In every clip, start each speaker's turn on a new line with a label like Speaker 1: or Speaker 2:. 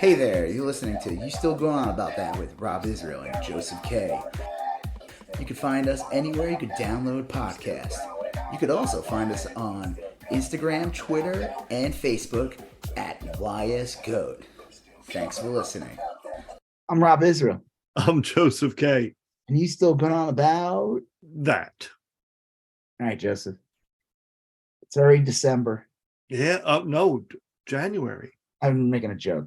Speaker 1: Hey there, you're listening to You Still Going On About That with Rob Israel and Joseph K. You can find us anywhere you could download podcasts. You could also find us on Instagram, Twitter, and Facebook at YSGOAT. Thanks for listening. I'm Rob Israel.
Speaker 2: I'm Joseph K.
Speaker 1: And you still going on about
Speaker 2: that?
Speaker 1: All right, Joseph. It's already December.
Speaker 2: Yeah, no, January.
Speaker 1: I'm making a joke.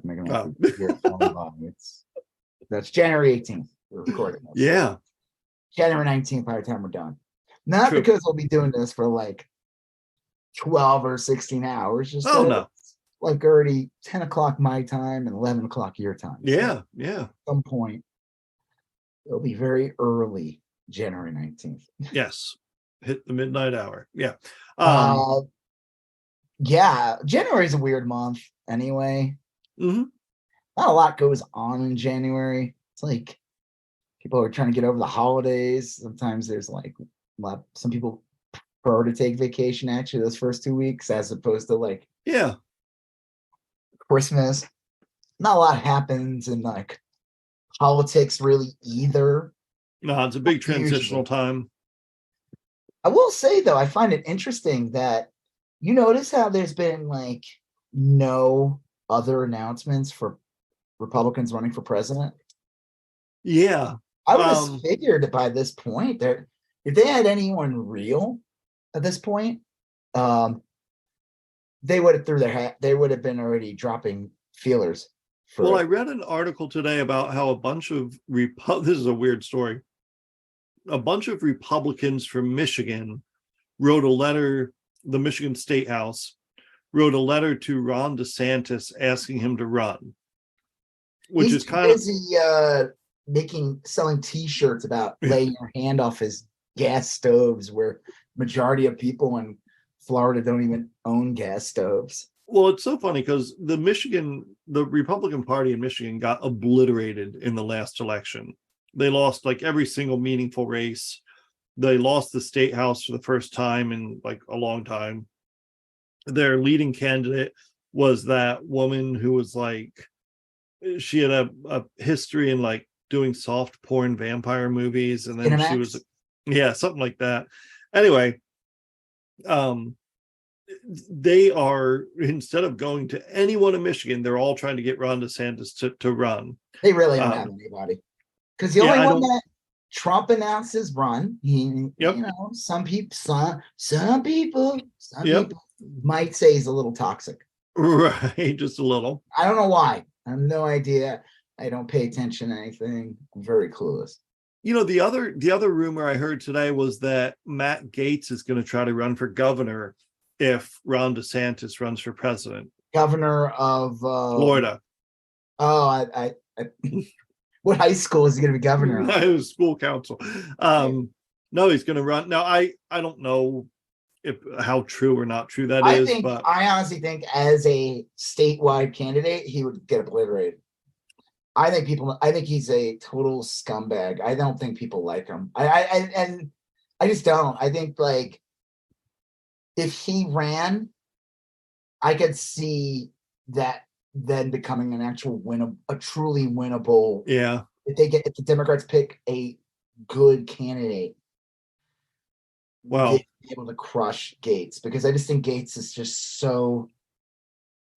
Speaker 1: That's January 18th. We're recording this.
Speaker 2: Yeah.
Speaker 1: January 19th by the time we're done. Not
Speaker 2: True.
Speaker 1: Because we'll be doing this for like 12 or 16 hours. Just
Speaker 2: no.
Speaker 1: Like already 10 o'clock my time and 11 o'clock your time.
Speaker 2: Yeah,
Speaker 1: So at some point, it'll be very early, January 19th.
Speaker 2: Yes. Hit the midnight hour. Yeah.
Speaker 1: Yeah, January is a weird month anyway.
Speaker 2: Mm-hmm.
Speaker 1: Not a lot goes on in January. It's like people are trying to get over the holidays. Sometimes there's like some people prefer to take vacation actually those first 2 weeks as opposed to like Christmas. Not a lot happens in like politics really either.
Speaker 2: No, it's a big transitional time.
Speaker 1: I will say though, I find it interesting that you notice how there's been like no other announcements for Republicans running for president.
Speaker 2: Yeah.
Speaker 1: I would have figured by this point that if they had anyone real at this point, they would have threw their hat. They would have been already dropping feelers.
Speaker 2: Well, I read an article today about how a bunch of this is a weird story. A bunch of Republicans from Michigan wrote a letter. The Michigan State House wrote a letter to Ron DeSantis asking him to run, which is kind of
Speaker 1: busy selling T-shirts about laying your hand off his gas stoves, where majority of people in Florida don't even own gas stoves.
Speaker 2: Well, it's so funny because the Republican Party in Michigan got obliterated in the last election. They lost like every single meaningful race. They lost the state house for the first time in like a long time. Their leading candidate was that woman who was like, she had a history in like doing soft porn vampire movies. And then she was, something like that. Anyway, they are, instead of going to anyone in Michigan, they're all trying to get Ron DeSantis to run.
Speaker 1: They really don't have anybody. Because the only one that Trump announces run, you know, some people might say he's a little toxic.
Speaker 2: Right, just a little.
Speaker 1: I don't know why. I have no idea. I don't pay attention to anything. I'm very clueless.
Speaker 2: You know, the other rumor I heard today was that Matt Gaetz is going to try to run for governor if Ron DeSantis runs for president.
Speaker 1: Governor of
Speaker 2: Florida.
Speaker 1: Oh, I what high school is he going to be governor of?
Speaker 2: School council. No, he's going to run. Now, I don't know how true or not true that is. But
Speaker 1: I honestly think as a statewide candidate, he would get obliterated. I think he's a total scumbag. I don't think people like him. I just don't. I think like if he ran, I could see that then becoming an actual a truly winnable.
Speaker 2: Yeah.
Speaker 1: If the Democrats pick a good candidate,
Speaker 2: well,
Speaker 1: be able to crush Gaetz, because I just think Gaetz is just so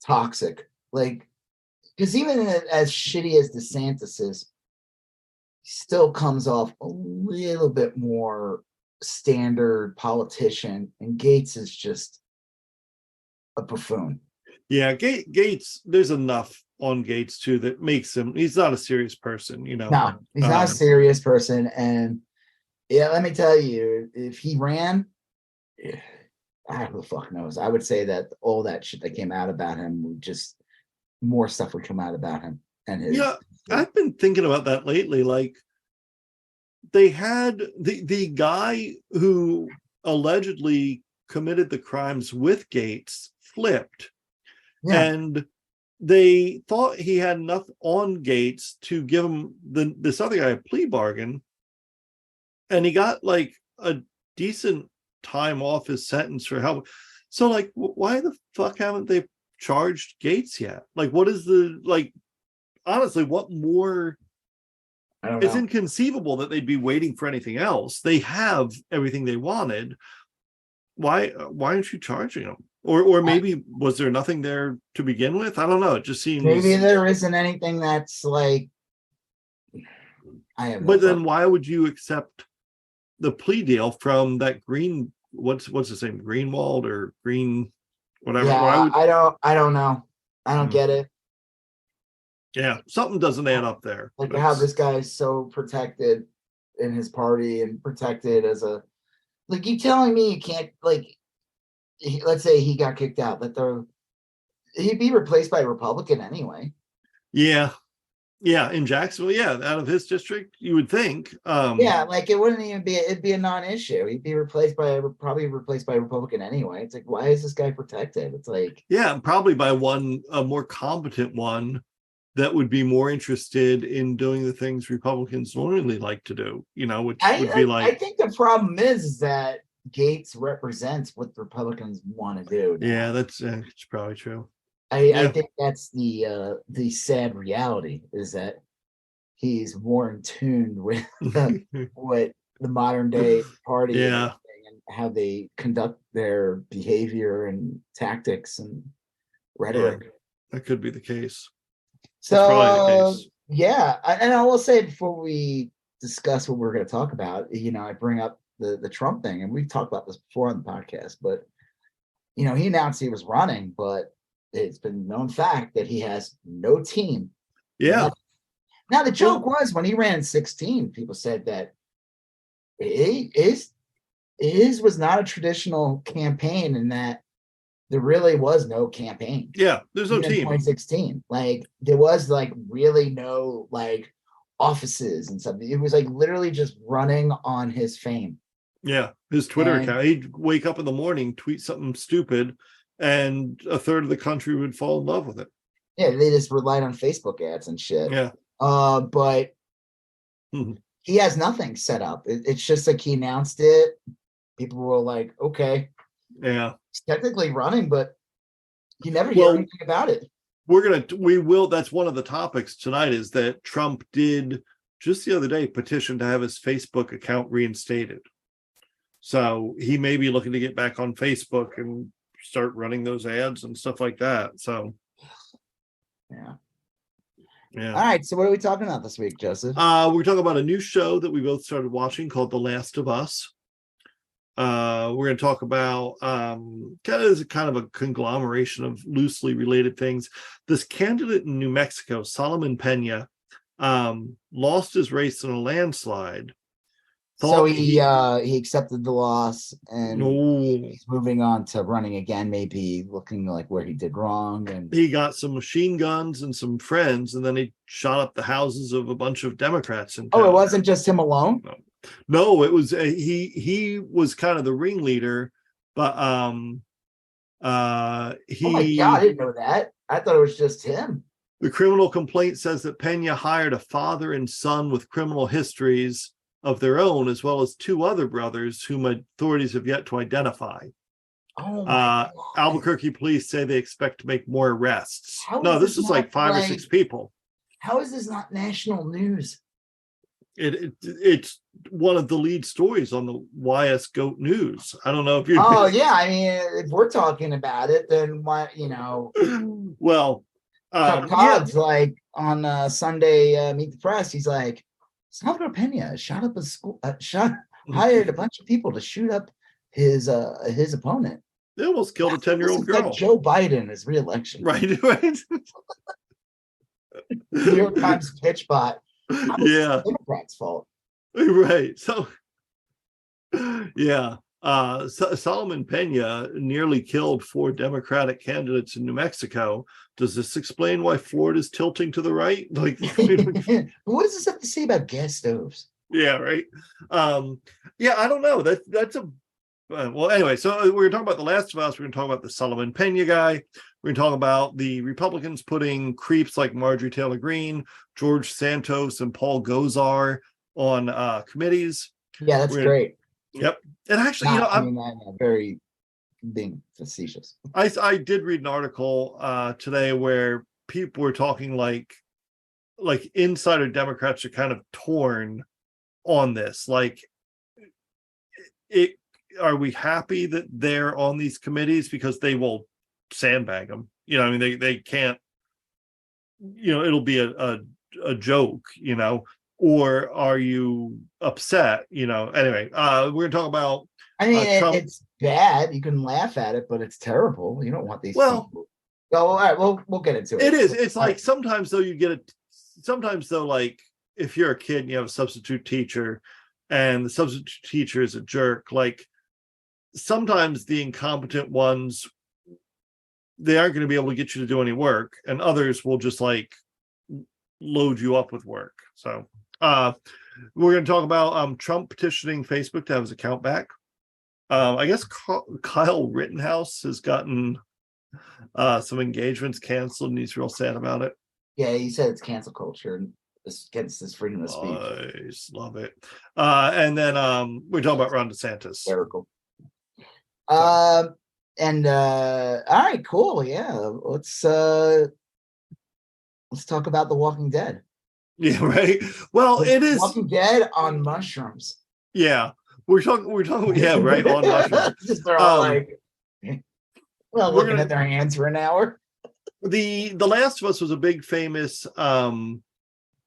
Speaker 1: toxic. Like, because even as shitty as DeSantis is, he still comes off a little bit more standard politician, and Gaetz is just a buffoon.
Speaker 2: Yeah, Gaetz, there's enough on Gaetz too that makes him, he's not a serious person, you know.
Speaker 1: No, he's not a serious person. And yeah, let me tell you, if he ran, who the fuck knows? I would say that all that shit that came out about him would just, more stuff would come out about him. And his,
Speaker 2: I've been thinking about that lately. Like, they had the guy who allegedly committed the crimes with Gaetz flipped. Yeah. And they thought he had enough on Gaetz to give him this other guy a plea bargain. And he got like a decent time off his sentence for how. So like, why the fuck haven't they charged Gaetz yet? Like, what is the, like, honestly, what more?
Speaker 1: I don't
Speaker 2: It's
Speaker 1: know.
Speaker 2: inconceivable that they'd be waiting.
Speaker 1: I don't
Speaker 2: It's
Speaker 1: know.
Speaker 2: inconceivable that they'd be waiting for anything else. They have everything they wanted. Why aren't you charging them? Or maybe was there nothing there to begin with? I don't know. It just
Speaker 1: Maybe
Speaker 2: seems.
Speaker 1: there isn't anything that's like. I have no
Speaker 2: But
Speaker 1: thought.
Speaker 2: then why would you accept the plea deal from that Green? What's his name? Greenwald or Green, whatever. Why
Speaker 1: Yeah,
Speaker 2: would?
Speaker 1: I don't know. I don't get it.
Speaker 2: Yeah, something doesn't add up there.
Speaker 1: Like how this guy is so protected in his party and protected as a like you telling me you can't like let's say he got kicked out that he'd be replaced by a Republican anyway.
Speaker 2: Yeah, in Jacksonville, yeah, out of his district, you would think.
Speaker 1: Yeah, like it wouldn't even be it'd be a non-issue. He'd be probably replaced by a Republican anyway. It's like why is this guy protected? It's like
Speaker 2: yeah, probably by a more competent one that would be more interested in doing the things Republicans normally like to do, which would be like.
Speaker 1: I think the problem is that Gates represents what the Republicans want to do.
Speaker 2: Yeah, it's probably true.
Speaker 1: I think that's the sad reality is that he's more in tune with what the modern day party
Speaker 2: Yeah,
Speaker 1: and how they conduct their behavior and tactics and rhetoric.
Speaker 2: yeah, that could be the case.
Speaker 1: So
Speaker 2: Probably the case.
Speaker 1: and I will say before we discuss what we're going to talk about, I bring up the Trump thing, and we've talked about this before on the podcast, but he announced he was running, but it's been known fact that he has no team.
Speaker 2: Yeah.
Speaker 1: Nothing. Now the joke was when he ran in 2016, people said that his was not a traditional campaign and that there really was no campaign.
Speaker 2: Yeah, there's no
Speaker 1: Even in
Speaker 2: team.
Speaker 1: 2016, like there was like really no like offices and something. It was like literally just running on his fame.
Speaker 2: Yeah, his Twitter account. He'd wake up in the morning, tweet something stupid, and a third of the country would fall in love with it.
Speaker 1: Yeah, they just relied on Facebook ads and shit.
Speaker 2: Yeah.
Speaker 1: But he has nothing set up. It's just like he announced it. People were like, okay.
Speaker 2: Yeah.
Speaker 1: He's technically running, but you never hear anything about it.
Speaker 2: We will. That's one of the topics tonight is that Trump did just the other day petition to have his Facebook account reinstated. So he may be looking to get back on Facebook and start running those ads and stuff like that. So,
Speaker 1: yeah.
Speaker 2: All
Speaker 1: right. So what are we talking about this week, Joseph?
Speaker 2: We're talking about a new show that we both started watching called The Last of Us. We're going to talk about kind of a conglomeration of loosely related things. This candidate in New Mexico, Solomon Peña, lost his race in a landslide.
Speaker 1: So he accepted the loss and he's moving on to running again, maybe looking like where he did wrong. And
Speaker 2: he got some machine guns and some friends, and then he shot up the houses of a bunch of Democrats in town.
Speaker 1: Oh, it wasn't just him alone?
Speaker 2: No, it was he was kind of the ringleader, but oh my
Speaker 1: God, I didn't know that. I thought it was just him.
Speaker 2: The criminal complaint says that Peña hired a father and son with criminal histories of their own, as well as two other brothers whom authorities have yet to identify.
Speaker 1: Oh my God.
Speaker 2: Albuquerque police say they expect to make more arrests. This is like 5 or 6 people.
Speaker 1: How is this not national news?
Speaker 2: It's one of the lead stories on the YSGOAT news. I don't know if you.
Speaker 1: Oh yeah, I mean, if we're talking about it, then why?
Speaker 2: Well,
Speaker 1: Chuck Todd's like on Sunday Meet the Press. He's like, Salvador Peña shot up a school, hired a bunch of people to shoot up his opponent.
Speaker 2: They almost killed a 10-year-old girl.
Speaker 1: Like Joe Biden is re-election.
Speaker 2: Right.
Speaker 1: New York Times pitch bot.
Speaker 2: Yeah.
Speaker 1: Democrats' fault.
Speaker 2: Right. So, yeah. Solomon Peña nearly killed 4 Democratic candidates in New Mexico. Does this explain why Florida is tilting to the right? Like,
Speaker 1: what does this have to say about gas stoves?
Speaker 2: Yeah, right. Yeah, I don't know. That's a well. Anyway, so we're going to talk about The Last of Us. We're going to talk about the Solomon Peña guy. We're going to talk about the Republicans putting creeps like Marjorie Taylor Greene, George Santos, and Paul Gosar on committees.
Speaker 1: Yeah, that's great.
Speaker 2: Yep. And actually,
Speaker 1: I'm very being facetious.
Speaker 2: I did read an article today where people were talking like like insider Democrats are kind of torn on this. Like, it are we happy that they're on these committees because they will sandbag them? You know, I mean, they can't. You know, it'll be a joke. You know, or are you upset? You know. Anyway, we're gonna talk about.
Speaker 1: I mean,
Speaker 2: Trump.
Speaker 1: it's bad. You can laugh at it, but it's terrible. You don't want these people. Oh, all right, we'll get into it.
Speaker 2: It is. It's like sometimes though you get it. Sometimes though, like if you're a kid and you have a substitute teacher, and the substitute teacher is a jerk, like sometimes the incompetent ones, they aren't going to be able to get you to do any work, and others will just like load you up with work. So we're going to talk about Trump petitioning Facebook to have his account back. I guess Kyle Rittenhouse has gotten some engagements canceled, and he's real sad about it.
Speaker 1: Yeah, he said it's cancel culture and it's against his freedom of speech.
Speaker 2: I just love it. And then we're talking about Ron DeSantis.
Speaker 1: Hysterical. And all right, cool. Yeah, let's talk about The Walking Dead.
Speaker 2: Yeah, right. Well, it is
Speaker 1: Walking Dead on mushrooms.
Speaker 2: Yeah, we're talking. Yeah, right, on mushrooms.
Speaker 1: Just they're all like, well, looking at their hands for an hour.
Speaker 2: The Last of Us was a big famous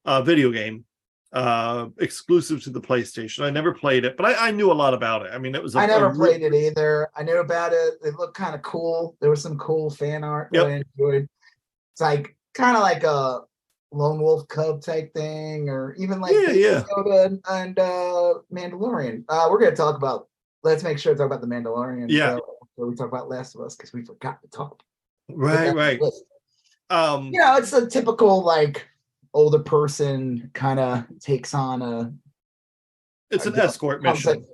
Speaker 2: video game exclusive to the PlayStation. I never played it, but I knew a lot about it. I mean, it was.
Speaker 1: I never played it either. I knew about it. It looked kind of cool. There was some cool fan art that I enjoyed. It's like kind of like a Lone Wolf Cub type thing, or even like Yoda and Mandalorian. We're gonna talk about. Let's make sure to talk about the Mandalorian.
Speaker 2: Yeah.
Speaker 1: So we talk about Last of Us because we forgot to talk.
Speaker 2: Right.
Speaker 1: You know, it's a typical like older person kind of takes on a.
Speaker 2: It's an escort mission.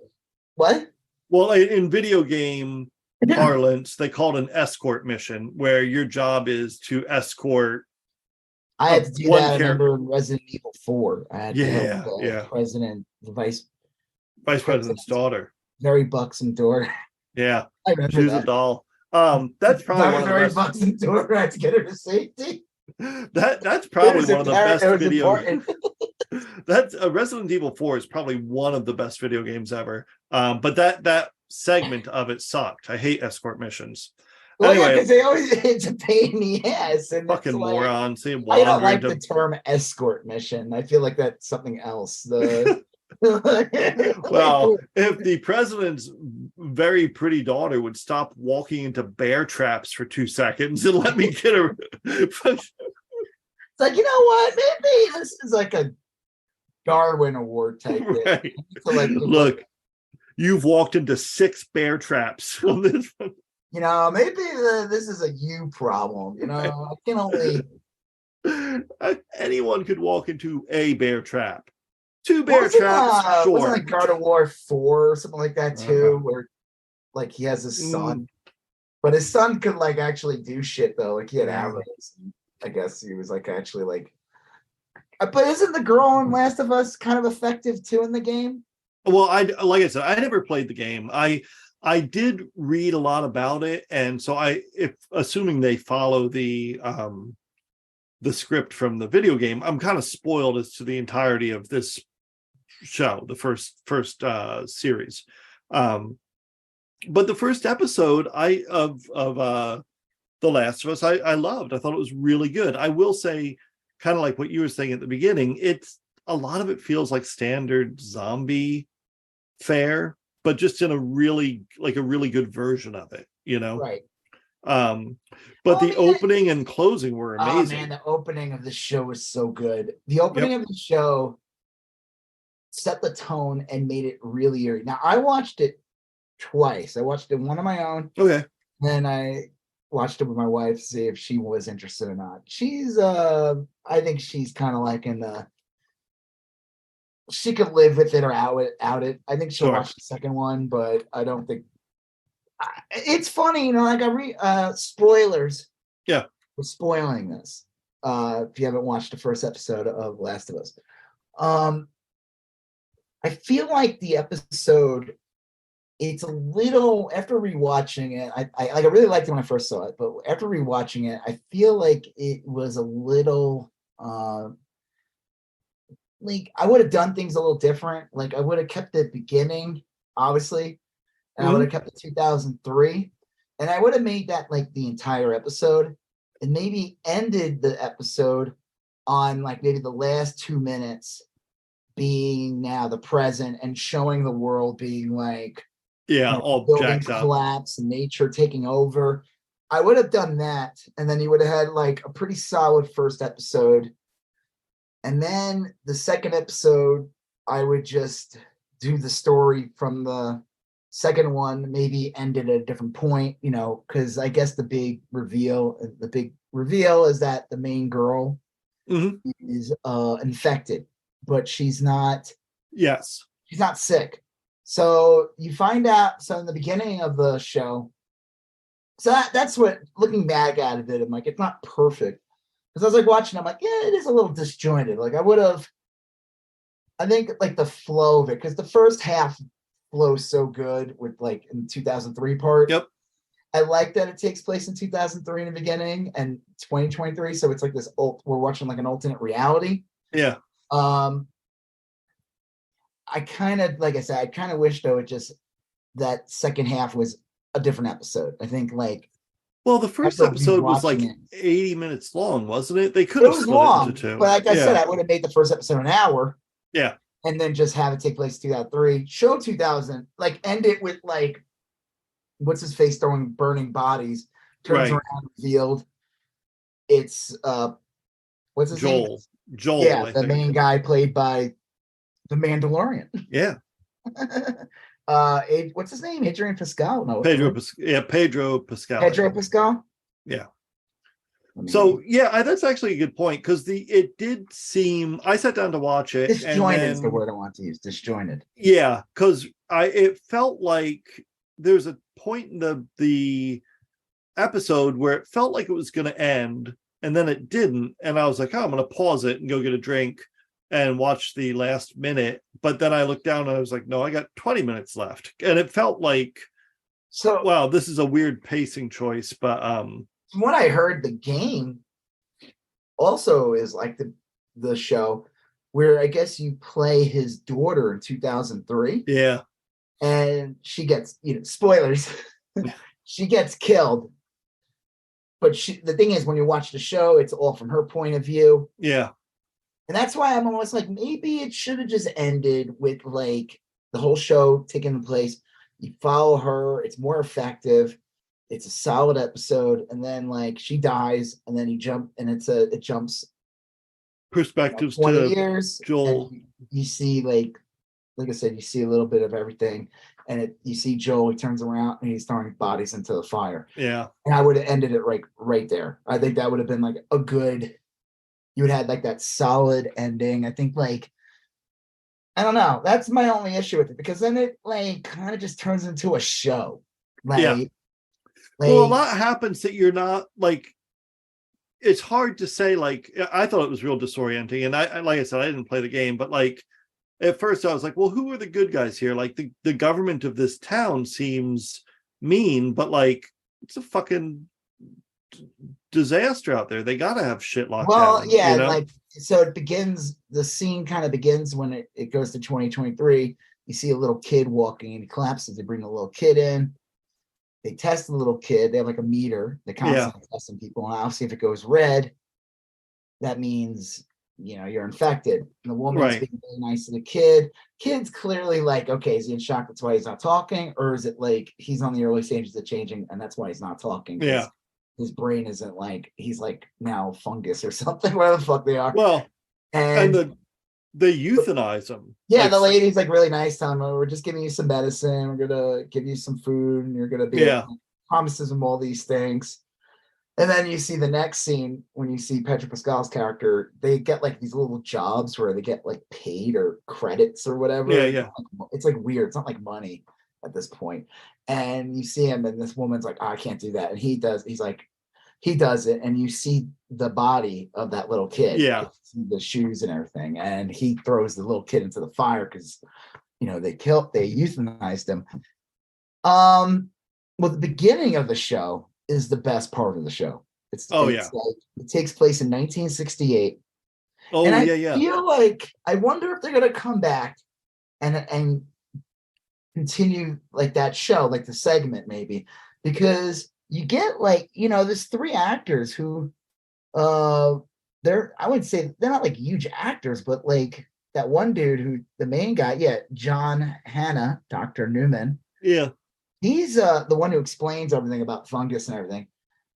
Speaker 1: What?
Speaker 2: Well, in video game parlance, they call it an escort mission, where your job is to escort.
Speaker 1: I had to do that. I remember in Resident Evil 4. I had to help the vice president's
Speaker 2: daughter.
Speaker 1: Very buxom daughter.
Speaker 2: Yeah, she was a doll. That's probably one of the best.
Speaker 1: Buxom daughter. I had to get her to safety.
Speaker 2: That's probably one of the best video. That's Resident Evil 4 is probably one of the best video games ever. But that segment of it sucked. I hate escort missions.
Speaker 1: Well,
Speaker 2: anyway,
Speaker 1: because they always it's a pain in the ass. And
Speaker 2: fucking morons. I
Speaker 1: don't like the term escort mission. I feel like that's something else.
Speaker 2: Well, if the president's very pretty daughter would stop walking into bear traps for 2 seconds and let me get her.
Speaker 1: It's like, you know what? Maybe this is like a Darwin Award type thing.
Speaker 2: Right.
Speaker 1: So like,
Speaker 2: look, you've walked into 6 bear traps on this one.
Speaker 1: You know, maybe this is a you problem. You know, I can only.
Speaker 2: Anyone could walk into a bear trap. 2 bear traps. Sure.
Speaker 1: Wasn't like God of War 4 or something like that too, where like he has his son, but his son could like actually do shit though. Like he had arrows. I guess he was like actually like. But isn't the girl in Last of Us kind of effective too in the game?
Speaker 2: Well, like I said, I never played the game. I did read a lot about it, and so assuming they follow the script from the video game, I'm kind of spoiled as to the entirety of this show, the first series. But the first episode of The Last of Us, I loved. I thought it was really good. I will say, kind of like what you were saying at the beginning, it's a lot of it feels like standard zombie fare, but just in a really good version of it, you know?
Speaker 1: Right.
Speaker 2: But the opening and closing were amazing.
Speaker 1: Oh man, the opening of the show was so good. The opening of the show set the tone and made it really eerie. Now I watched it twice. I watched it one on my own.
Speaker 2: Okay.
Speaker 1: Then I watched it with my wife to see if she was interested or not. She's I think she's kind of like in the she could live with it or out it. I think she'll watch the second one, but I don't think it's funny, you know, like spoilers.
Speaker 2: Yeah.
Speaker 1: We're spoiling this. If you haven't watched the first episode of Last of Us. I feel like the episode, it's a little, after rewatching it, I really liked it when I first saw it, but after rewatching it, I feel like it was a little like I would have done things a little different. Like I would have kept the beginning, obviously, and I would have kept the 2003, and I would have made that like the entire episode, and maybe ended the episode on like maybe the last 2 minutes being now the present and showing the world being like,
Speaker 2: all
Speaker 1: buildings
Speaker 2: jacked up.
Speaker 1: collapse and nature taking over. I would have done that, and then you would have had like a pretty solid first episode. And then the second episode, I would just do the story from the second one, maybe end it at a different point, because I guess the big reveal is that the main girl is infected, but she's not.
Speaker 2: Yes.
Speaker 1: She's not sick. So you find out. So in the beginning of the show, so that's what, looking back at it, I'm like, it's not perfect. Because I was like watching, I'm like, yeah, it is a little disjointed. Like I think like the flow of it, because the first half flows so good with like in 2003 part.
Speaker 2: Yep.
Speaker 1: I like that it takes place in 2003 in the beginning and 2023. So it's like this we're watching like an alternate reality.
Speaker 2: Yeah.
Speaker 1: I kind of, like I said, I kind of wish though that second half was a different episode. I think like,
Speaker 2: well, the first episode was like 80 minutes long, wasn't it? They could have split it into two.
Speaker 1: But like I said, I would have made the first episode an hour.
Speaker 2: Yeah.
Speaker 1: And then just have it take place in 2003. Show 2000, like end it with like, what's his face throwing burning bodies, turns around, revealed. It's what's his name?
Speaker 2: Joel.
Speaker 1: Yeah, the main guy played by the Mandalorian.
Speaker 2: Yeah.
Speaker 1: What's his name? Adrian Pascal? No,
Speaker 2: Pedro Pascal.
Speaker 1: Pedro Pascal.
Speaker 2: Yeah. So yeah, that's actually a good point, because it did seem, I sat down to watch it.
Speaker 1: Disjointed is the word I want to use. Disjointed.
Speaker 2: Yeah, because it felt like there's a point in the episode where it felt like it was going to end, and then it didn't, and I was like, oh, I'm going to pause it and go get a drink and watch the last minute. But then I looked down and I was like, no, I got 20 minutes left, and it felt like, so wow, this is a weird pacing choice. But
Speaker 1: from what I heard, the game also is like the show where I guess you play his daughter in 2003.
Speaker 2: Yeah.
Speaker 1: And she gets, spoilers, she gets killed. But the thing is, when you watch the show, it's all from her point of view.
Speaker 2: Yeah.
Speaker 1: And that's why I'm almost like, maybe it should have just ended with like the whole show taking place. You follow her, it's more effective. It's a solid episode, and then like she dies, and then it jumps
Speaker 2: perspectives
Speaker 1: 20
Speaker 2: to
Speaker 1: years.
Speaker 2: Joel.
Speaker 1: You see like I said, you see a little bit of everything, and you see Joel. He turns around and he's throwing bodies into the fire.
Speaker 2: Yeah,
Speaker 1: and I would have ended it right there. I think that would have been like a good. You would have had like that solid ending. I think like. I don't know. That's my only issue with it, because then it like kind of just turns into a show. Like,
Speaker 2: yeah. Well, a lot happens that you're not like. It's hard to say. Like, I thought it was real disorienting, and I like I said, I didn't play the game, but like at first I was like, well, who are the good guys here? Like the government of this town seems mean, but like it's a fucking disaster out there. They gotta have shit locked down.
Speaker 1: Well, yeah, like so it begins. The scene kind of begins when it goes to 2023. You see a little kid walking and he collapses. They bring the little kid in. They test the little kid. They have like a meter. They constantly testing people. And obviously, if it goes red, that means you're infected. And the woman's being really nice to the kid. Kid's clearly like, okay, is he in shock? That's why he's not talking, or is it like he's on the early stages of changing, and that's why he's not talking?
Speaker 2: Yeah,
Speaker 1: his brain isn't like he's like now fungus or something. Whatever the fuck they are.
Speaker 2: Well, and they euthanize him.
Speaker 1: Yeah, the lady's like really nice, telling him, we're just giving you some medicine, we're gonna give you some food, and you're gonna be promises him all these things. And then you see the next scene when you see Pedro Pascal's character, they get like these little jobs where they get like paid or credits or whatever.
Speaker 2: Yeah.
Speaker 1: It's like weird. It's not like money at this point. And you see him, and this woman's like, I can't do that. And he does it, and you see the body of that little kid.
Speaker 2: Yeah.
Speaker 1: The shoes and everything. And he throws the little kid into the fire because they euthanized him. Well, the beginning of the show is the best part of the show. It takes place in 1968.
Speaker 2: Oh,
Speaker 1: And I
Speaker 2: yeah.
Speaker 1: feel like I wonder if they're gonna come back and continue like that show, like the segment maybe, because you get like, there's three actors who I would say they're not like huge actors, but like that one dude who the main guy, John Hanna, Dr. Newman.
Speaker 2: Yeah.
Speaker 1: He's the one who explains everything about fungus and everything.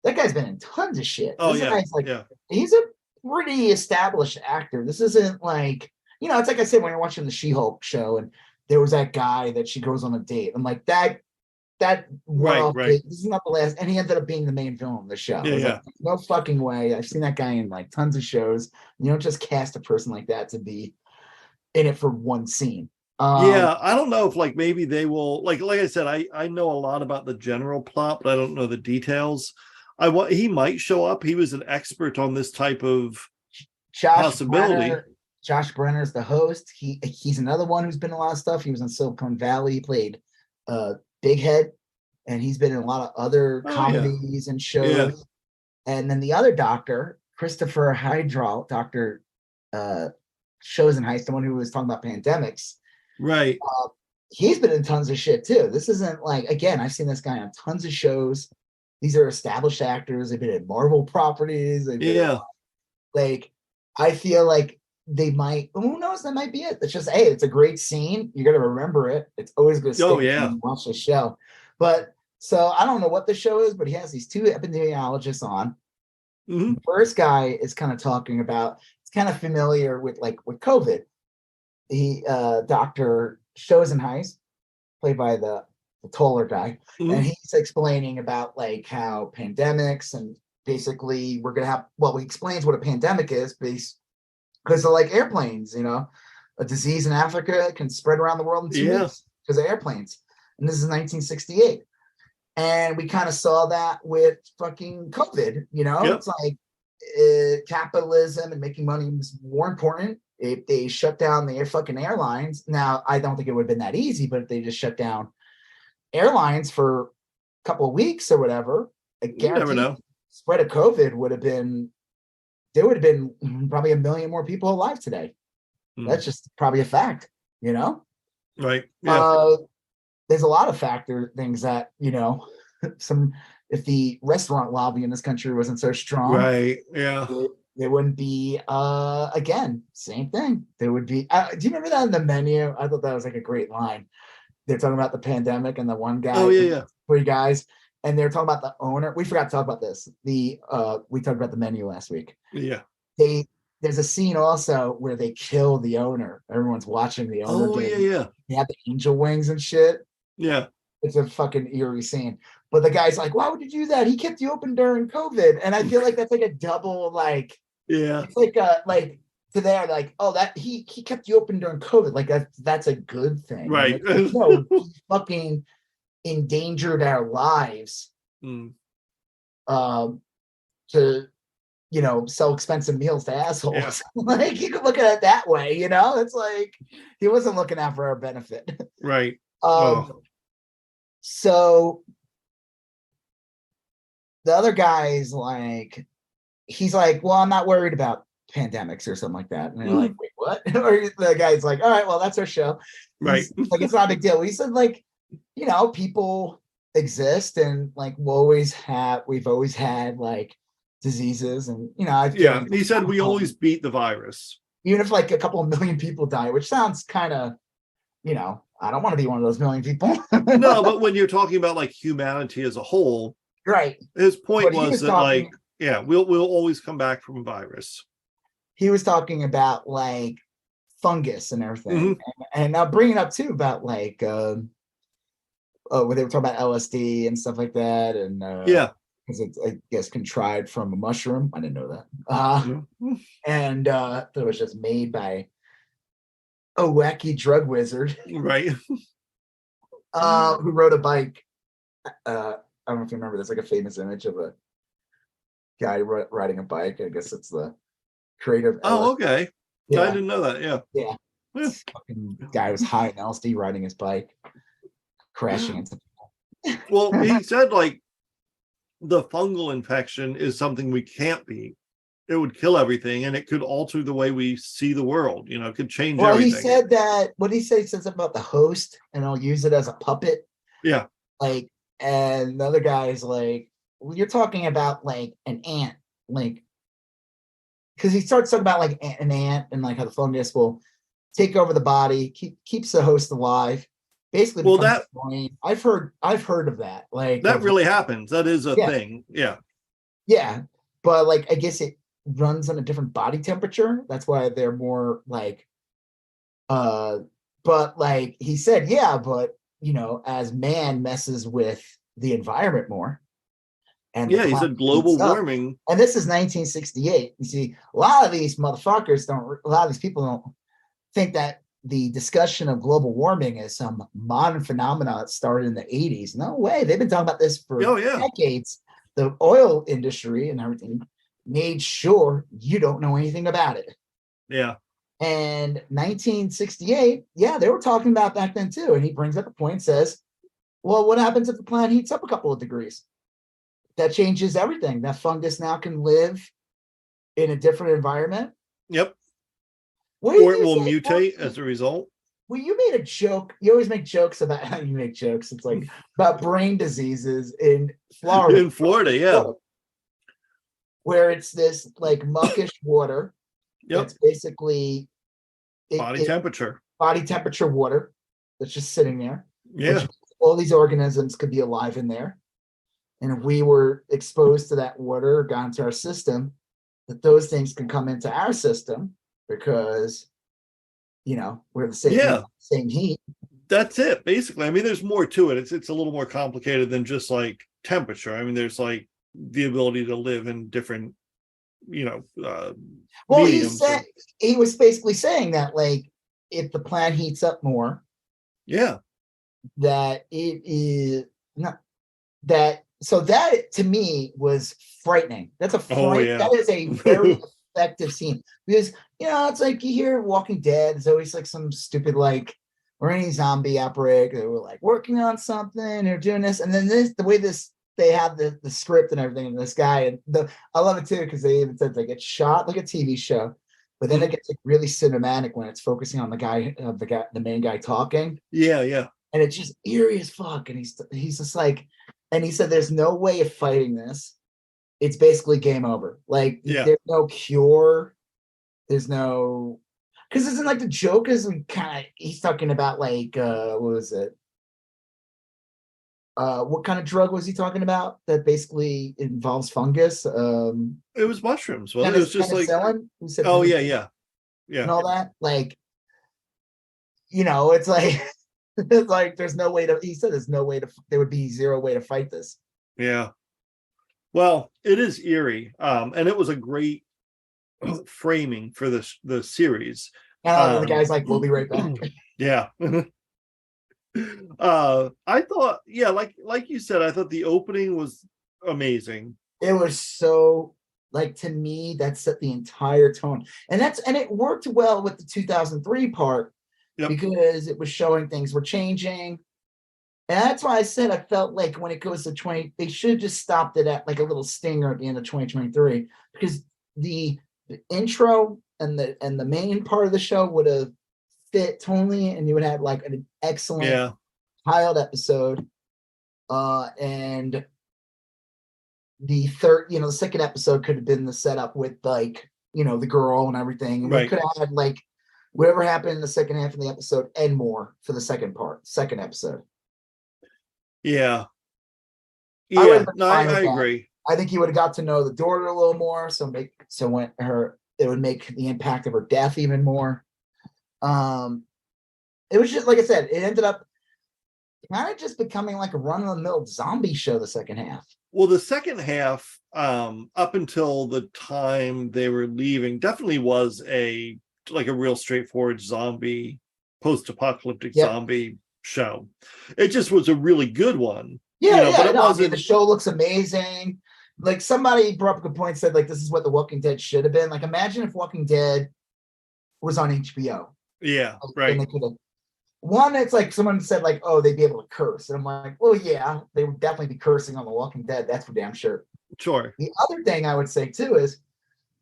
Speaker 1: That guy's been in tons of shit.
Speaker 2: Oh,
Speaker 1: This
Speaker 2: yeah.
Speaker 1: guy's like,
Speaker 2: Yeah.
Speaker 1: he's a pretty established actor. This isn't like, it's like I said when you're watching the She-Hulk show and there was that guy that she goes on a date. I'm like, that
Speaker 2: Right.
Speaker 1: this is not the last, and he ended up being the main villain of the show.
Speaker 2: Yeah,
Speaker 1: Like, no fucking way. I've seen that guy in like tons of shows. You don't just cast a person like that to be in it for one scene.
Speaker 2: Yeah, I don't know if like maybe they will like I said, I know a lot about the general plot, but I don't know the details. He might show up. He was an expert on this type of possibility.
Speaker 1: Josh Brenner's the host. He's another one who's been in a lot of stuff. He was in Silicon Valley. He played Big Head, and he's been in a lot of other comedies and shows. Yeah. And then the other doctor, Christopher Hydral, Dr. Shosenheist, the one who was talking about pandemics.
Speaker 2: Right.
Speaker 1: He's been in tons of shit too. This isn't like, again, I've seen this guy on tons of shows. These are established actors. They've been in Marvel properties. Like, I feel like they might, who knows, that might be it. It's just, hey, it's a great scene. You're going to remember it. It's always going to stick when you watch the show. But so I don't know what the show is, but he has these two epidemiologists on. Mm-hmm. The first guy is kind of talking about, it's kind of familiar with COVID. He, Dr. Shosenheist, played by the taller guy, and he's explaining about like how pandemics and basically we're going to have, he explains what a pandemic is because they're like airplanes, a disease in Africa can spread around the world in 2 weeks because of airplanes. And this is 1968. And we kind of saw that with fucking COVID, It's like capitalism and making money is more important. If they shut down the fucking airlines, now I don't think it would have been that easy, but if they just shut down airlines for a couple of weeks or whatever, I guarantee the spread of COVID there would have been probably 1 million more people alive today. That's just probably a fact,
Speaker 2: Right. Yeah.
Speaker 1: There's a lot of things that, if the restaurant lobby in this country wasn't so strong,
Speaker 2: right. Yeah.
Speaker 1: There wouldn't be, again, same thing. There would be, do you remember that in the menu? I thought that was like a great line. They're talking about the pandemic and the one guy, three guys, and they're talking about the owner. We forgot to talk about this. We talked about the menu last week.
Speaker 2: Yeah.
Speaker 1: There's a scene also where they kill the owner. Everyone's watching the owner.
Speaker 2: Oh,
Speaker 1: They have the angel wings and shit.
Speaker 2: Yeah.
Speaker 1: It's a fucking eerie scene. But the guy's like, why would you do that? He kept you open during COVID. And I feel like that's like a double, it's like to there, like, oh, that he kept you open during COVID. Like that's a good thing.
Speaker 2: Right.
Speaker 1: Like, no, he fucking endangered our lives to sell expensive meals to assholes. Yeah. Like you could look at it that way, it's like he wasn't looking out for our benefit.
Speaker 2: Right.
Speaker 1: So the other guy's like, he's like, well, I'm not worried about pandemics or something like that. And they're like, wait, what? Or the guy's like, all right, well, that's our show.
Speaker 2: Right.
Speaker 1: Like, it's not a big deal. He said, like, people exist and like we've always had like diseases and
Speaker 2: he said we always beat the virus.
Speaker 1: Even if like a couple of million people die, which sounds kind of, I don't want to be one of those million people.
Speaker 2: No, but when you're talking about like humanity as a whole,
Speaker 1: right?
Speaker 2: His point was that we'll always come back from a virus.
Speaker 1: He was talking about like fungus and everything, and now bringing up too about like when they were talking about LSD and stuff like that, and because it's I guess contrived from a mushroom. I didn't know that, and it was just made by a wacky drug wizard,
Speaker 2: right?
Speaker 1: Who rode a bike. I don't know if you remember. There's like a famous image of a guy riding a bike. I guess it's the creator of LSD.
Speaker 2: Oh, okay. Yeah. I didn't know that.
Speaker 1: Yeah. Fucking guy was high in LSD riding his bike, crashing into people.
Speaker 2: Well, he said like the fungal infection is something we can't beat. it would kill everything, and it could alter the way we see the world. It could change
Speaker 1: Well,
Speaker 2: everything.
Speaker 1: he said that. What did he say? He said something about the host, and I'll use it as a puppet.
Speaker 2: Yeah.
Speaker 1: Like, and the other guy's like, well, you're talking about like an ant, like, because he starts talking about like an ant and like how the fungus will take over the body, keeps the host alive. Basically,
Speaker 2: well, that
Speaker 1: I've heard of that. Like
Speaker 2: that really happens. That is a thing. Yeah.
Speaker 1: Yeah, but like I guess it runs on a different body temperature. That's why they're more like, but like he said, yeah, but as man messes with the environment more. And
Speaker 2: yeah, he said global warming.
Speaker 1: And this is 1968. You see, a lot of these people don't think that the discussion of global warming is some modern phenomenon that started in the 80s. No way. They've been talking about this for decades. The oil industry and everything made sure you don't know anything about it.
Speaker 2: Yeah.
Speaker 1: And 1968, they were talking about back then too. And he brings up a point and says, well, what happens if the planet heats up a couple of degrees? That changes everything. That fungus now can live in a different environment.
Speaker 2: Yep. Or it will mutate as a result.
Speaker 1: Well, you made a joke. You always make jokes about how you make jokes. It's like about brain diseases in Florida.
Speaker 2: In Florida, yeah.
Speaker 1: Where it's this like muckish water.
Speaker 2: Yep.
Speaker 1: It's basically
Speaker 2: body temperature
Speaker 1: water that's just sitting there.
Speaker 2: Yeah.
Speaker 1: All these organisms could be alive in there. And if we were exposed to that water or got into our system, that those things can come into our system because, we're the same heat.
Speaker 2: That's it, basically. I mean, there's more to it. It's a little more complicated than just like temperature. I mean, there's like the ability to live in different,
Speaker 1: well, he was basically saying that like if the planet heats up more, that it is not that. So that to me was frightening. That's that is a very effective scene because it's like you hear Walking Dead. There's always like some stupid like or any zombie outbreak. They were like working on something or doing this, and then they have the script and everything. And this guy and I love it too because they even said they get shot like a TV show, but then it gets like really cinematic when it's focusing on the main guy talking.
Speaker 2: Yeah.
Speaker 1: And it's just eerie as fuck. And he's just like. And he said, there's no way of fighting this. It's basically game over. Like, there's no cure. There's no... Because isn't like the joke is he's talking about like, what was it? What kind of drug was he talking about that basically involves fungus? It
Speaker 2: was mushrooms. Well, it was just like... Oh, yeah.
Speaker 1: And all that. Like, it's like... It's like there's no way to. He said there's no way to. There would be zero way to fight this.
Speaker 2: Yeah. Well, it is eerie, and it was a great framing for the series.
Speaker 1: And the guy's like, "We'll be right back."
Speaker 2: Yeah. I thought, like you said, I thought the opening was amazing.
Speaker 1: It was so like to me that set the entire tone, and it worked well with the 2003 part. Yep. Because it was showing things were changing. And that's why I said I felt like when it goes to 20, they should have just stopped it at like a little stinger at the end of 2023. Because the intro and the main part of the show would have fit tonally, and you would have like an excellent pilot episode. And the the second episode could have been the setup with like, the girl and everything. And we could have had like whatever happened in the second half of the episode and more for the second episode.
Speaker 2: Yeah. Yeah. No, I agree.
Speaker 1: I think you would have got to know the daughter a little more. It would make the impact of her death even more. It was just, like I said, it ended up kind of just becoming like a run-of-the-mill zombie show the second half.
Speaker 2: Well, the second half, up until the time they were leaving, definitely was a real straightforward zombie, post-apocalyptic zombie show. It just was a really good one.
Speaker 1: But it wasn't. The show looks amazing. Like somebody brought up a good point, said like this is what The Walking Dead should have been. Like imagine if Walking Dead was on HBO.
Speaker 2: Yeah, right.
Speaker 1: One, it's like someone said like, oh, they'd be able to curse, and I'm like, well, yeah, they would definitely be cursing on The Walking Dead. That's for damn sure.
Speaker 2: Sure.
Speaker 1: The other thing I would say too is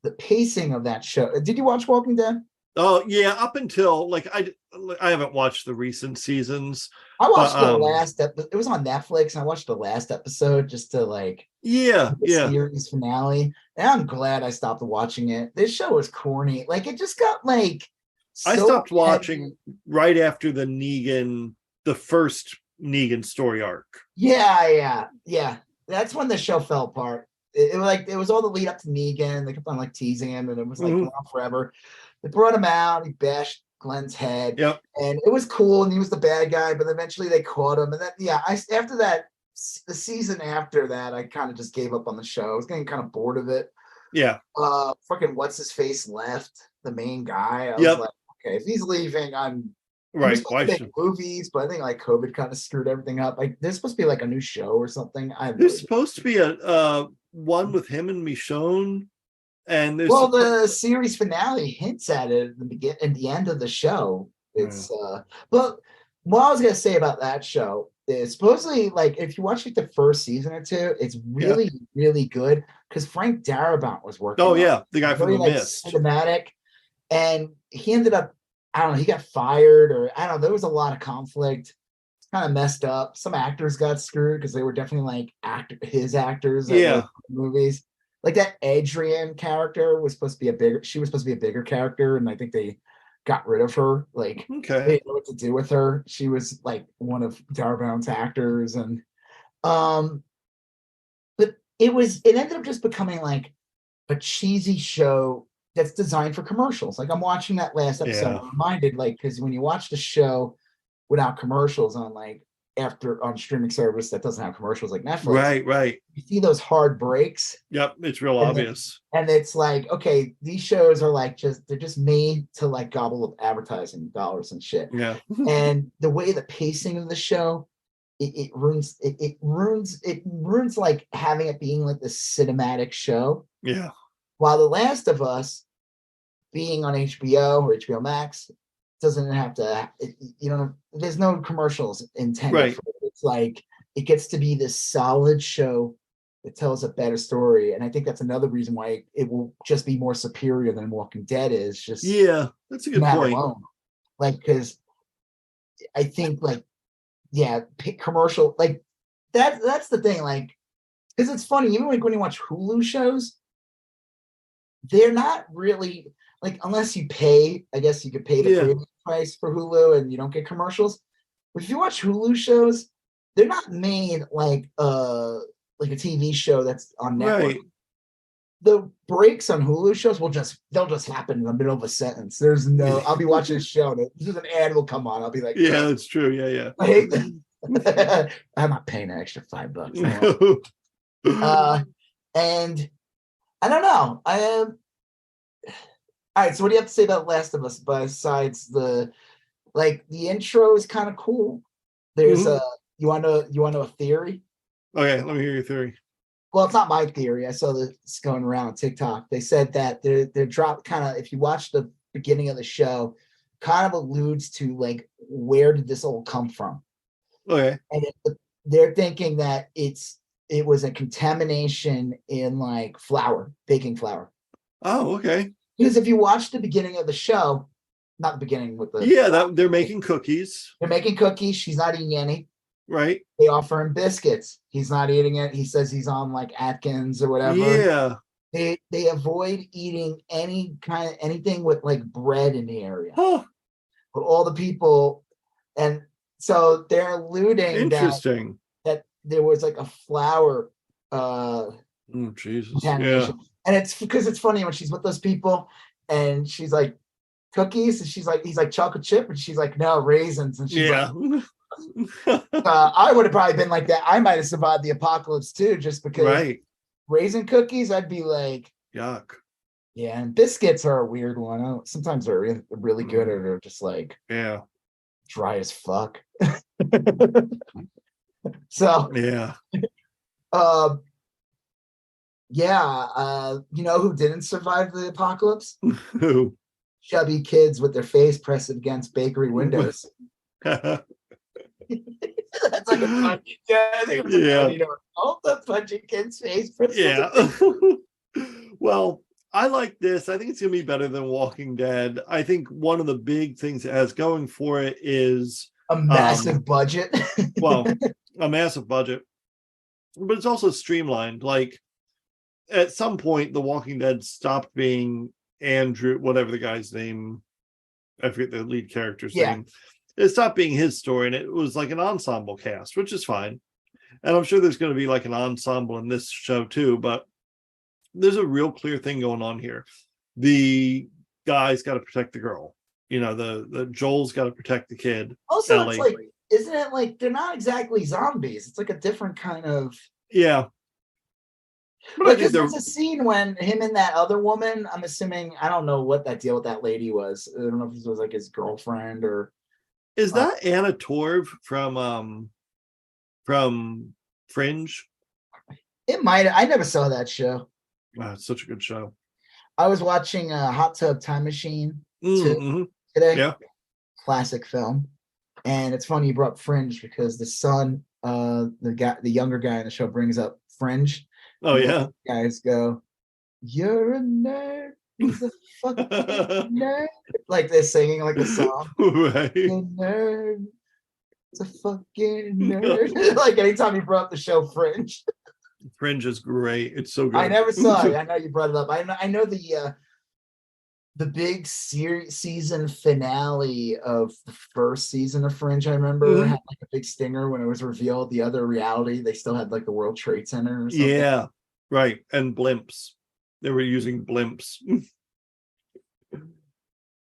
Speaker 1: the pacing of that show. Did you watch Walking Dead?
Speaker 2: Oh yeah, up until like I haven't watched the recent seasons.
Speaker 1: I watched
Speaker 2: But,
Speaker 1: the last episode. It was on Netflix, and I watched the last episode just to like
Speaker 2: yeah,
Speaker 1: the series finale. And I'm glad I stopped watching it. This show was corny. Like it just got like
Speaker 2: I
Speaker 1: so
Speaker 2: stopped
Speaker 1: heavy.
Speaker 2: watching right after the first Negan story arc.
Speaker 1: Yeah. That's when the show fell apart. It was all the lead up to Negan. They kept on like teasing him, and it was like going on forever. They brought him out. He bashed Glenn's head.
Speaker 2: Yep.
Speaker 1: And it was cool, and he was the bad guy. But eventually they caught him, and then after that, the season after that, I kind of just gave up on the show. I was getting kind of bored of it.
Speaker 2: Yeah.
Speaker 1: Fucking what's his face left, the main guy. I
Speaker 2: Yep.
Speaker 1: was like, okay, if he's leaving, I'm
Speaker 2: Right.
Speaker 1: Why should movies? But I think like COVID kind of screwed everything up. Like there's supposed to be like a new show or something.
Speaker 2: There's supposed to be a one with him and Michonne, and there's
Speaker 1: the series finale hints at it at the end of the show. It's but what I was gonna say about that show is supposedly like if you watch like the first season or two, it's really really good because Frank Darabont was working.
Speaker 2: Oh yeah, the guy from The Mist.
Speaker 1: Cinematic, and he ended up. I don't know, he got fired, or I don't know, there was a lot of conflict. It's kind of messed up. Some actors got screwed because they were definitely like his actors that movies. Like that Adrienne character was supposed to be a bigger character, and I think they got rid of her. Like they didn't know what to do with her. She was like one of Darabont's actors, and but it ended up just becoming like a cheesy show that's designed for commercials. Like I'm watching that last episode, I'm reminded, like, because when you watch the show without commercials on on streaming service that doesn't have commercials like Netflix,
Speaker 2: right,
Speaker 1: you see those hard breaks.
Speaker 2: Yep, it's real obvious.
Speaker 1: And it's like, okay, these shows are like they're just made to like gobble up advertising dollars and shit.
Speaker 2: Yeah.
Speaker 1: And the way the pacing of the show, it ruins like having it being like this cinematic show.
Speaker 2: Yeah.
Speaker 1: While The Last of Us being on HBO or HBO Max doesn't have to, there's no commercials intended for it. It's like, it gets to be this solid show that tells a better story. And I think that's another reason why it will just be more superior than Walking Dead is. Just
Speaker 2: that's a good point.
Speaker 1: Alone. Like, because I think commercial, like that's the thing, like, because it's funny, even like when you watch Hulu shows, they're not really like, unless you pay, I guess you could pay the premium price for Hulu and you don't get commercials. But if you watch Hulu shows, they're not made like a TV show that's on network. Right. The breaks on Hulu shows they'll just happen in the middle of a sentence. There's no, I'll be watching a show and there's an ad will come on. I'll be like,
Speaker 2: that's true. Yeah.
Speaker 1: I hate that. I'm not paying an extra $5. And I don't know. All right, so what do you have to say about Last of Us besides the intro is kind of cool? There's you want to know a theory?
Speaker 2: Okay, let me hear your theory.
Speaker 1: Well, it's not my theory. I saw this going around TikTok. They said that they're dropped kind of, if you watch the beginning of the show, kind of alludes to like, where did this all come from?
Speaker 2: Okay.
Speaker 1: And they're thinking that it was a contamination in like baking flour.
Speaker 2: Oh, okay.
Speaker 1: Because if you watch the beginning of the show, not the beginning with the
Speaker 2: they're making cookies.
Speaker 1: They're making cookies. She's not eating any.
Speaker 2: Right.
Speaker 1: They offer him biscuits. He's not eating it. He says he's on like Atkins or whatever.
Speaker 2: Yeah.
Speaker 1: They avoid eating anything with like bread in the area.
Speaker 2: Huh.
Speaker 1: But all the people, and so they're alluding that there was like a flour
Speaker 2: Jesus.
Speaker 1: contamination. Yeah. And it's because it's funny when she's with those people and she's like, cookies, and he's like chocolate chip, and she's like, no, raisins, and she's like, I would have probably been like that. I might have survived the apocalypse too, just because raisin cookies, I'd be like,
Speaker 2: yuck.
Speaker 1: Yeah, and biscuits are a weird one. Sometimes they're really good, or they're just like dry as fuck. So you know who didn't survive the apocalypse?
Speaker 2: Who?
Speaker 1: Chubby kids with their face pressed against bakery windows. That's like a funny, all the punching kids' face.
Speaker 2: Well, I like this. I think it's going to be better than Walking Dead. I think one of the big things it has going for it is
Speaker 1: a massive budget.
Speaker 2: Well, a massive budget, but it's also streamlined. Like at some point, The Walking Dead stopped being Andrew, whatever the guy's name, I forget the lead character's name. It stopped being his story, and it was like an ensemble cast, which is fine. And I'm sure there's going to be like an ensemble in this show too, but there's a real clear thing going on here. The guy's got to protect the girl. You know, the Joel's got to protect the kid.
Speaker 1: Also,
Speaker 2: Ellie.
Speaker 1: It's like, isn't it like they're not exactly zombies? It's like a different kind of.
Speaker 2: Yeah.
Speaker 1: But like, there's a scene when him and that other woman, I'm assuming, I don't know what that deal with that lady was. I don't know if this was like his girlfriend or.
Speaker 2: Is that Anna Torv from Fringe?
Speaker 1: It might. I never saw that show.
Speaker 2: Wow, it's such a good show.
Speaker 1: I was watching Hot Tub Time Machine
Speaker 2: Mm-hmm.
Speaker 1: today.
Speaker 2: Yeah.
Speaker 1: Classic film. And it's funny you brought up Fringe because the son, the younger guy in the show brings up Fringe.
Speaker 2: Oh, yeah.
Speaker 1: Guys go, "You're a nerd. He's a fucking nerd." Like they're singing like a song.
Speaker 2: Right.
Speaker 1: "A nerd. It's a fucking nerd." Like anytime you brought up the show Fringe.
Speaker 2: Fringe is great. It's so good.
Speaker 1: I never saw it. I know you brought it up. I know the big season finale of the first season of Fringe, I remember had like a big stinger when it was revealed the other reality. They still had like the World Trade Center or something.
Speaker 2: Yeah, right. And blimps. They were using blimps.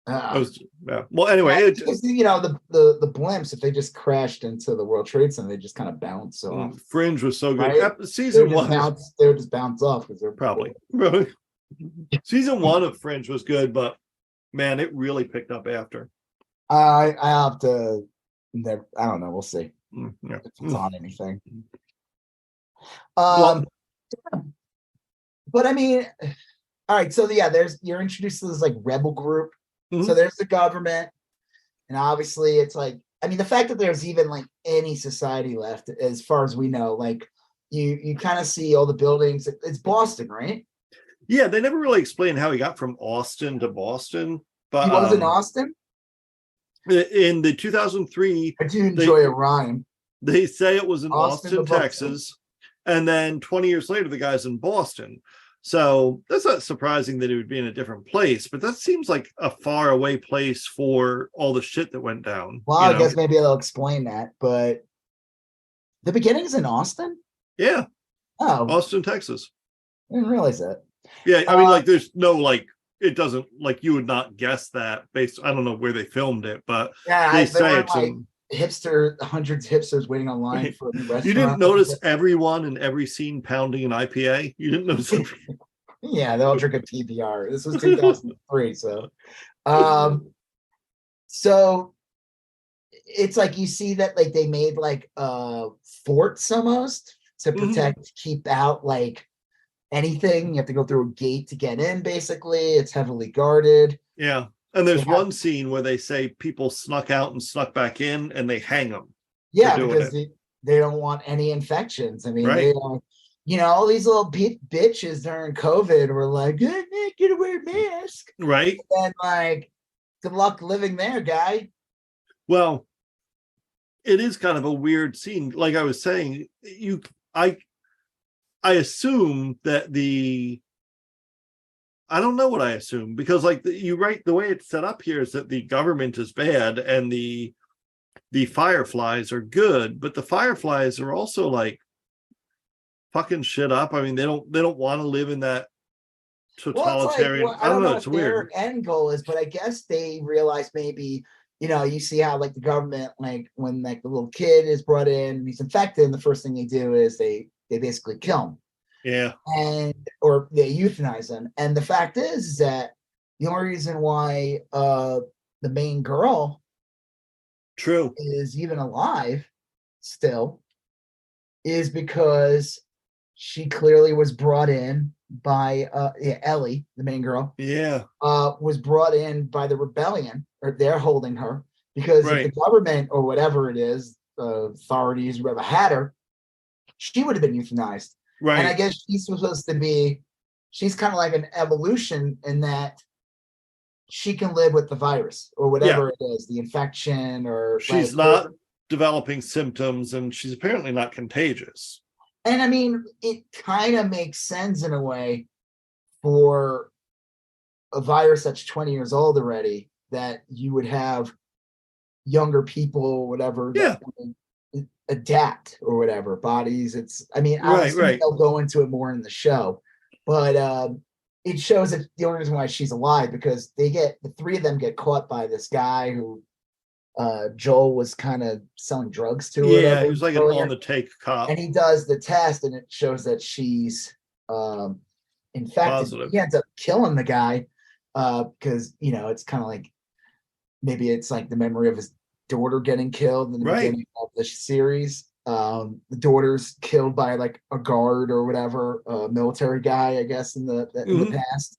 Speaker 2: Well, anyway,
Speaker 1: because, you know, the blimps, if they just crashed into the World Trade Center, they just kind of bounce off.
Speaker 2: Fringe was so good.
Speaker 1: Right?
Speaker 2: Season one,
Speaker 1: they would just bounce off because they're
Speaker 2: probably. Season one of Fringe was good, but man, it really picked up after.
Speaker 1: I have to. I don't know. We'll see
Speaker 2: if
Speaker 1: it's on anything.
Speaker 2: Well,
Speaker 1: but I mean, all right. So yeah, you're introduced to this like rebel group.
Speaker 2: Mm-hmm.
Speaker 1: So there's the government, and obviously it's like, I mean, the fact that there's even like any society left, as far as we know, like you kind of see all the buildings. It's Boston, right?
Speaker 2: Yeah, they never really explained how he got from Austin to Boston. But
Speaker 1: he was in Austin?
Speaker 2: In the 2003...
Speaker 1: I do enjoy a rhyme.
Speaker 2: They say it was in Austin, Texas. And then 20 years later, the guy's in Boston. So that's not surprising that it would be in a different place. But that seems like a far away place for all the shit that went down.
Speaker 1: Well, I guess maybe they'll explain that. But the beginning's in Austin?
Speaker 2: Yeah.
Speaker 1: Oh.
Speaker 2: Austin, Texas.
Speaker 1: I didn't realize that.
Speaker 2: Yeah, I mean, like, there's no, like, it doesn't, like, you would not guess that based, I don't know where they filmed it, but they say it's
Speaker 1: like hundreds of hipsters waiting online for a restaurant.
Speaker 2: You didn't notice everyone in every scene pounding an IPA? You didn't notice
Speaker 1: Yeah, they all drink a PBR. This was 2003, so. So it's like you see that, like, they made, like, forts almost to protect, keep out, like, anything. You have to go through a gate to get in, basically. It's heavily guarded.
Speaker 2: Yeah. And there's one scene where they say people snuck out and snuck back in and they hang them.
Speaker 1: Yeah, because they don't want any infections. I mean, they don't, you know, all these little bitches during COVID were like, "I'm not gonna wear a mask."
Speaker 2: Right.
Speaker 1: And like, good luck living there, guy.
Speaker 2: Well, it is kind of a weird scene. Like I was saying, I assume that I don't know what I assume, because like the way it's set up here is that the government is bad and the Fireflies are good, but the Fireflies are also like fucking shit up. I mean, they don't want to live in that totalitarian. I don't know. It's
Speaker 1: what
Speaker 2: weird.
Speaker 1: Their end goal is, but I guess they realize maybe, you know, you see how like the government, like when like the little kid is brought in and he's infected, and the first thing they do is they basically kill him.
Speaker 2: Yeah.
Speaker 1: Or they euthanize him. And the fact is that the only reason why the main girl is even alive still is because she clearly was brought in by Ellie, the main girl.
Speaker 2: Yeah.
Speaker 1: Was brought in by the rebellion, or they're holding her because if the government or whatever it is, authorities, whoever had her, she would have been euthanized.
Speaker 2: Right.
Speaker 1: And I guess she's supposed to be she's kind of like an evolution in that she can live with the virus or whatever it is, the infection, or
Speaker 2: she's not developing symptoms, and she's apparently not contagious.
Speaker 1: And I mean, it kind of makes sense in a way for a virus that's 20 years old already, that you would have younger people, whatever, that adapt or whatever bodies. It's, I mean, obviously they'll go into it more in the show, but it shows that the only reason why she's alive because the three of them get caught by this guy who Joel was kind of selling drugs to.
Speaker 2: Yeah, he was like an on the take cop,
Speaker 1: and he does the test, and it shows that she's infected. Positive. He ends up killing the guy because it's kind of like maybe it's like the memory of his daughter getting killed in the beginning of the series. The daughter's killed by like a guard or whatever, a military guy, I guess, in the past.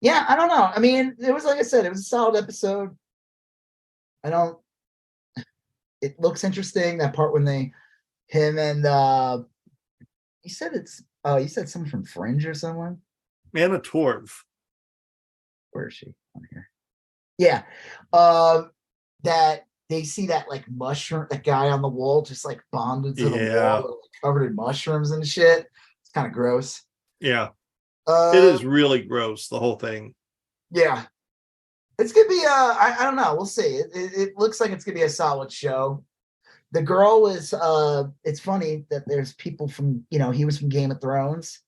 Speaker 1: Yeah, I don't know. I mean, it was, like I said, it was a solid episode. It looks interesting, that part when him and you said someone from Fringe or someone?
Speaker 2: Anna Torv.
Speaker 1: Where is she on here? Yeah. That they see that like mushroom, that guy on the wall just like bonded to the wall, like, covered in mushrooms and shit. It's kind of gross.
Speaker 2: Yeah. It is really gross, the whole thing.
Speaker 1: Yeah. It's gonna be I don't know. We'll see. It looks like it's gonna be a solid show. The girl is it's funny that there's people from, he was from Game of Thrones.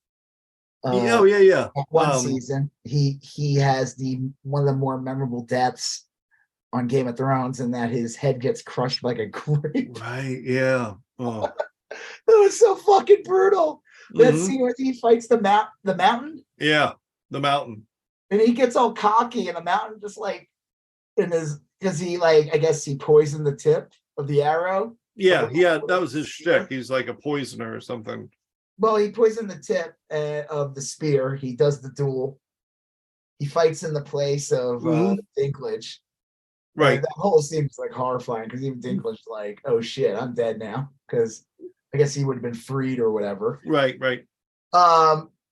Speaker 1: One season. He has one of the more memorable deaths on Game of Thrones, and that his head gets crushed like a grape.
Speaker 2: Right, yeah. Oh.
Speaker 1: That was so fucking brutal. That scene where he fights the mountain.
Speaker 2: Yeah, the mountain.
Speaker 1: And he gets all cocky, and the mountain just like because he like, I guess he poisoned the tip of the arrow.
Speaker 2: Yeah, that was his shtick. He's like a poisoner or something.
Speaker 1: Well, he poisoned the tip of the spear. He does the duel. He fights in the place of Dinklage.
Speaker 2: Right.
Speaker 1: And that whole scene is like horrifying because even Dinklage's like, "Oh shit, I'm dead now," because I guess he would have been freed or whatever.
Speaker 2: Right.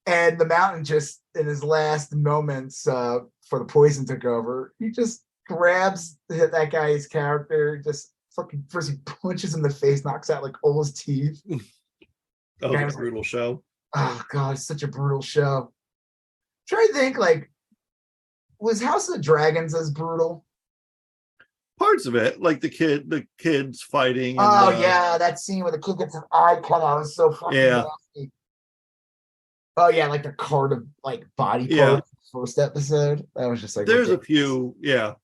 Speaker 1: And the mountain just in his last moments for the poison took over, he just grabs that guy's character, just fucking first he punches him in the face, knocks out like all his teeth.
Speaker 2: That was a brutal show.
Speaker 1: Oh god, it's such a brutal show. Try to think, like, was House of the Dragons as brutal?
Speaker 2: Parts of it, like the kids fighting.
Speaker 1: And, yeah, that scene where the kid gets an eye cut out was so fucking nasty. Oh yeah, like the card of like body part first episode. That was just like
Speaker 2: there's ridiculous. A few, yeah.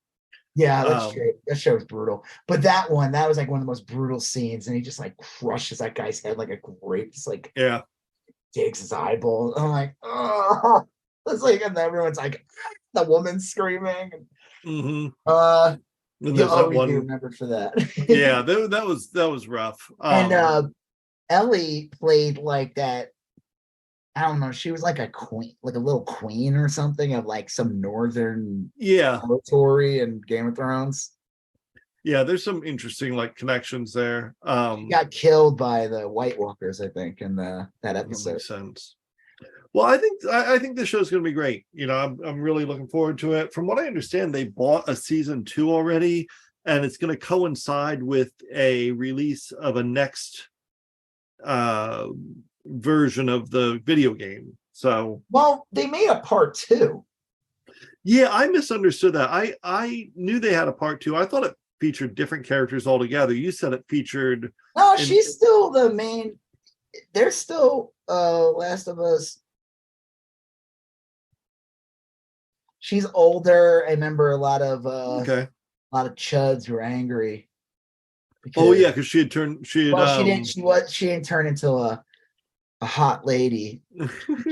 Speaker 1: Yeah, that's true. That show was brutal. But that was like one of the most brutal scenes, and he just like crushes that guy's head like a grape. Just like digs his eyeball. I'm like, oh, it's like, and everyone's like, the woman's screaming.
Speaker 2: And
Speaker 1: you'll always be remembered for that.
Speaker 2: Yeah, that was rough.
Speaker 1: And Ellie played like that. I don't know. She was like a queen, like a little queen or something of like some northern territory in Game of Thrones.
Speaker 2: Yeah, there's some interesting like connections there.
Speaker 1: She got killed by the White Walkers, I think, in that episode.
Speaker 2: That makes sense. Well, I think this show's going to be great. I'm really looking forward to it. From what I understand, they bought a season 2 already, and it's going to coincide with a release of a next version of the video game. So,
Speaker 1: well, they made a part 2.
Speaker 2: Yeah, I misunderstood that. I knew they had a part 2. I thought it featured different characters altogether. You said it featured.
Speaker 1: No, she's still the main. They're still Last of Us. She's older. I remember a lot of chuds were angry.
Speaker 2: Because she had turned. She
Speaker 1: didn't turn into a hot lady.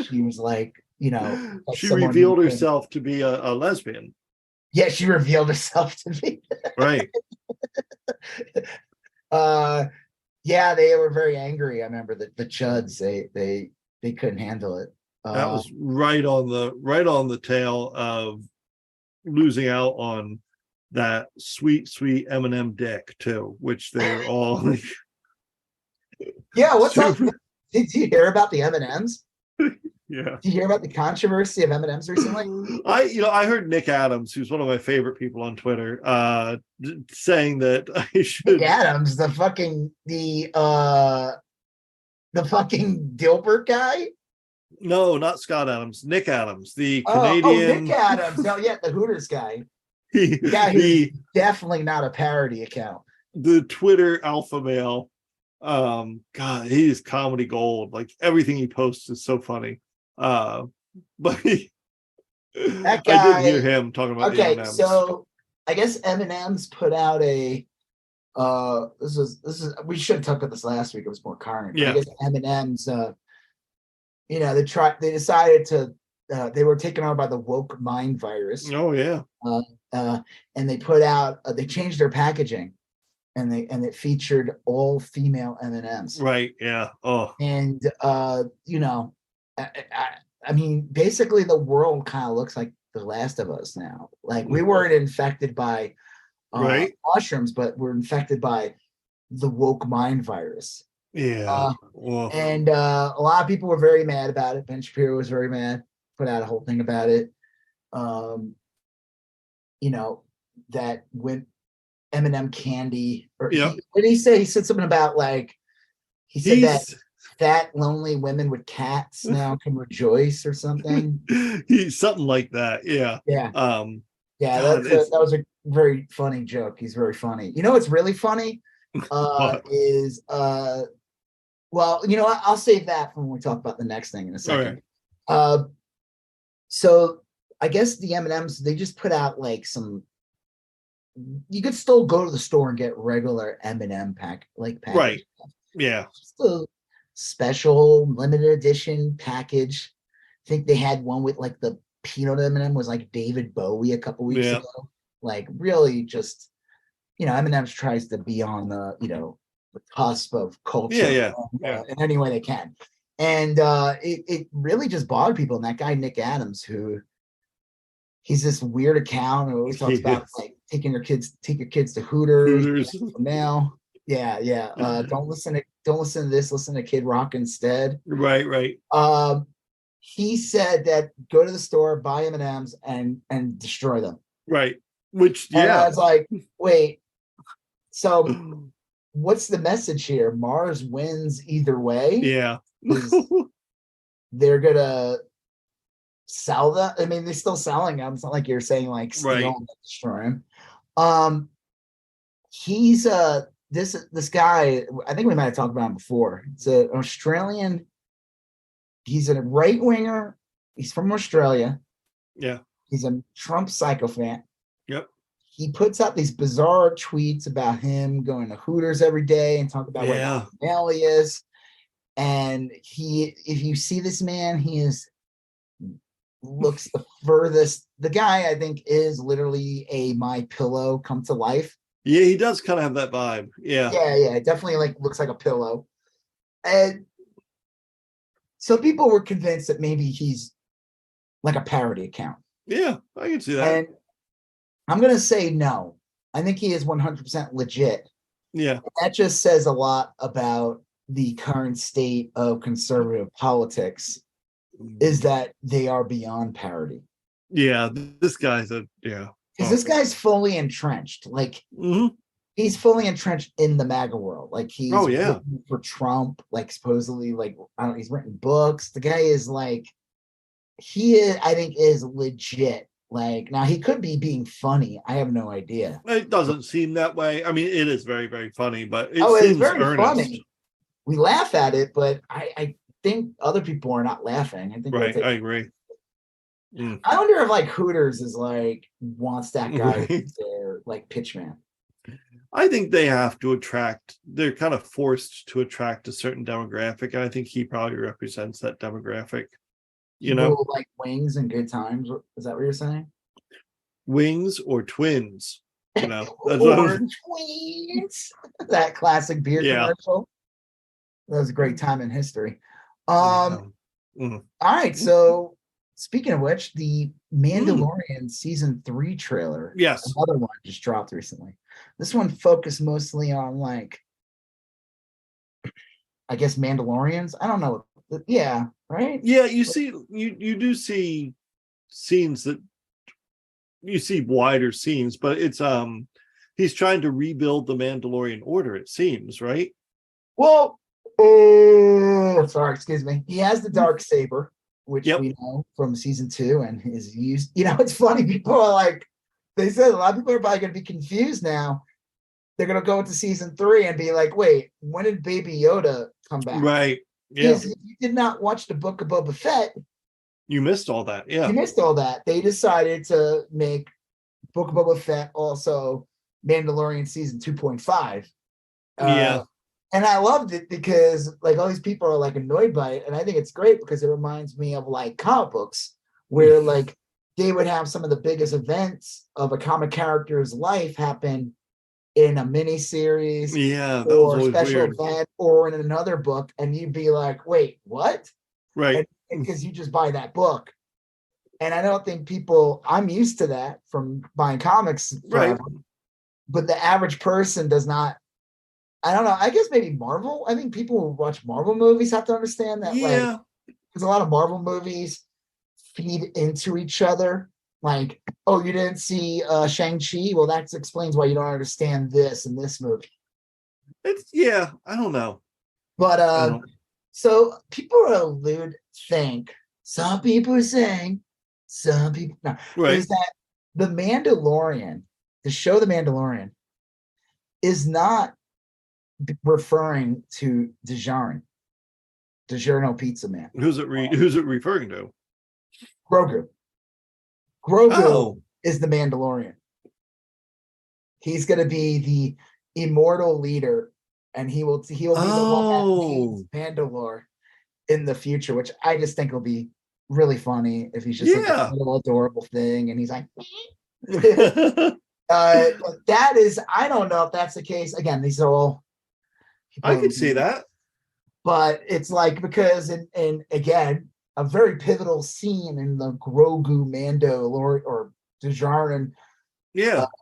Speaker 1: She was like, like
Speaker 2: she revealed herself to be a lesbian.
Speaker 1: Yeah, she revealed herself to be.
Speaker 2: Right.
Speaker 1: Yeah, they were very angry. I remember the chuds. They couldn't handle it.
Speaker 2: That was right on the tail of losing out on that sweet M&M dick too, which they're all like.
Speaker 1: Yeah, what's up? Did you hear about the M&Ms?
Speaker 2: Yeah.
Speaker 1: Did you hear about the controversy of M&Ms recently?
Speaker 2: I heard Nick Adams, who's one of my favorite people on Twitter, saying that I should.
Speaker 1: Nick Adams, the fucking Dilbert guy.
Speaker 2: No, not Scott Adams. Nick Adams, the
Speaker 1: Oh,
Speaker 2: Canadian.
Speaker 1: Nick Adams. Oh, yeah, the Hooters guy.
Speaker 2: The
Speaker 1: guy who's definitely not a parody account.
Speaker 2: The Twitter alpha male. God, he is comedy gold. Like everything he posts is so funny. But
Speaker 1: that guy,
Speaker 2: I did hear him talking about the M&Ms.
Speaker 1: So I M&Ms put out a this is we should have talked about this last week. It was more current.
Speaker 2: Yeah.
Speaker 1: I guess M&Ms they decided to they were taken over by the woke mind virus.
Speaker 2: Oh yeah.
Speaker 1: And they put out they changed their packaging and it featured all female M&Ms.
Speaker 2: Right. Yeah. Oh.
Speaker 1: And I mean, basically the world kind of looks like The Last of Us now. Like we weren't infected by
Speaker 2: right
Speaker 1: mushrooms, but we're infected by the woke mind virus.
Speaker 2: Yeah.
Speaker 1: And a lot of people were very mad about it. Ben Shapiro was very mad, put out a whole thing about it. That when M&M candy, or
Speaker 2: yep.
Speaker 1: What did he say? He said something about like, he said that fat, lonely women with cats now can rejoice or something.
Speaker 2: Something like that. Yeah.
Speaker 1: Yeah.
Speaker 2: Yeah.
Speaker 1: That was a very funny joke. He's very funny. You know what's really funny? Is well, you know what? I'll save that for when we talk about the next thing in a second. Right. So I guess the M&Ms, they just put out like some. You could still go to the store and get regular M&M package.
Speaker 2: Right. Yeah.
Speaker 1: Just a special limited edition package. I think they had one with like the peanut M&M was like David Bowie a couple weeks ago. Like really just, M&M's tries to be on the, the cusp of culture in any way they can. And it really just bothered people. And that guy, Nick Adams, who he's this weird account who always talks about like take your kids to Hooters. Now. Yeah. Don't listen to this, listen to Kid Rock instead.
Speaker 2: Right.
Speaker 1: He said that go to the store, buy M&Ms and destroy them.
Speaker 2: Right. Which
Speaker 1: and I was like, wait, so what's the message here? Mars wins either way.
Speaker 2: Yeah.
Speaker 1: They're gonna sell them. I mean, they're still selling them. It's not like you're saying like steal them and destroy them. He's this guy, I think we might have talked about him before. It's an Australian. He's a right winger. He's from Australia.
Speaker 2: Yeah.
Speaker 1: He's a Trump sycophant.
Speaker 2: Yep.
Speaker 1: He puts out these bizarre tweets about him going to Hooters every day and talk about what male he is. And if you see this man, he looks the furthest. The guy, I think, is literally a My Pillow come to life.
Speaker 2: Yeah, he does kind of have that vibe. Yeah.
Speaker 1: Yeah. It definitely looks like a pillow. And so people were convinced that maybe he's like a parody account.
Speaker 2: Yeah, I can see that.
Speaker 1: And I'm going to say no. I think he is 100% legit.
Speaker 2: Yeah.
Speaker 1: That just says a lot about the current state of conservative politics, is that they are beyond parody.
Speaker 2: Yeah, this guy's
Speaker 1: because this guy's fully entrenched. Like he's fully entrenched in the MAGA world. Like he's written for Trump. Like supposedly, like I don't know, he's written books. The guy is like, I think is legit. Like now he could be being funny. I have no idea.
Speaker 2: It doesn't seem that way. I mean, it is very, very funny, but it
Speaker 1: it's
Speaker 2: seems
Speaker 1: very
Speaker 2: earnest.
Speaker 1: Funny. We laugh at it, but I think other people are not laughing. I think
Speaker 2: I agree.
Speaker 1: I wonder if like Hooters is like wants that guy as their like pitchman.
Speaker 2: I think they have to attract. They're kind of forced to attract a certain demographic, and I think he probably represents that demographic.
Speaker 1: People like wings and good times. Is that what you're saying?
Speaker 2: Wings or twins? That's
Speaker 1: or twins. That classic beer commercial. That was a great time in history. All right, so speaking of which, the Mandalorian season 3 trailer, another one just dropped recently. This one focused mostly on like, I guess Mandalorians. I don't know. Yeah, right?
Speaker 2: Yeah, you do see scenes that you see wider scenes, but it's he's trying to rebuild the Mandalorian order, it seems, right?
Speaker 1: Well, sorry, excuse me. He has the dark saber, which
Speaker 2: Yep.
Speaker 1: we know from season 2, and is used. It's funny. People are like, they said a lot of people are probably going to be confused now. They're going to go into season 3 and be like, wait, when did Baby Yoda come back?
Speaker 2: Right. Yeah.
Speaker 1: Because if you did not watch the Book of Boba Fett,
Speaker 2: You missed all that. Yeah.
Speaker 1: you missed all that. They decided to make Book of Boba Fett also Mandalorian season 2.5.
Speaker 2: Yeah.
Speaker 1: And I loved it because like all these people are like annoyed by it. And I think it's great because it reminds me of like comic books where like they would have some of the biggest events of a comic character's life happen in a mini series
Speaker 2: Yeah, that was
Speaker 1: or
Speaker 2: always
Speaker 1: special
Speaker 2: weird.
Speaker 1: event or in another book. And you'd be like, wait, what?
Speaker 2: Right.
Speaker 1: Because you just buy that book. And I don't think I'm used to that from buying comics forever.
Speaker 2: Right.
Speaker 1: But the average person does not. I don't know. I guess maybe Marvel. I think people who watch Marvel movies have to understand that, like,
Speaker 2: Yeah.
Speaker 1: because a lot of Marvel movies feed into each other. Like, oh, you didn't see Shang-Chi? Well, that explains why you don't understand this in this movie.
Speaker 2: I don't know.
Speaker 1: But so people think, some people are saying, some people no,
Speaker 2: Right.
Speaker 1: is that the Mandalorian, the show The Mandalorian, is not referring to DiGiorno Pizza Man.
Speaker 2: Who's it referring to?
Speaker 1: Grogu is the Mandalorian. He's going to be the immortal leader, and he'll be the one that leads Mandalore in the future, which I just think will be really funny if he's just like a little adorable thing, and he's like. That is, I don't know if that's the case. Again, these are all.
Speaker 2: I could see that,
Speaker 1: but it's like because in again a very pivotal scene in the Grogu Mandalorian or DeJarn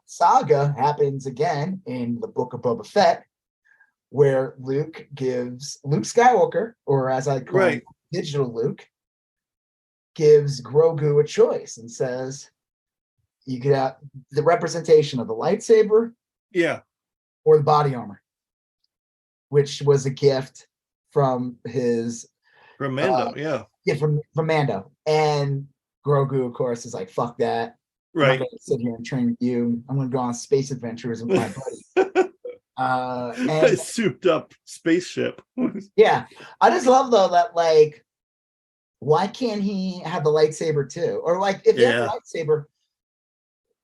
Speaker 1: saga happens again in the Book of Boba Fett, where Luke Skywalker, or as I call him, Digital Luke, gives Grogu a choice and says, you could have the representation of the lightsaber, or the body armor, which was a gift from Mando, from Mando. And Grogu, of course, is like, fuck that.
Speaker 2: Right.
Speaker 1: I'm not gonna sit here and train with you. I'm gonna go on space adventures with my buddy.
Speaker 2: And a souped up spaceship.
Speaker 1: Yeah. I just love though that, like, why can't he have the lightsaber too? Or like if he has the lightsaber,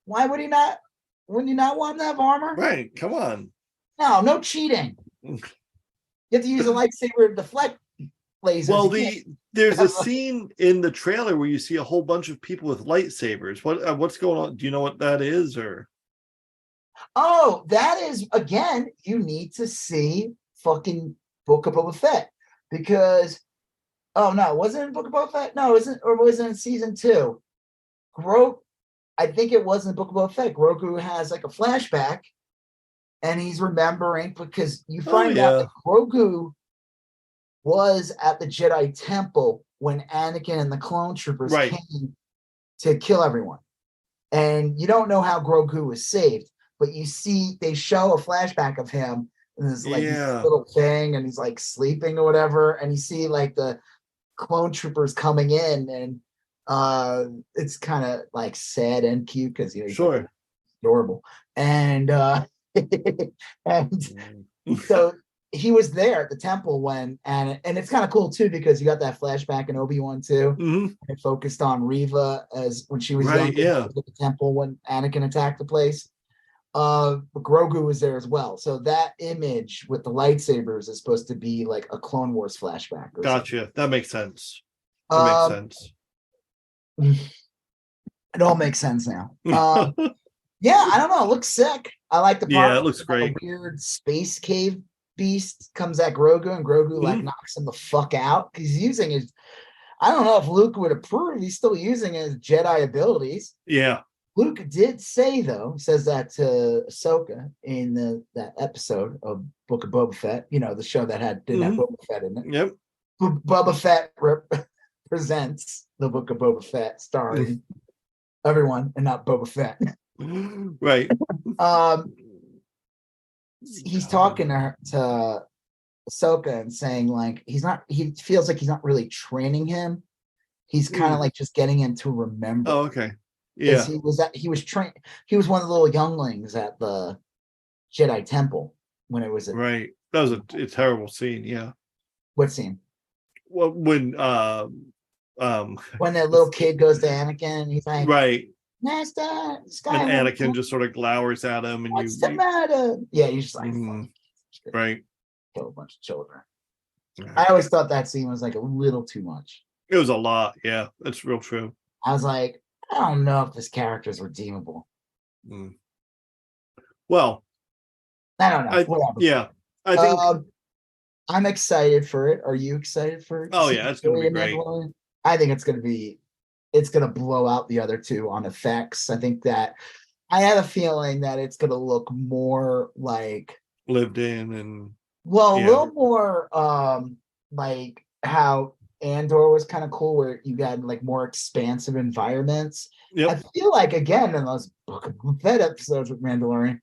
Speaker 1: why would he not? Wouldn't you not want him to have armor?
Speaker 2: Right. Come on.
Speaker 1: No cheating. You have to use a lightsaber to deflect lasers.
Speaker 2: Well, there's a scene in the trailer where you see a whole bunch of people with lightsabers. What's going on? Do you know what that is? Or
Speaker 1: that is, again, you need to see fucking Book of Boba Fett, because wasn't it in Book of Boba Fett? No, was it in season 2? I think it was in the Book of Boba Fett. Grogu has like a flashback, and he's remembering, because you find out that Grogu was at the Jedi Temple when Anakin and the clone troopers came to kill everyone. And you don't know how Grogu was saved, but you see they show a flashback of him in this like this little thing, and he's like sleeping or whatever, and you see like the clone troopers coming in, and it's kind of like sad and cute because he's like, adorable, and and so he was there at the temple when, and it's kind of cool too because you got that flashback in Obi-Wan too. It focused on Reva as when she was young at the temple when Anakin attacked the place. But Grogu was there as well, so that image with the lightsabers is supposed to be like a Clone Wars flashback.
Speaker 2: Gotcha.
Speaker 1: Something.
Speaker 2: That makes sense. Makes sense.
Speaker 1: It all makes sense now. Yeah, I don't know. It looks sick. I like the part.
Speaker 2: Yeah, it looks great.
Speaker 1: A weird space cave beast comes at Grogu, and Grogu like knocks him the fuck out because he's using his. I don't know if Luke would approve. He's still using his Jedi abilities.
Speaker 2: Yeah.
Speaker 1: Luke did say, though, says that to Ahsoka in that episode of Book of Boba Fett, the show that didn't have Boba Fett in it.
Speaker 2: Yep.
Speaker 1: Boba Fett presents the Book of Boba Fett, starring everyone and not Boba Fett.
Speaker 2: Right.
Speaker 1: He's talking to Ahsoka and saying like he feels like he's not really training him. He's kind of like just getting him to remember.
Speaker 2: Oh, okay. Yeah.
Speaker 1: He was trained. He was one of the little younglings at the Jedi Temple when it was
Speaker 2: right. That was a terrible scene. Yeah.
Speaker 1: What scene?
Speaker 2: Well, when
Speaker 1: that little kid goes to Anakin and he's like,
Speaker 2: right.
Speaker 1: Master Skywalker.
Speaker 2: And Anakin just sort of glowers at him, and
Speaker 1: what's the matter? Yeah, you're just like,
Speaker 2: right.
Speaker 1: Kill a bunch of children. I always thought that scene was like a little too much.
Speaker 2: It was a lot. Yeah, that's real true.
Speaker 1: I was like, I don't know if this character is redeemable.
Speaker 2: Well,
Speaker 1: I don't know. Whatever.
Speaker 2: Yeah, I think
Speaker 1: I'm excited for it. Are you excited for it?
Speaker 2: Oh yeah, it's gonna be great.
Speaker 1: I think it's gonna blow out the other two on effects. I think that I have a feeling that it's gonna look more like
Speaker 2: lived in and
Speaker 1: a little more like how Andor was kind of cool, where you got like more expansive environments. Yep. I feel like again in those Book of Boba Fett episodes with Mandalorian,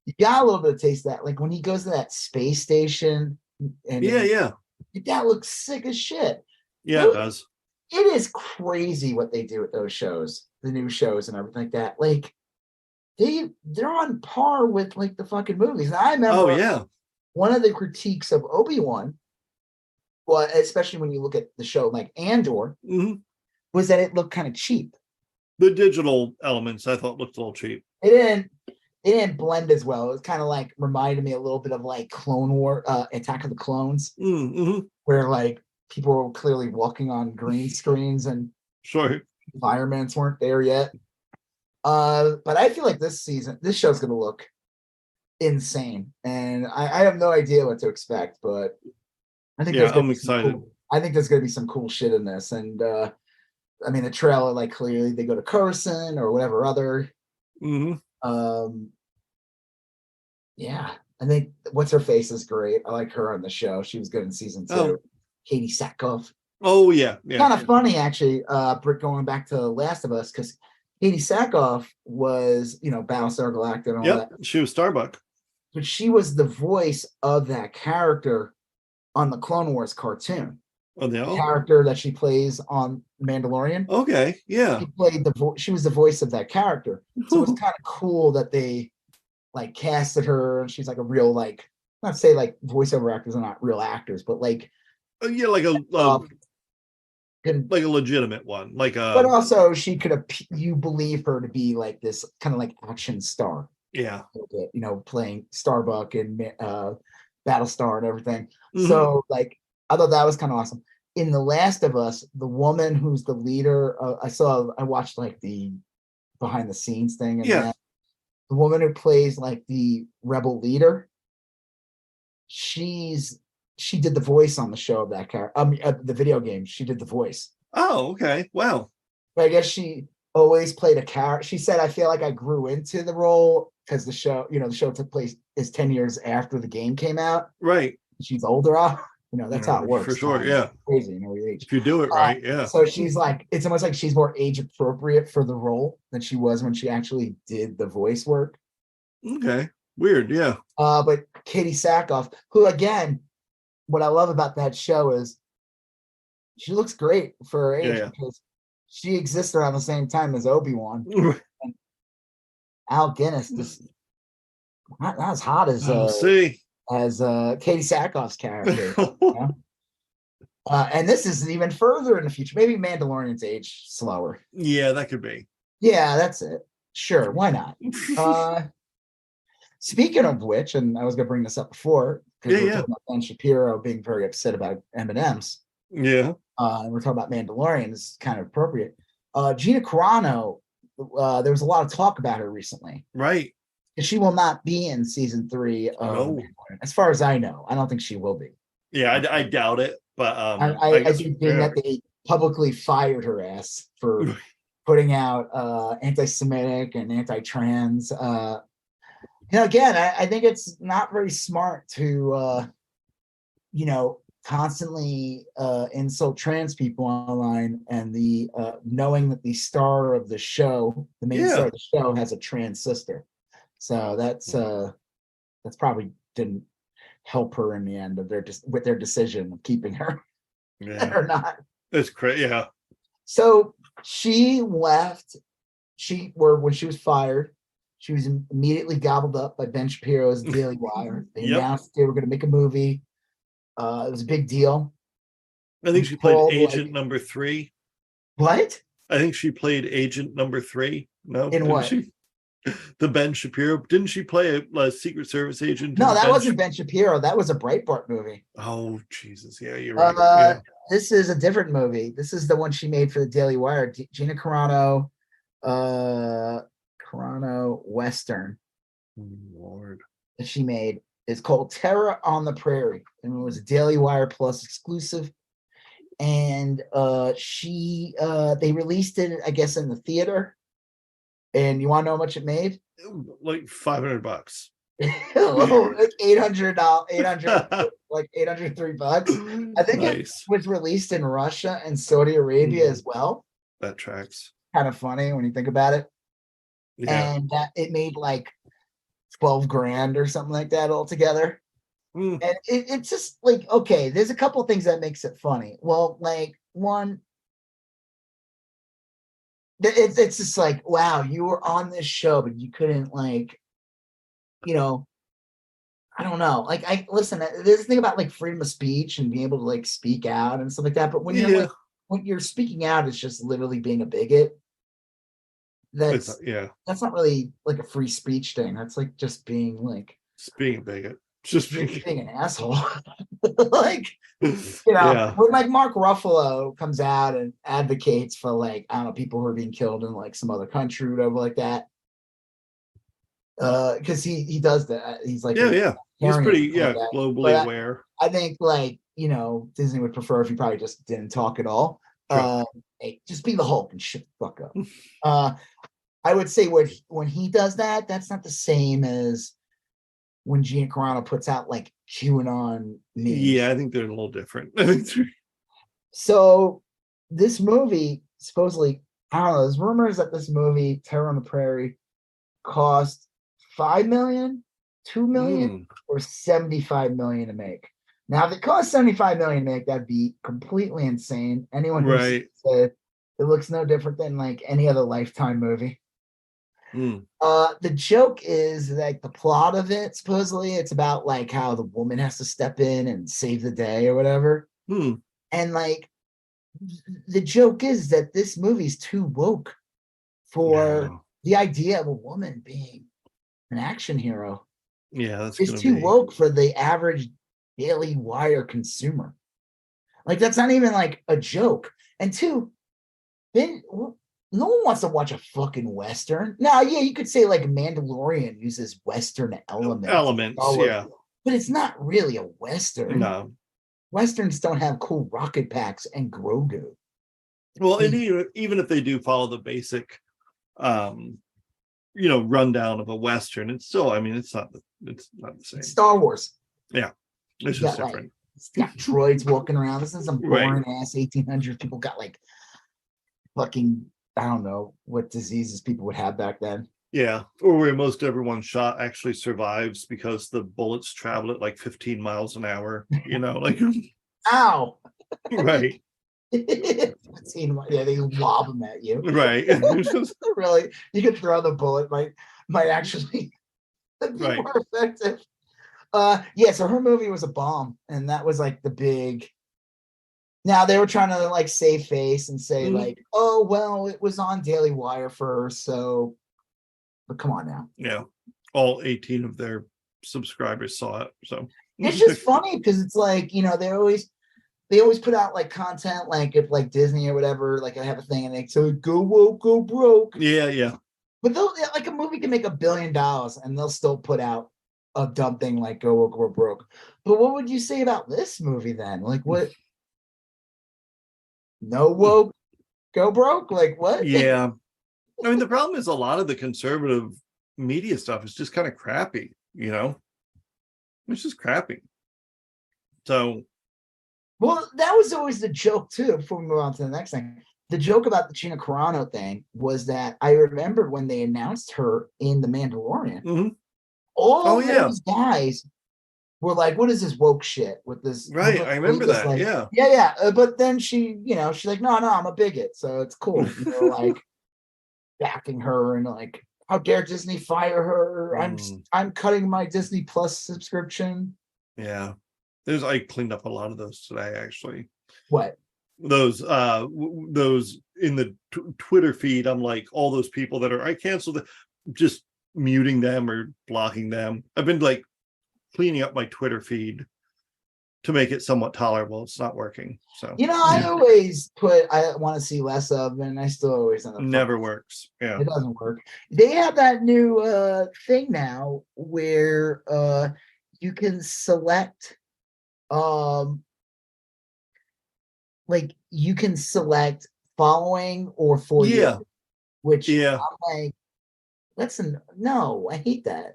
Speaker 1: you got a little bit of taste of that. Like when he goes to that space station, and that looks sick as shit.
Speaker 2: Yeah, it does.
Speaker 1: It is crazy what they do with those shows, the new shows and everything like that. Like they're on par with like the fucking movies. And I remember one of the critiques of Obi-Wan, well, especially when you look at the show like Andor, was that it looked kind of cheap.
Speaker 2: The digital elements I thought looked a little cheap.
Speaker 1: It didn't blend as well. It was kind of like reminded me a little bit of like Clone War, Attack of the Clones, where like people were clearly walking on green screens and environments weren't there yet. But I feel like this show's going to look insane, and I have no idea what to expect. But I think I'm excited. I think there's going to be some cool shit in this, and I mean the trailer, like clearly they go to Coruscant or whatever other. Yeah, I think what's her face is great. I like her on the show. She was good in season 2. Katie Sackhoff.
Speaker 2: Oh yeah.
Speaker 1: Kind of funny actually. Going back to Last of Us, because Katie Sackhoff was, Battlestar Galactica and all that.
Speaker 2: She was Starbuck.
Speaker 1: But she was the voice of that character on the Clone Wars cartoon.
Speaker 2: Oh,
Speaker 1: the character that she plays on Mandalorian.
Speaker 2: Okay, yeah.
Speaker 1: She was the voice of that character. So it's kind of cool that they like casted her, and she's like a real not say like voiceover actors are not real actors, but like
Speaker 2: like a legitimate one, but
Speaker 1: also she could you believe her to be like this kind of like action star, playing Starbuck and Battlestar and everything. So like I thought that was kind of awesome. In The Last of Us, the woman who's the leader, I watched like the behind the scenes thing, and the woman who plays like the rebel leader, she did the voice on the show of that character. The video game, she did the voice.
Speaker 2: Oh, okay. Wow.
Speaker 1: But I guess she always played a character. She said, I feel like I grew into the role because the show took place is 10 years after the game came out.
Speaker 2: Right.
Speaker 1: She's older. That's how it works.
Speaker 2: For sure. Yeah.
Speaker 1: Crazy. Your age.
Speaker 2: If you do it right.
Speaker 1: So she's like, it's almost like she's more age appropriate for the role than she was when she actually did the voice work.
Speaker 2: Okay. Weird. Yeah.
Speaker 1: But Katie Sackhoff, who again, what I love about that show is she looks great for her age because she exists around the same time as Obi-Wan. And Al Guinness just not as hot as Katie Sackhoff's character. And this is even further in the future. Maybe Mandalorian's age slower.
Speaker 2: Yeah, that could be.
Speaker 1: Yeah, that's it. Sure, why not? Speaking of which, and I was going to bring this up before, because we're talking about Ben Shapiro being very upset about M&Ms.
Speaker 2: Yeah.
Speaker 1: And we're talking about Mandalorian. This is kind of appropriate. Gina Carano, there was a lot of talk about her recently.
Speaker 2: Right.
Speaker 1: And she will not be in season 3 of Mandalorian. As far as I know. I don't think she will be.
Speaker 2: Yeah, I doubt it. But
Speaker 1: I think that they publicly fired her ass for putting out anti-Semitic and anti-trans again, I think it's not very smart to constantly insult trans people online, and the knowing that the star of the show, the main star of the show, has a trans sister. So that's probably didn't help her in the end of with their decision of keeping her or not.
Speaker 2: That's crazy. Yeah.
Speaker 1: So she left. When she was fired, she was immediately gobbled up by Ben Shapiro's Daily Wire. They announced they were going to make a movie. It was a big deal.
Speaker 2: I think she played Agent number 3.
Speaker 1: What?
Speaker 2: I think she played Agent number 3. No,
Speaker 1: in what?
Speaker 2: The Ben Shapiro. Didn't she play a Secret Service agent?
Speaker 1: No, that wasn't Ben Shapiro. That was a Breitbart movie.
Speaker 2: Oh, Jesus. Yeah, you're right.
Speaker 1: This is a different movie. This is the one she made for the Daily Wire. Gina Carano, Western.
Speaker 2: Lord.
Speaker 1: That she made is called Terror on the Prairie, and it was a Daily Wire Plus exclusive. And they released it, I guess, in the theater. And you want to know how much it made?
Speaker 2: Like $500.
Speaker 1: Like $800, like $803. I think it was released in Russia and Saudi Arabia as well.
Speaker 2: That tracks.
Speaker 1: Kind of funny when you think about it.
Speaker 2: Yeah.
Speaker 1: And that it made like 12 grand or something like that altogether. And it's just like, okay, there's a couple of things that makes it funny. Well, like one, it's just like, wow, you were on this show, but you couldn't, like, I don't know. Like, listen, there's a thing about like freedom of speech and being able to like speak out and stuff like that. But when you're speaking out, it's just literally being a bigot. That's not really like a free speech thing. That's like just being like
Speaker 2: being a bigot. Just
Speaker 1: being an asshole. Like, when like Mark Ruffalo comes out and advocates for, like, I don't know, people who are being killed in like some other country or whatever like that. Because he does that. He's like,
Speaker 2: he's pretty globally aware.
Speaker 1: I think, like, Disney would prefer if he probably just didn't talk at all. Hey, just be the Hulk and shut the fuck up. I would say when he does that, that's not the same as when Gina Carano puts out like QAnon memes.
Speaker 2: Yeah, I think they're a little different.
Speaker 1: So this movie, supposedly, I don't know, there's rumors that this movie, Terror on the Prairie, cost $5 million, $2 million, or $75 million to make. Now, if it costs $75 million to make, that'd be completely insane. Anyone who sees it looks no different than like any other Lifetime movie. The joke is like the plot of it, supposedly it's about like how the woman has to step in and save the day or whatever. And like the joke is that this movie's too woke for the idea of a woman being an action hero. It's too woke for the average Daily Wire consumer. Like, that's not even like a joke. And two, then no one wants to watch a fucking Western. Now, you could say like Mandalorian uses Western elements. But it's not really a Western.
Speaker 2: No.
Speaker 1: Westerns don't have cool rocket packs and Grogu.
Speaker 2: Well, and even if they do follow the basic, rundown of a Western, it's still, it's not the same.
Speaker 1: It's Star Wars.
Speaker 2: Yeah. It's just different.
Speaker 1: Like, it's got droids walking around. This is some boring ass 1800s. People got like fucking, I don't know what diseases people would have back then.
Speaker 2: Yeah, or where most everyone shot actually survives because the bullets travel at like 15 miles an hour, like
Speaker 1: ow.
Speaker 2: Right.
Speaker 1: They lob them at you.
Speaker 2: Right.
Speaker 1: Really, you could throw the bullet, might actually be more effective. So her movie was a bomb, and that was like the big. Now they were trying to like save face and say like, oh well, it was on Daily Wire first, so. But come on now.
Speaker 2: Yeah, all 18 of their subscribers saw it. So
Speaker 1: it's just funny because it's like, they always put out like content, like if like Disney or whatever, like I have a thing and they say go woke, go broke.
Speaker 2: Yeah.
Speaker 1: But they'll, like, a movie can make $1 billion and they'll still put out a dumb thing like go woke, go broke. But what would you say about this movie then? Like what? No woke, go broke? Like what?
Speaker 2: Yeah. The problem is a lot of the conservative media stuff is just kind of crappy, It's just crappy. So,
Speaker 1: Well, that was always the joke too. Before we move on to the next thing, the joke about the Gina Carano thing was that I remember when they announced her in The Mandalorian,
Speaker 2: Mm-hmm.
Speaker 1: all
Speaker 2: Oh yeah,
Speaker 1: those guys were like, "What is this woke shit with this?"
Speaker 2: right. I remember
Speaker 1: this,
Speaker 2: that.
Speaker 1: like,
Speaker 2: Yeah.
Speaker 1: yeah. But then she, she's like, "No, I'm a bigot, so it's cool." They're like backing her and like, "How dare Disney fire her? I'm cutting my Disney Plus subscription."
Speaker 2: Yeah. I cleaned up a lot of those today, actually.
Speaker 1: What?
Speaker 2: Those in the Twitter feed, I'm like, all those people that I canceled, just muting them or blocking them. I've been like cleaning up my Twitter feed to make it somewhat tolerable. It's not working. So
Speaker 1: I always put I want to see less of, and I still always end up
Speaker 2: never works. Yeah.
Speaker 1: It doesn't work. They have that new thing now where you can select like you can select following or for
Speaker 2: Yeah.
Speaker 1: you, which
Speaker 2: Yeah.
Speaker 1: I'm like, listen, no, I hate that.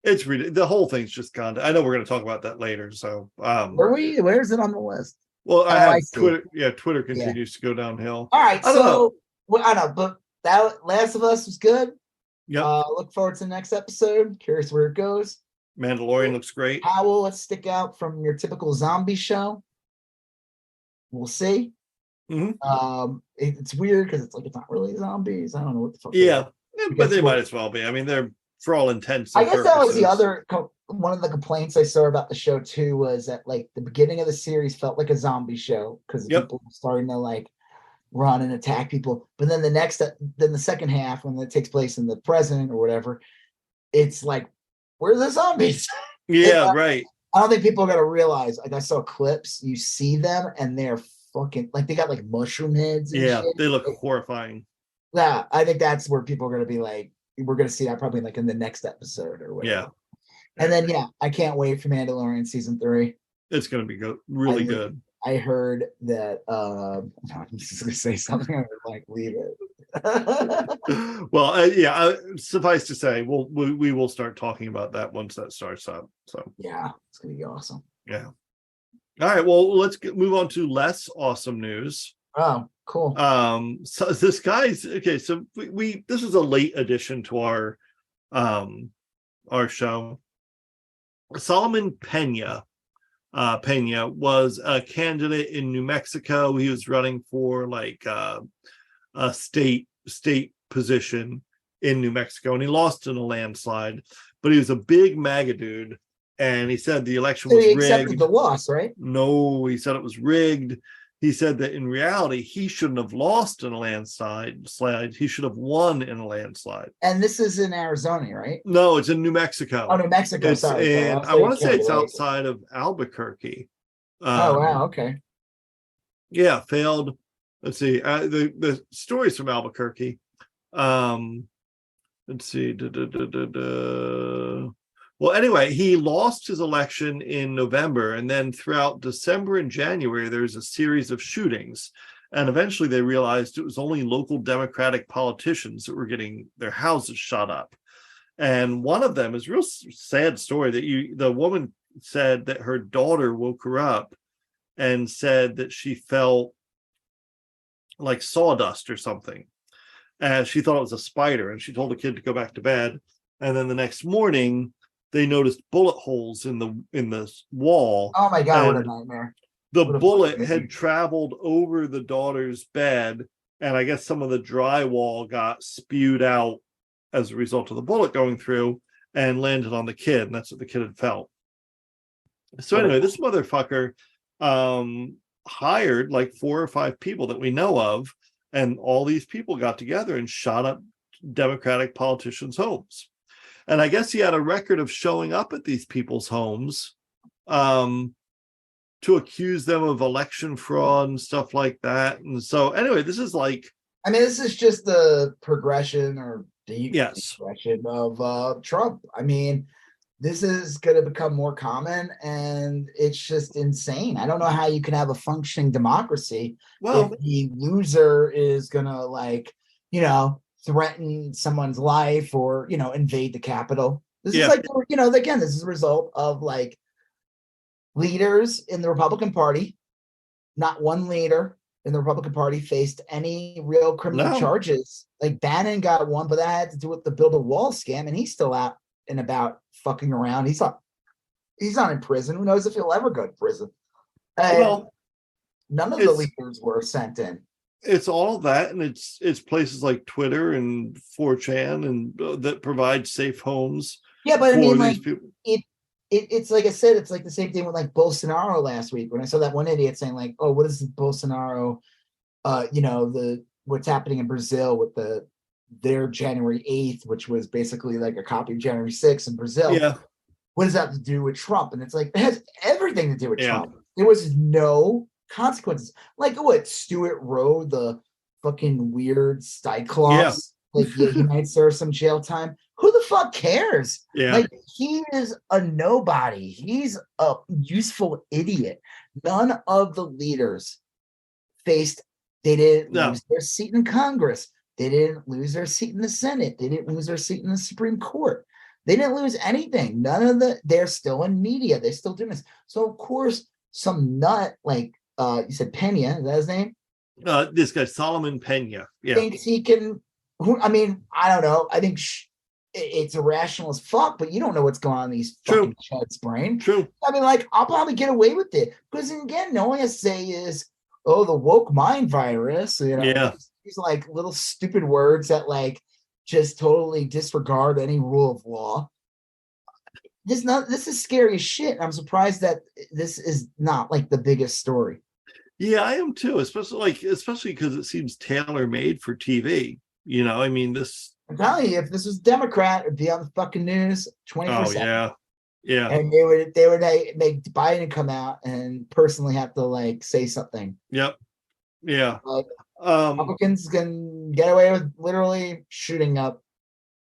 Speaker 2: It's really, the whole thing's just content. I know we're going to talk about that later. So
Speaker 1: where's it on the list?
Speaker 2: well, I have
Speaker 1: see.
Speaker 2: Twitter. Yeah, Twitter continues to go downhill.
Speaker 1: All right,
Speaker 2: I don't know.
Speaker 1: Well, I know, but that Last of Us was good.
Speaker 2: Yep.
Speaker 1: Look forward to the next episode. Curious where it goes.
Speaker 2: Mandalorian looks great.
Speaker 1: How will it stick out from your typical zombie show? We'll see.
Speaker 2: Mm-hmm.
Speaker 1: It's weird because it's like it's not really zombies. I don't know what the fuck.
Speaker 2: Yeah, but they might as well be. I mean, they're for all intents and purposes.
Speaker 1: That was the other one of the complaints I saw about the show too, was that like the beginning of the series felt like a zombie show because people were starting to like run and attack people. But then the second half, when it takes place in the present or whatever, it's like, where's the zombies?
Speaker 2: Yeah, right.
Speaker 1: I don't think people are gonna realize. Like I saw clips, you see them and they're fucking like they got like mushroom heads. And shit.
Speaker 2: They look horrifying.
Speaker 1: Yeah, I think that's where people are gonna be like, we're gonna see that probably like in the next episode or whatever.
Speaker 2: Yeah.
Speaker 1: And then I can't wait for Mandalorian season 3.
Speaker 2: It's gonna be really good.
Speaker 1: I heard that I'm just gonna say something, I'm like leave it.
Speaker 2: Well, suffice to say, we will start talking about that once that starts up. So
Speaker 1: yeah, it's gonna be awesome.
Speaker 2: Yeah. All right. Well, let's move on to less awesome news.
Speaker 1: Oh, cool.
Speaker 2: So this guy's okay. So we this is a late addition to our show. Solomon Peña. Peña was a candidate in New Mexico. He was running for like a state position in New Mexico, and he lost in a landslide. But he was a big MAGA dude, and he said the election was rigged. He accepted
Speaker 1: the loss, right?
Speaker 2: No, he said it was rigged. He said that in reality, he shouldn't have lost in a landslide. He should have won in a landslide.
Speaker 1: And this is in Arizona, right?
Speaker 2: No, it's in New Mexico.
Speaker 1: Oh, New Mexico. Sorry.
Speaker 2: I want to say it's outside of Albuquerque.
Speaker 1: Oh, wow. Okay.
Speaker 2: Yeah, failed. Let's see. The stories from Albuquerque. Let's see. Well, anyway, he lost his election in November, and then throughout December and January, there's a series of shootings. And eventually they realized it was only local Democratic politicians that were getting their houses shot up. And one of them is a real sad story that the woman said that her daughter woke her up and said that she felt like sawdust or something. And she thought it was a spider, and she told the kid to go back to bed. And then the next morning, they noticed bullet holes in the wall.
Speaker 1: Oh my God, what a nightmare.
Speaker 2: The bullet had traveled over the daughter's bed, and I guess some of the drywall got spewed out as a result of the bullet going through and landed on the kid, and that's what the kid had felt. So anyway, this motherfucker hired like 4 or 5 people that we know of, and all these people got together and shot up Democratic politicians' homes. And I guess he had a record of showing up at these people's homes to accuse them of election fraud and stuff like that. And so anyway, this is
Speaker 1: just the progression or the progression of Trump. I mean, this is going to become more common, and it's just insane. I don't know how you can have a functioning democracy if the loser is going to threaten someone's life or, invade the Capitol. This is again, this is a result of leaders in the Republican Party not one leader in the Republican Party faced any real criminal
Speaker 2: No.
Speaker 1: charges. Like Bannon got one, but that had to do with the build a wall scam, and he's still out and about fucking around. He's not in prison. Who knows if he'll ever go to prison? And
Speaker 2: Well,
Speaker 1: none of the leaders were sent in.
Speaker 2: It's all that, and it's places like Twitter and 4chan and that provide safe homes.
Speaker 1: Yeah, but I mean, like
Speaker 2: people.
Speaker 1: It's like I said, it's like the same thing with like Bolsonaro last week when I saw that one idiot saying like, "Oh, what is Bolsonaro? What's happening in Brazil with their January 8th, which was basically like a copy of January 6th in Brazil.
Speaker 2: Yeah.
Speaker 1: What does that have to do with Trump?" And it's like, it has everything to do with Trump. There was no consequences. Like what? Stuart Rowe, the fucking weird Cyclops, like he might serve some jail time. Who the fuck cares?
Speaker 2: Yeah.
Speaker 1: Like he is a nobody. He's a useful idiot. None of the leaders faced, they didn't lose their seat in Congress. They didn't lose their seat in the Senate. They didn't lose their seat in the Supreme Court. They didn't lose anything. They're still in media. They're still doing this. So of course, some nut like you said Peña, is that his name?
Speaker 2: This guy, Solomon Peña. Yeah.
Speaker 1: Thinks he can, I mean, I don't know. I think it's irrational as fuck, but you don't know what's going on in these fucking chuds' brain.
Speaker 2: True.
Speaker 1: I mean, like, I'll probably get away with it. Because again, the only thing I say is, oh, the woke mind virus. You know, these like little stupid words that like just totally disregard any rule of law. This is scary as shit. I'm surprised that this is not like the biggest story.
Speaker 2: Yeah, I am too, especially because it seems tailor-made for TV. You know, I mean, I'm
Speaker 1: telling you, if this was Democrat, it'd be on the fucking news 24/7.
Speaker 2: Oh yeah.
Speaker 1: And they would make Biden come out and personally have to like say something.
Speaker 2: Yep. Yeah.
Speaker 1: Like, Republicans can get away with literally shooting up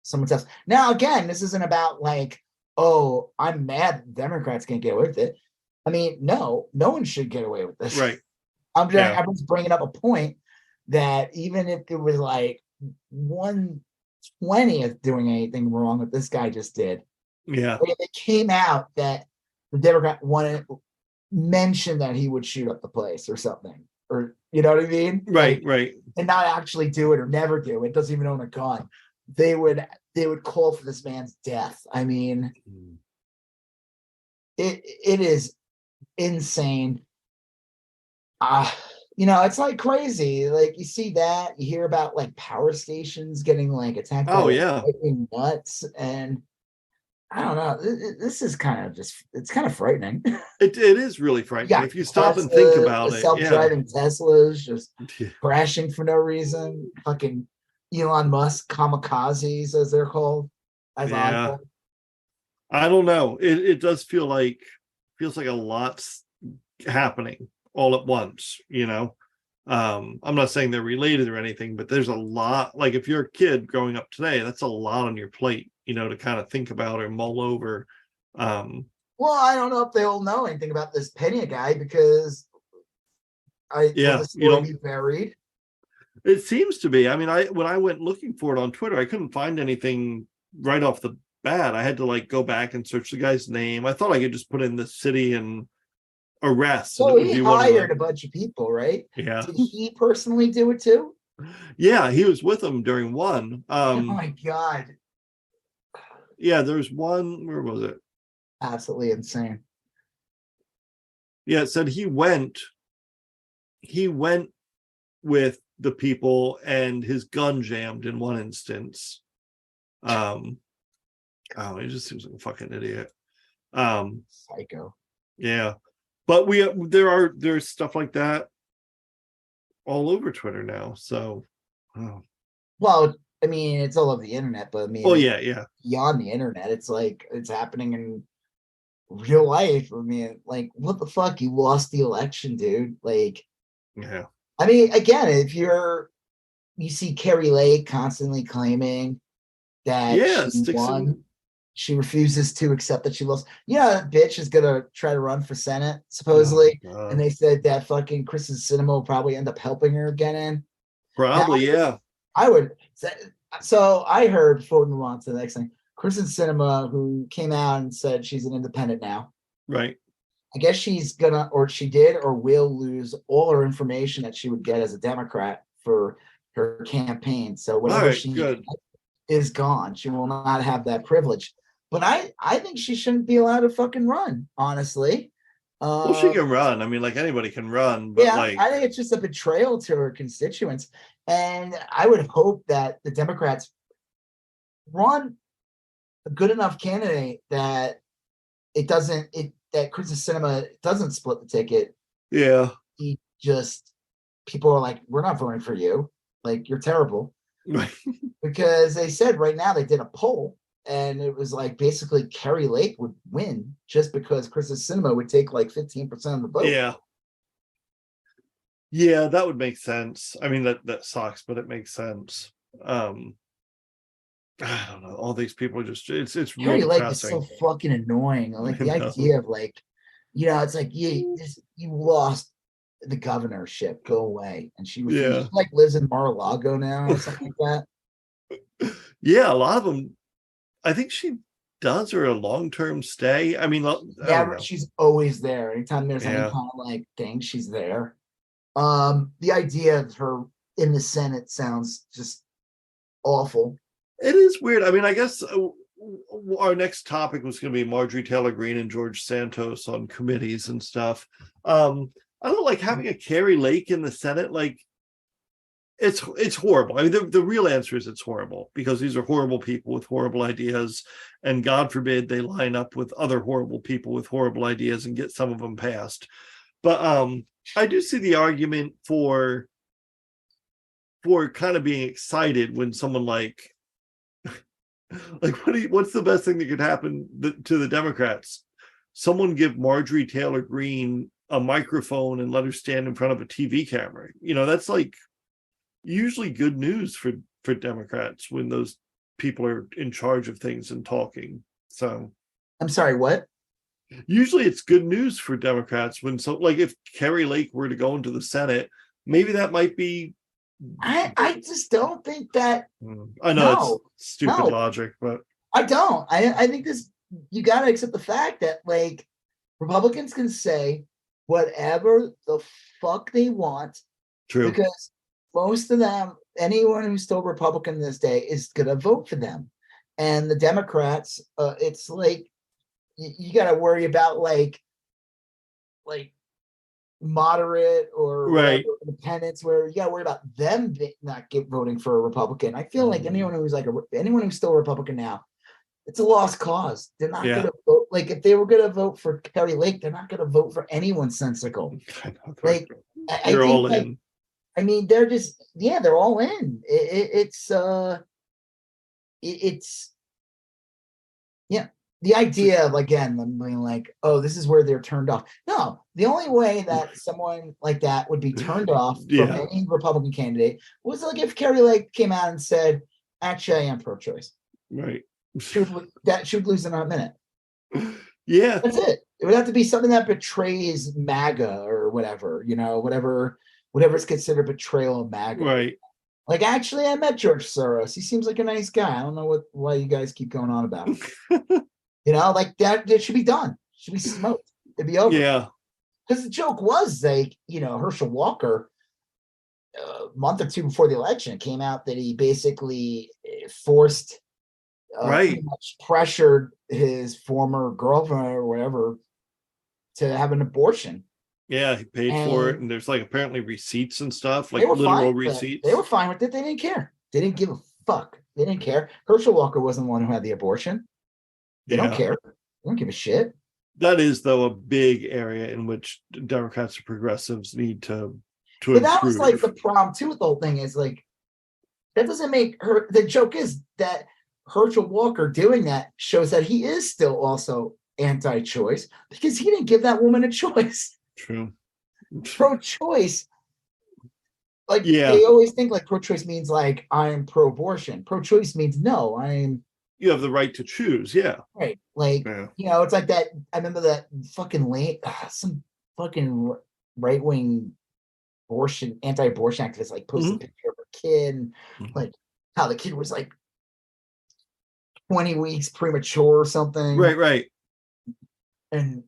Speaker 1: someone's house. Now, again, this isn't about like, oh, I'm mad Democrats can't get away with it. I mean, no one should get away with this.
Speaker 2: Right.
Speaker 1: I'm just bringing up a point that even if it was like 1/20th doing anything wrong that this guy just did.
Speaker 2: Yeah.
Speaker 1: If it came out that the Democrat mentioned that he would shoot up the place or something, or you know what I mean?
Speaker 2: Right, right.
Speaker 1: And not actually do it or never do it, doesn't even own a gun. They would call for this man's death. I mean, it is insane. It's like crazy. Like you see that, you hear about like power stations getting like attacked by lightning nuts, and I don't know. This is kind of it's kind of frightening.
Speaker 2: It is really frightening if you stop and think about it.
Speaker 1: Self-driving Teslas just crashing for no reason. Fucking Elon Musk kamikazes, as they're called. I
Speaker 2: don't know. It does feels like a lot's happening all at once, you know. I'm not saying they're related or anything, but there's a lot. Like if you're a kid growing up today, that's a lot on your plate, you know, to kind of think about or mull over.
Speaker 1: Well, I don't know if they all know anything about this Peña guy because the story be buried.
Speaker 2: It seems to be. I mean, when I went looking for it on Twitter, I couldn't find anything right off the bat. I had to like go back and search the guy's name. I thought I could just put in the city and arrest.
Speaker 1: So he hired a bunch of people, right?
Speaker 2: Yeah.
Speaker 1: Did he personally do it too?
Speaker 2: Yeah, he was with them during one.
Speaker 1: Oh my God.
Speaker 2: Yeah, there's one. Where was it?
Speaker 1: Absolutely insane.
Speaker 2: Yeah, it said he went with the people and his gun jammed in one instance. He just seems like a fucking idiot.
Speaker 1: Psycho.
Speaker 2: Yeah. But there's stuff like that all over Twitter now. So
Speaker 1: well, I mean, it's all over the internet, but I mean, beyond the internet, it's like it's happening in real life. I mean, like, what the fuck? You lost the election, dude. Like,
Speaker 2: yeah.
Speaker 1: I mean, again, if you see Carrie Lake constantly claiming that she won, she refuses to accept that she lost. You know, that bitch is gonna try to run for Senate, supposedly. And they said that fucking Kristen Sinema will probably end up helping her get in.
Speaker 2: Probably, yeah.
Speaker 1: I would. So I heard, before we move on to the next thing, Kristen Sinema, who came out and said she's an independent now.
Speaker 2: Right.
Speaker 1: I guess she's gonna, or she did, or will lose all her information that she would get as a Democrat for her campaign. So
Speaker 2: All
Speaker 1: whatever
Speaker 2: right,
Speaker 1: she
Speaker 2: good.
Speaker 1: is gone. She will not have that privilege. But I think she shouldn't be allowed to fucking run, honestly.
Speaker 2: Well, she can run. I mean, like anybody can run, but
Speaker 1: Yeah,
Speaker 2: like,
Speaker 1: I think it's just a betrayal to her constituents. And I would hope that the Democrats run a good enough candidate that that Kristen Sinema doesn't split the ticket.
Speaker 2: yeah,
Speaker 1: He just, people are like, we're not voting for you. Like, you're terrible.
Speaker 2: right.
Speaker 1: Because they said right now they did a poll and it was like basically Kerry Lake would win just because Kristen Sinema would take like 15% of the vote.
Speaker 2: Yeah. Yeah, that would make sense. I mean, that sucks, but it makes sense. I don't know. All these people are just it's real
Speaker 1: Kerry Lake is
Speaker 2: depressing.
Speaker 1: so fucking annoying. Like
Speaker 2: I
Speaker 1: the
Speaker 2: know.
Speaker 1: idea of like, it's like you lost the governorship, go away. And she refused.
Speaker 2: Yeah.
Speaker 1: She like lives in Mar-a-Lago now or something like that.
Speaker 2: Yeah, a lot of them. I think she does or a long-term stay. I mean, I don't know.
Speaker 1: She's always there. Anytime there's any
Speaker 2: Yeah.
Speaker 1: kind of like thing, she's there. The idea of her in the Senate sounds just awful.
Speaker 2: It is weird. I mean, I guess our next topic was going to be Marjorie Taylor Greene and George Santos on committees and stuff. I don't like having a Kerry Lake in the Senate. Like, it's horrible. I mean, the real answer is it's horrible because these are horrible people with horrible ideas, and God forbid they line up with other horrible people with horrible ideas and get some of them passed. But I do see the argument for kind of being excited when someone like what's the best thing that could happen to the Democrats? Someone give Marjorie Taylor Greene a microphone and let her stand in front of a TV camera. That's like usually good news for Democrats when those people are in charge of things and talking. So
Speaker 1: I'm sorry, what?
Speaker 2: Usually it's good news for Democrats when like if Kerry Lake were to go into the Senate, maybe that might be.
Speaker 1: I just don't think that.
Speaker 2: I know it's stupid logic, but
Speaker 1: I don't. I think you got to accept the fact that like Republicans can say whatever the fuck they want.
Speaker 2: True.
Speaker 1: Because most of them, anyone who's still Republican this day is going to vote for them. And the Democrats, it's like, you got to worry about like moderate or
Speaker 2: right
Speaker 1: independents, where you got to worry about them not voting for a Republican. I feel like anyone who's still a Republican now, it's a lost cause. They're not going to vote. Like if they were going to vote for Kerry Lake, they're not going to vote for anyone sensical. Like I think
Speaker 2: all in.
Speaker 1: I mean, they're just they're all in. It's the idea of again them being like, oh, this is where they're turned off. No, the only way that someone like that would be turned off from any Republican candidate was like if Kerry Lake came out and said, actually, I am pro-choice.
Speaker 2: Right.
Speaker 1: She would lose in a minute.
Speaker 2: Yeah.
Speaker 1: That's it. It would have to be something that betrays MAGA or whatever, whatever's considered betrayal of MAGA.
Speaker 2: Right.
Speaker 1: Like, actually, I met George Soros. He seems like a nice guy. I don't know why you guys keep going on about it. Like that should be done. Should be smoked. It'd be over.
Speaker 2: Yeah.
Speaker 1: Because the joke was like, Herschel Walker, a month or two before the election, came out that he basically forced, pretty much pressured his former girlfriend or whatever to have an abortion.
Speaker 2: Yeah, he paid for it, and there's like apparently receipts and stuff, like literal receipts.
Speaker 1: They were fine with it. They didn't care. They didn't give a fuck. They didn't care. Herschel Walker wasn't the one who had the abortion. They don't care. They don't give a shit.
Speaker 2: That is, though, a big area in which Democrats and progressives need to
Speaker 1: But that was like the problem too with the whole thing is like that doesn't make her. The joke is that Herschel Walker doing that shows that he is still also anti-choice because he didn't give that woman a choice.
Speaker 2: True.
Speaker 1: Pro-choice. Like they always think like pro-choice means like I'm pro-abortion. Pro-choice means no,
Speaker 2: you have the right to choose. Yeah.
Speaker 1: Right. Like, it's like that. I remember that fucking some fucking right-wing anti-abortion activist like posted a picture of her kid and like how the kid was like 20 weeks premature or something.
Speaker 2: Right.
Speaker 1: And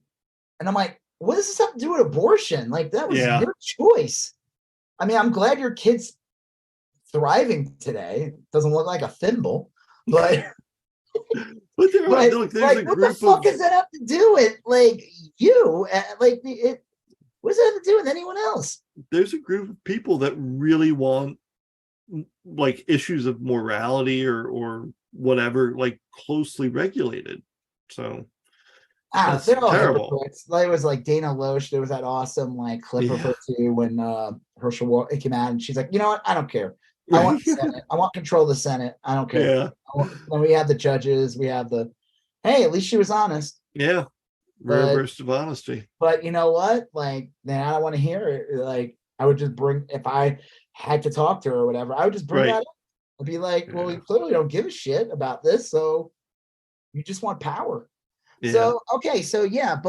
Speaker 1: I'm like, what does this have to do with abortion? Like, that was
Speaker 2: Yeah.
Speaker 1: your choice. I mean, I'm glad your kid's thriving today. Doesn't look like a thimble, but
Speaker 2: But there are, look, there's
Speaker 1: like,
Speaker 2: a
Speaker 1: what the
Speaker 2: group
Speaker 1: fuck
Speaker 2: of
Speaker 1: does that have to do with like you? Like, it. What does that have to do with anyone else?
Speaker 2: there's a group of people that really want like issues of morality or whatever like closely regulated. So that's
Speaker 1: They're all
Speaker 2: terrible.
Speaker 1: hypocrites. Like, it was like Dana Loesch. There was that awesome like clip of
Speaker 2: Yeah.
Speaker 1: her too when Herschel it came out, and she's like, you know what? I don't care. I want the Senate. I want control of the Senate. I don't care.
Speaker 2: Yeah.
Speaker 1: Then we have the judges. We have the. Hey, at least she was honest.
Speaker 2: Yeah. Rare burst of honesty.
Speaker 1: But you know what? Like, then I don't want to hear it. Like, I would just bring, if I had to talk to her or whatever, I would just bring
Speaker 2: Right.
Speaker 1: that up. I'd be like, well,
Speaker 2: Yeah.
Speaker 1: you clearly don't give a shit about this, so you just want power.
Speaker 2: Yeah.
Speaker 1: So, okay, so yeah,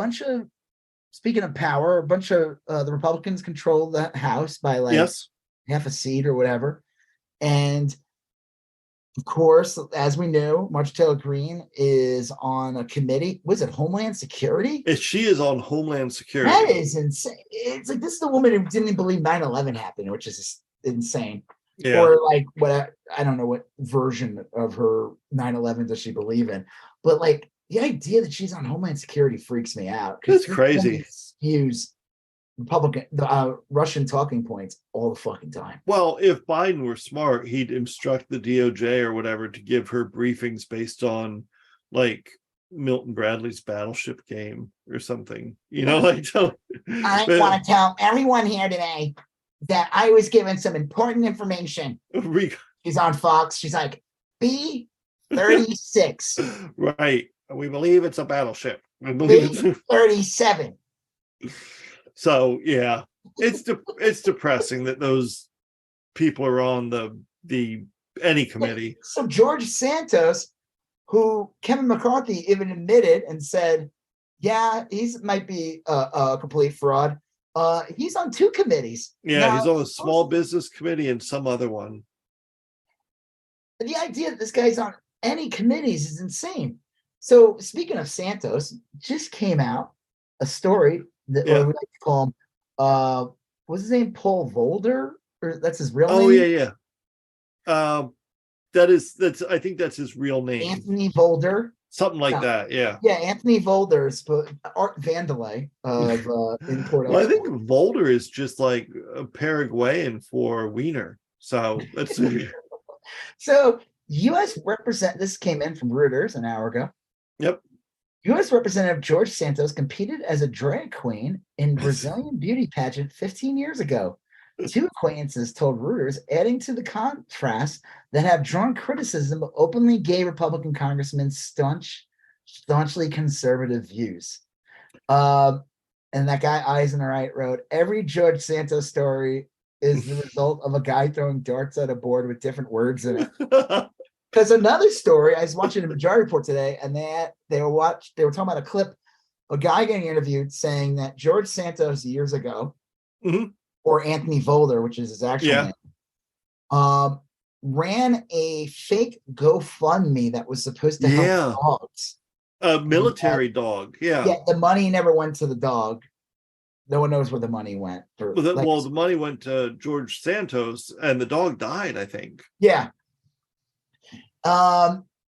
Speaker 1: speaking of power, a bunch of the Republicans control the House by like
Speaker 2: Yes.
Speaker 1: half a seat or whatever. And of course, as we know, Marjorie Taylor Greene is on a committee. Was it Homeland Security?
Speaker 2: She is on Homeland Security.
Speaker 1: That is insane. It's like, this is the woman who didn't even believe 9/11 happened, which is insane.
Speaker 2: Yeah.
Speaker 1: Or like, what, I don't know what version of her 9/11 does she believe in. But like, the idea that she's on Homeland Security freaks me out.
Speaker 2: It's crazy.
Speaker 1: Use Republican, Russian talking points all the fucking time.
Speaker 2: Well, if Biden were smart, he'd instruct the DOJ or whatever to give her briefings based on like Milton Bradley's Battleship game or something. You know, like
Speaker 1: I want to tell everyone here today that I was given some important information. She's on Fox. She's like, B-36.
Speaker 2: Right. We believe it's a battleship. We believe it's
Speaker 1: B-37.
Speaker 2: So yeah, it's depressing that those people are on the any committee.
Speaker 1: So George Santos, who Kevin McCarthy even admitted and said, yeah, he's might be a complete fraud. He's on 2 committees.
Speaker 2: Yeah,
Speaker 1: now,
Speaker 2: he's on the small business committee and some other one.
Speaker 1: The idea that this guy's on any committees is insane. So speaking of Santos, just came out a story that we like to call him, what's his name? Paul Volder? Or that's his real name?
Speaker 2: Oh, yeah. That's I think that's his real name.
Speaker 1: Anthony Volder.
Speaker 2: Something like that, yeah.
Speaker 1: Yeah, Anthony Volder is Art Vandelay of Import.
Speaker 2: Well, I think Volder is just like a Paraguayan for wiener. So that's
Speaker 1: So U.S. This came in from Reuters an hour ago.
Speaker 2: Yep.
Speaker 1: U.S. Representative George Santos competed as a drag queen in Brazilian beauty pageant 15 years ago. 2 acquaintances told Reuters, adding to the contrast that have drawn criticism of openly gay Republican congressmen's staunchly conservative views. And that guy Eisenreich wrote, every George Santos story is the result of a guy throwing darts at a board with different words in it. Because another story, I was watching the Majority Report today, and they were talking about a clip, a guy getting interviewed saying that George Santos years ago, or Anthony Volder, which is his actual name, ran a fake GoFundMe that was supposed to help dogs.
Speaker 2: A military dog,
Speaker 1: Yeah, the money never went to the dog. No one knows where the money went.
Speaker 2: The money went to George Santos, and the dog died, I think.
Speaker 1: Yeah.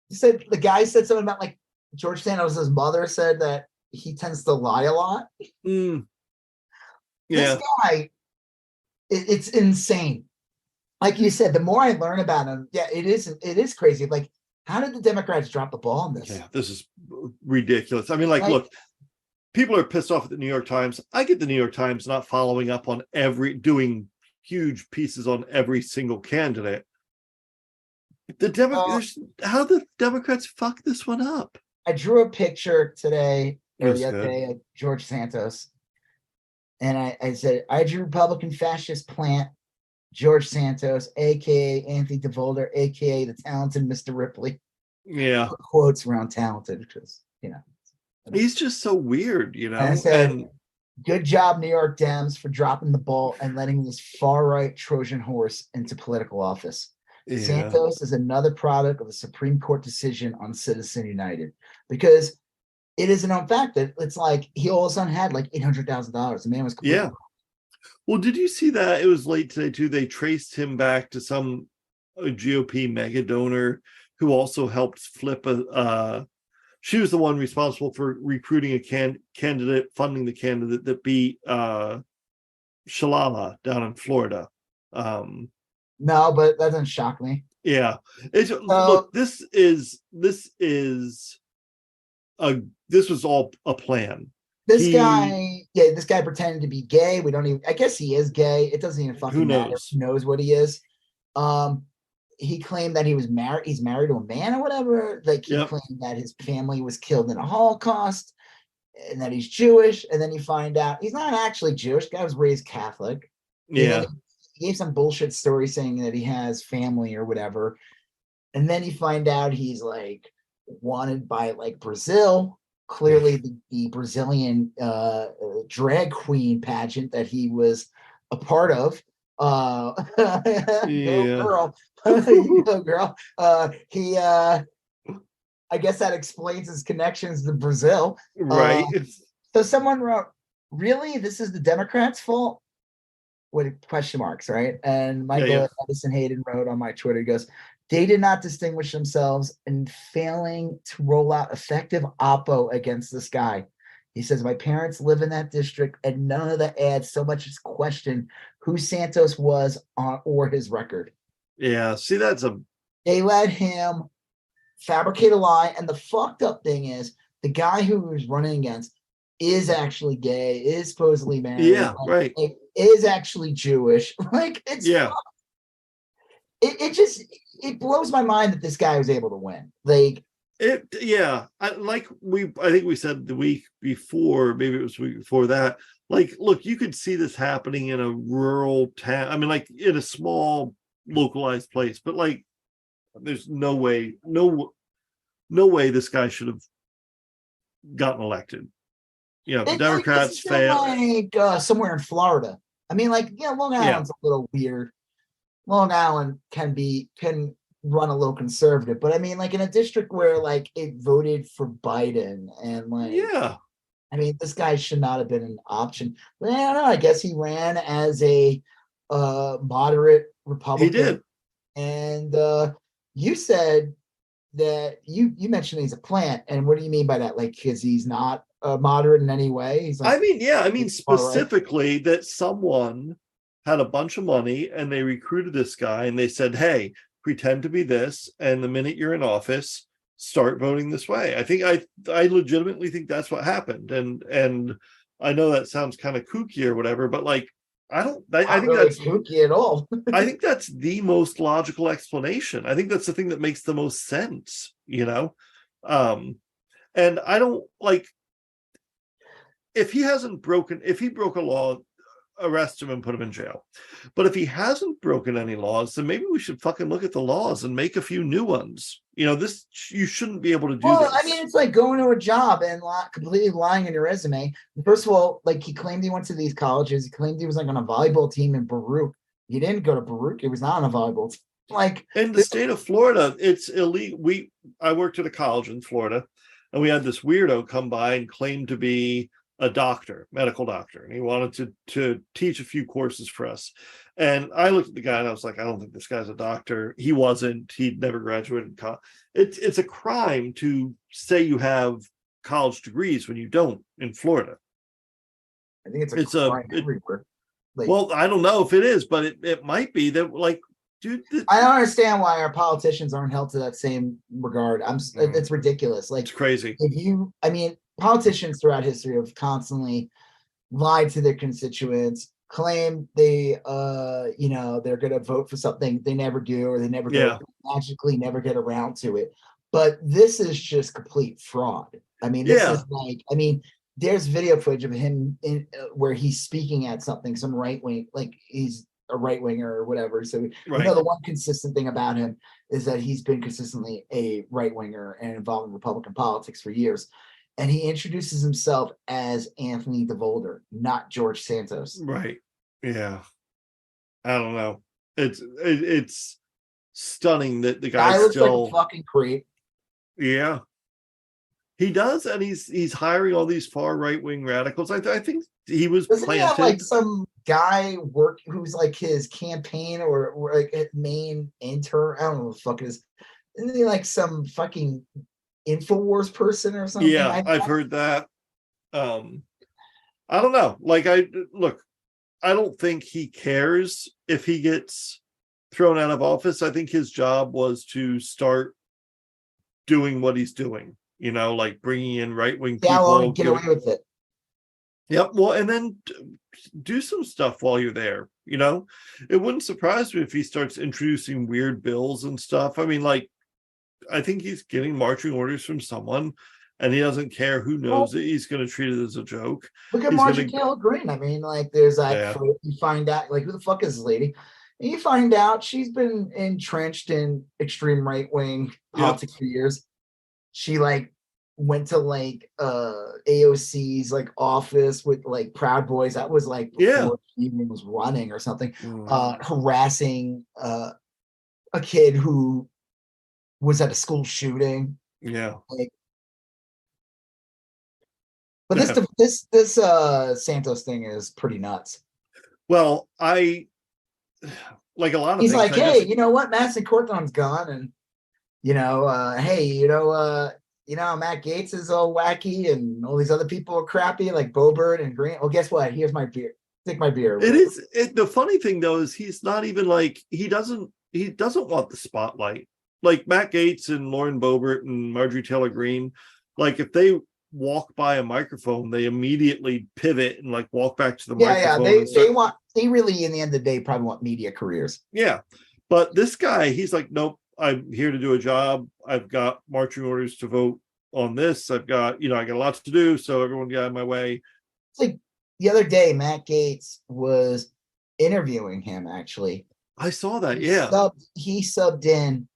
Speaker 1: Said the guy said something about like George Santos' mother said that he tends to lie a lot.
Speaker 2: Yeah.
Speaker 1: This guy, it's insane. Like you said, the more I learn about him, it is crazy. Like, how did the Democrats drop the ball on this?
Speaker 2: Yeah, this is ridiculous. I mean, look, people are pissed off at the New York Times. I get the New York Times not following up on doing huge pieces on every single candidate. How the Democrats fuck this one up?
Speaker 1: I drew a picture today or the other day of George Santos, and I said, I drew Republican fascist plant George Santos, aka Anthony DeVolder, aka the talented Mr. Ripley.
Speaker 2: Yeah,
Speaker 1: quotes around talented, because
Speaker 2: he's just so weird,
Speaker 1: And I said, good job, New York Dems, for dropping the ball and letting this far-right Trojan horse into political office. Yeah. Santos is another product of the Supreme Court decision on Citizen United, because it is a known fact that it's like he all of a sudden had like $800,000. The man was completely
Speaker 2: Yeah. Well, did you see that? It was late today too. They traced him back to some GOP mega donor who also helped flip a. She was the one responsible for recruiting a candidate, funding the candidate that beat Shalala down in Florida.
Speaker 1: No, but that doesn't shock me.
Speaker 2: Yeah,
Speaker 1: So
Speaker 2: look. This was all a plan.
Speaker 1: this guy pretended to be gay. We don't even. I guess he is gay. It doesn't even fucking matter. Who knows what he is? He claimed that he was married. He's married to a man or whatever. Like he claimed that his family was killed in a Holocaust, and that he's Jewish. And then you find out he's not actually Jewish. The guy was raised Catholic.
Speaker 2: Yeah.
Speaker 1: He gave some bullshit story saying that he has family or whatever. And then you find out he's like wanted by like Brazil. Clearly, the Brazilian drag queen pageant that he was a part of. Go girl. He I guess that explains his connections to Brazil.
Speaker 2: Right.
Speaker 1: So someone wrote, really? This is the Democrats' fault? With question marks, right? And Michael Edison Hayden wrote on my Twitter, he goes, they did not distinguish themselves in failing to roll out effective oppo against this guy. He says, my parents live in that district and none of the ads so much as question who Santos was or his record.
Speaker 2: Yeah, see,
Speaker 1: they let him fabricate a lie. And the fucked up thing is the guy who was running against is actually gay, is supposedly married.
Speaker 2: Yeah, right.
Speaker 1: Is actually Jewish. Like it's it blows my mind that this guy was able to win. Like
Speaker 2: it, yeah. I think we said the week before, maybe it was the week before that. Like, look, you could see this happening in a rural town. I mean, like in a small localized place, but like there's no way this guy should have gotten elected. You know, the Democrats failed.
Speaker 1: Like somewhere in Florida. I mean, like, Long Island's a little weird. Long Island can run a little conservative, but I mean, like in a district where like it voted for Biden and like, I mean, this guy should not have been an option. But I don't know. I guess he ran as a moderate Republican.
Speaker 2: He did.
Speaker 1: And you said that you mentioned he's a plant, and what do you mean by that? Like, because he's not moderate in any way? He's like,
Speaker 2: I mean specifically that someone had a bunch of money and they recruited this guy and they said, hey, pretend to be this, and the minute you're in office, start voting this way. I legitimately think that's what happened. And I know that sounds kind of kooky or whatever, but like I think really that's
Speaker 1: kooky at all.
Speaker 2: I think that's the most logical explanation. I think that's the thing that makes the most sense, and I don't like if he broke a law, arrest him and put him in jail. But if he hasn't broken any laws, then maybe we should fucking look at the laws and make a few new ones. You shouldn't be able to do this.
Speaker 1: I mean, it's like going to a job and completely lying on your resume. First of all, like he claimed he went to these colleges. He claimed he was like on a volleyball team in Baruch. He didn't go to Baruch. He was not on a volleyball team. Like
Speaker 2: in the state of Florida, it's illegal. I worked at a college in Florida, and we had this weirdo come by and claim to be a medical doctor, and he wanted to teach a few courses for us. And I looked at the guy and I was like, I don't think this guy's a doctor. He wasn't. He'd never graduated college. It's a crime to say you have college degrees when you don't in Florida.
Speaker 1: I think it's a crime everywhere.
Speaker 2: Well, I don't know if it is, but it might be that, like, dude.
Speaker 1: I don't understand why our politicians aren't held to that same regard. It's ridiculous. Like,
Speaker 2: it's crazy.
Speaker 1: Politicians throughout history have constantly lied to their constituents, claim they're going to vote for something they never do, or they never magically never get around to it. But this is just complete fraud. I mean, this is like, there's video footage of him where he's speaking at something, some right wing, like he's a right winger or whatever. So the one consistent thing about him is that he's been consistently a right winger and involved in Republican politics for years. And he introduces himself as Anthony DeVolder, not George Santos.
Speaker 2: Right. Yeah. I don't know. It's stunning that the guy
Speaker 1: looks
Speaker 2: still
Speaker 1: like a fucking creep.
Speaker 2: Yeah. He does, and he's hiring all these far right-wing radicals. I think he was
Speaker 1: Doesn't he have like
Speaker 2: planted.
Speaker 1: some guy work who's like his campaign or like his main intern? I don't know what the fuck it is. Isn't he like some fucking InfoWars person or something?
Speaker 2: Yeah, I've heard that. I don't know. Like, I don't think he cares if he gets thrown out of office. I think his job was to start doing what he's doing, like bringing in right-wing
Speaker 1: Yeah, how long
Speaker 2: people.
Speaker 1: get away with it?
Speaker 2: Yep. Well, and then do some stuff while you're there. It wouldn't surprise me if he starts introducing weird bills and stuff. I mean, like, I think he's getting marching orders from someone, and he doesn't care who knows it. He's going to treat it as a joke.
Speaker 1: Look at
Speaker 2: He's
Speaker 1: Marjorie Taylor Greene. I mean, like, there's like,
Speaker 2: Yeah.
Speaker 1: you find out, like, who the fuck is this lady? And you find out she's been entrenched in extreme right wing politics for years. She like went to like AOC's like office with like Proud Boys. That was like before she even was running or something, harassing a kid who was at a school shooting.
Speaker 2: Yeah.
Speaker 1: Like, but this Santos thing is pretty nuts.
Speaker 2: Well, I like a lot of
Speaker 1: He's
Speaker 2: things.
Speaker 1: like, hey, you know what? Madison Cawthon's gone, and hey, Matt Gaetz is all wacky, and all these other people are crappy, like Boebert and Green. Well, guess what? Here's my beer. Take my beer.
Speaker 2: The funny thing though is he's not even like he doesn't want the spotlight. Like Matt Gaetz and Lauren Boebert and Marjorie Taylor Greene, like if they walk by a microphone, they immediately pivot and like walk back to the microphone.
Speaker 1: They really, in the end of the day, probably want media careers.
Speaker 2: Yeah. But this guy, he's like, nope, I'm here to do a job. I've got marching orders to vote on this. I've got, I got lots to do. So everyone get out of my way.
Speaker 1: It's like the other day, Matt Gaetz was interviewing him, actually.
Speaker 2: I saw that.
Speaker 1: He subbed in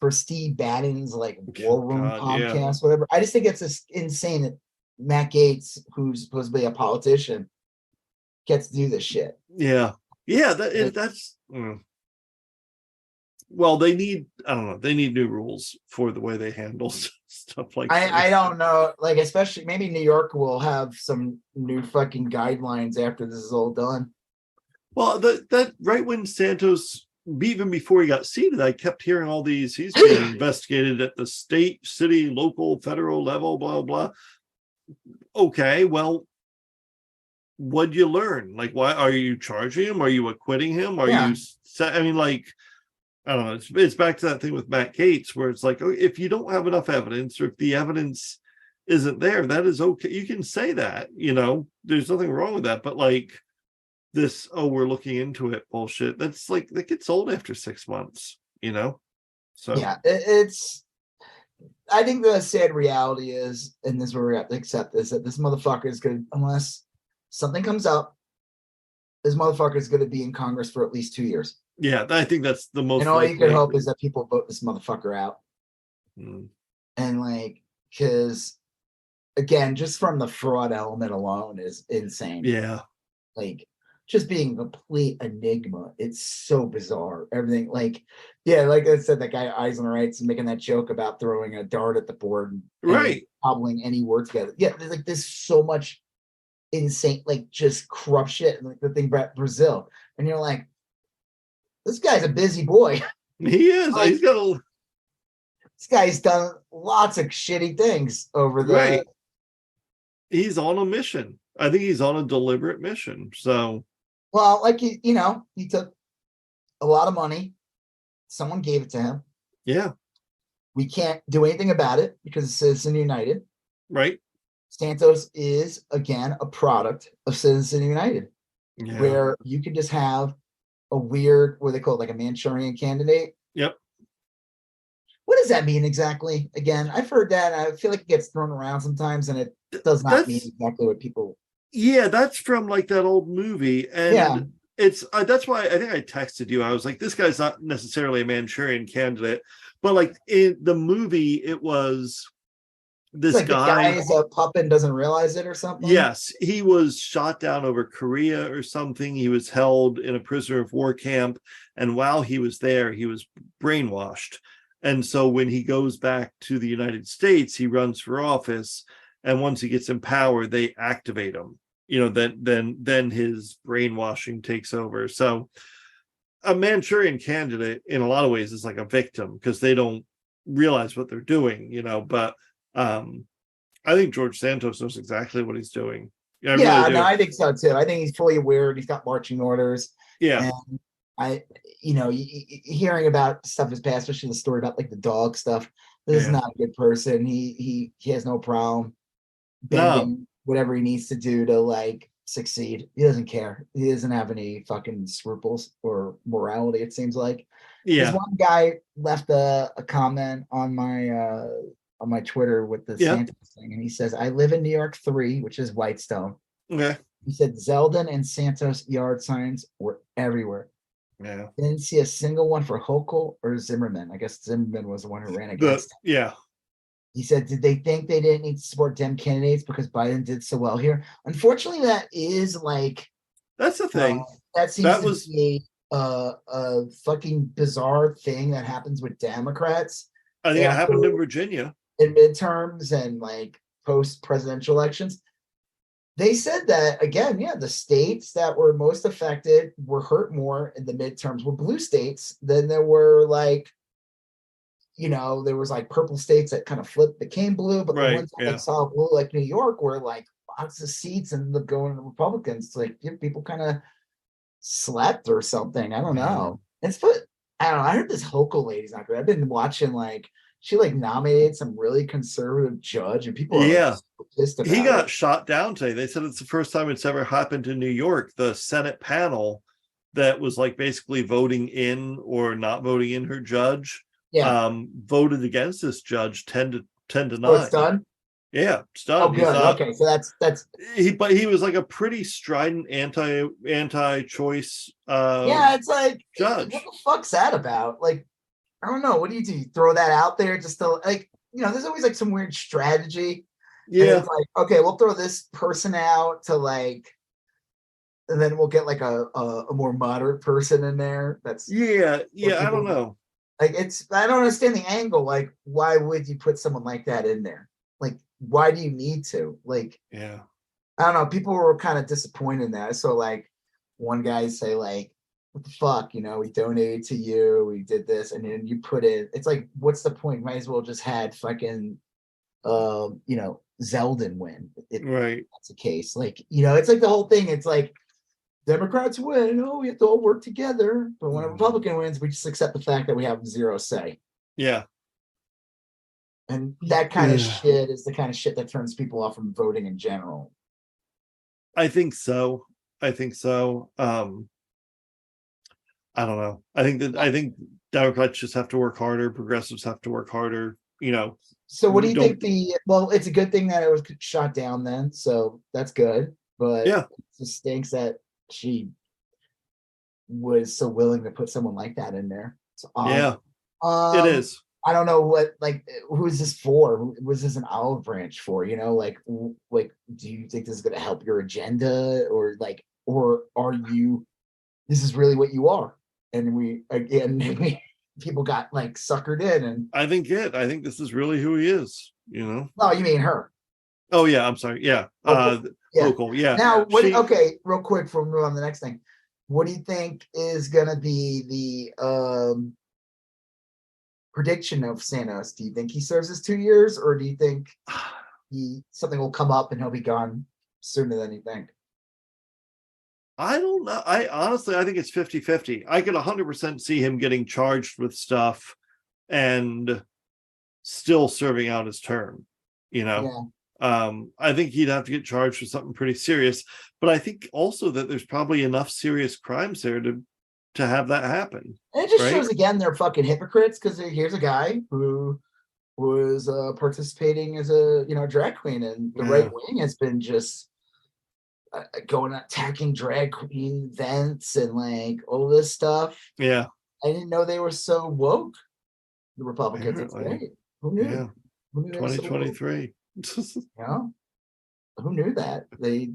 Speaker 1: for Steve Bannon's like War Room podcast, whatever. I just think it's just insane that Matt Gaetz, who's supposed to be a politician, gets to do this shit.
Speaker 2: Yeah. That's well, they need new rules for the way they handle stuff like that.
Speaker 1: I don't know, like, especially maybe New York will have some new fucking guidelines after this is all done.
Speaker 2: Well, that right when Santos, even before he got seated, I kept hearing all these, he's being investigated at the state, city, local, federal level, blah, blah. Okay, well, what'd you learn? Like, why are you charging him? Are you acquitting him? I mean, like, I don't know. It's back to that thing with Matt Gaetz, where it's like, if you don't have enough evidence, or if the evidence isn't there, that is okay. You can say that, there's nothing wrong with that. But like this, we're looking into it bullshit. That's like, that gets old after 6 months, So
Speaker 1: yeah, I think the sad reality is, and this is where we have to accept this, that this motherfucker is going to, unless something comes up, this motherfucker is going to be in Congress for at least 2 years.
Speaker 2: Yeah, I think that's the most.
Speaker 1: And all you can hope is that people vote this motherfucker out. And like, because again, just from the fraud element alone is insane.
Speaker 2: Yeah.
Speaker 1: Like, just being a complete enigma. It's so bizarre. Everything, like, yeah, like I said, that guy Eisenreich's making that joke about throwing a dart at the board and cobbling any word together. Yeah, there's so much insane, like, just corrupt shit. Like the thing about Brazil. And you're like, this guy's a busy boy.
Speaker 2: He is.
Speaker 1: Like,
Speaker 2: this
Speaker 1: guy's done lots of shitty things over there.
Speaker 2: Right. He's on a mission. I think he's on a deliberate mission. So,
Speaker 1: well, like, he took a lot of money. Someone gave it to him.
Speaker 2: Yeah.
Speaker 1: We can't do anything about it because it's Citizen United.
Speaker 2: Right.
Speaker 1: Santos is, again, a product of Citizen United, where you can just have a weird, what do they call it, like a Manchurian candidate?
Speaker 2: Yep.
Speaker 1: What does that mean exactly? Again, I've heard that. I feel like it gets thrown around sometimes, and it does not mean exactly what people.
Speaker 2: Yeah, that's from like that old movie, and it's that's why I think I texted you. I was like, this guy's not necessarily a Manchurian candidate, but like in the movie, it was this
Speaker 1: like
Speaker 2: guy.
Speaker 1: The guy is a puppet and doesn't realize it or something.
Speaker 2: Yes, he was shot down over Korea or something. He was held in a prisoner of war camp, and while he was there, he was brainwashed. And so when he goes back to the United States, he runs for office, and once he gets in power, they activate him. Then his brainwashing takes over. So a Manchurian candidate, in a lot of ways, is like a victim because they don't realize what they're doing. But I think George Santos knows exactly what he's doing. I really do.
Speaker 1: I think so too. I think he's fully aware. He's got marching orders.
Speaker 2: Yeah.
Speaker 1: And hearing about stuff in his past, especially the story about like the dog stuff. This is not a good person. He has no problem bending whatever he needs to do to like succeed. He doesn't care. He doesn't have any fucking scruples or morality, it seems like. This one guy left a comment on my Twitter with the Santos thing, and he says, I live in New York 3, which is Whitestone.
Speaker 2: Okay.
Speaker 1: He said Zeldin and Santos yard signs were everywhere.
Speaker 2: Yeah.
Speaker 1: Didn't see a single one for Hochul or Zimmerman. I guess Zimmerman was the one who ran against him.
Speaker 2: Yeah.
Speaker 1: He said, did they think they didn't need to support Dem candidates because Biden did so well here? Unfortunately, that is like...
Speaker 2: That's the thing.
Speaker 1: That seems to be a fucking bizarre thing that happens with Democrats.
Speaker 2: I think it happened in Virginia.
Speaker 1: In midterms and like post-presidential elections. They said that, again, the states that were most affected were hurt more in the midterms were blue states than there were like, there was like purple states that kind of flipped, became blue, but the ones that like saw blue, like New York, were like lots of seats and the going to Republicans. Like people kind of slept or something. I don't know. I don't know. I heard this Hochul lady's not good. I've been watching like, she like nominated some really conservative judge, and people are so pissed about
Speaker 2: he got shot down today. They said it's the first time it's ever happened in New York. The Senate panel that was like basically voting in or not voting in her judge voted against this judge 10 to 9.
Speaker 1: Oh, it's done?
Speaker 2: Yeah, it's done.
Speaker 1: Oh, good. Okay, so that's
Speaker 2: but he was like a pretty strident anti-choice
Speaker 1: it's like
Speaker 2: judge.
Speaker 1: What the fuck's that about? Like, I don't know. What do? You throw that out there just to like, there's always like some weird strategy. Yeah. And it's like, okay, we'll throw this person out to like, and then we'll get like a more moderate person in there. That's
Speaker 2: I don't know.
Speaker 1: Like I don't understand the angle. Like, why would you put someone like that in there? Like, why do you need to? Like, I don't know. People were kind of disappointed in that. So like one guy say like, what the fuck, we donated to you, we did this, and then you put it, it's like, what's the point? Might as well just had fucking Zeldin win. That's the case. Like, it's like the whole thing, it's like Democrats win, we have to all work together, but when a Republican wins, we just accept the fact that we have zero say. And that kind of shit is the kind of shit that turns people off from voting in general.
Speaker 2: I think so. I don't know. I think Democrats just have to work harder. Progressives have to work harder.
Speaker 1: So what do you think? It's a good thing that it was shot down then. So that's good. But it just stinks that she was so willing to put someone like that in there.
Speaker 2: It is.
Speaker 1: I don't know who is this for? Was this an olive branch for? Do you think this is going to help your agenda, or are you? This is really what you are. And people got like suckered in, and
Speaker 2: I think this is really who he is,
Speaker 1: No, you mean her.
Speaker 2: Oh yeah, I'm sorry. Yeah. Local. Yeah.
Speaker 1: Now okay, real quick before we move on to the next thing. What do you think is gonna be the prediction of Santos? Do you think he serves his 2 years, or do you think something will come up and he'll be gone sooner than you think?
Speaker 2: I don't know. I think it's 50-50. I could 100% see him getting charged with stuff and still serving out his term. I think he'd have to get charged with something pretty serious, but I think also that there's probably enough serious crimes there to have that happen.
Speaker 1: And it just shows again they're fucking hypocrites, because here's a guy who was participating as a drag queen, and the right wing has been just going attacking drag queen events and like all this stuff. I didn't know they were so woke, the Republicans. It's great. Who knew? Who knew
Speaker 2: 2023.
Speaker 1: Who knew that? They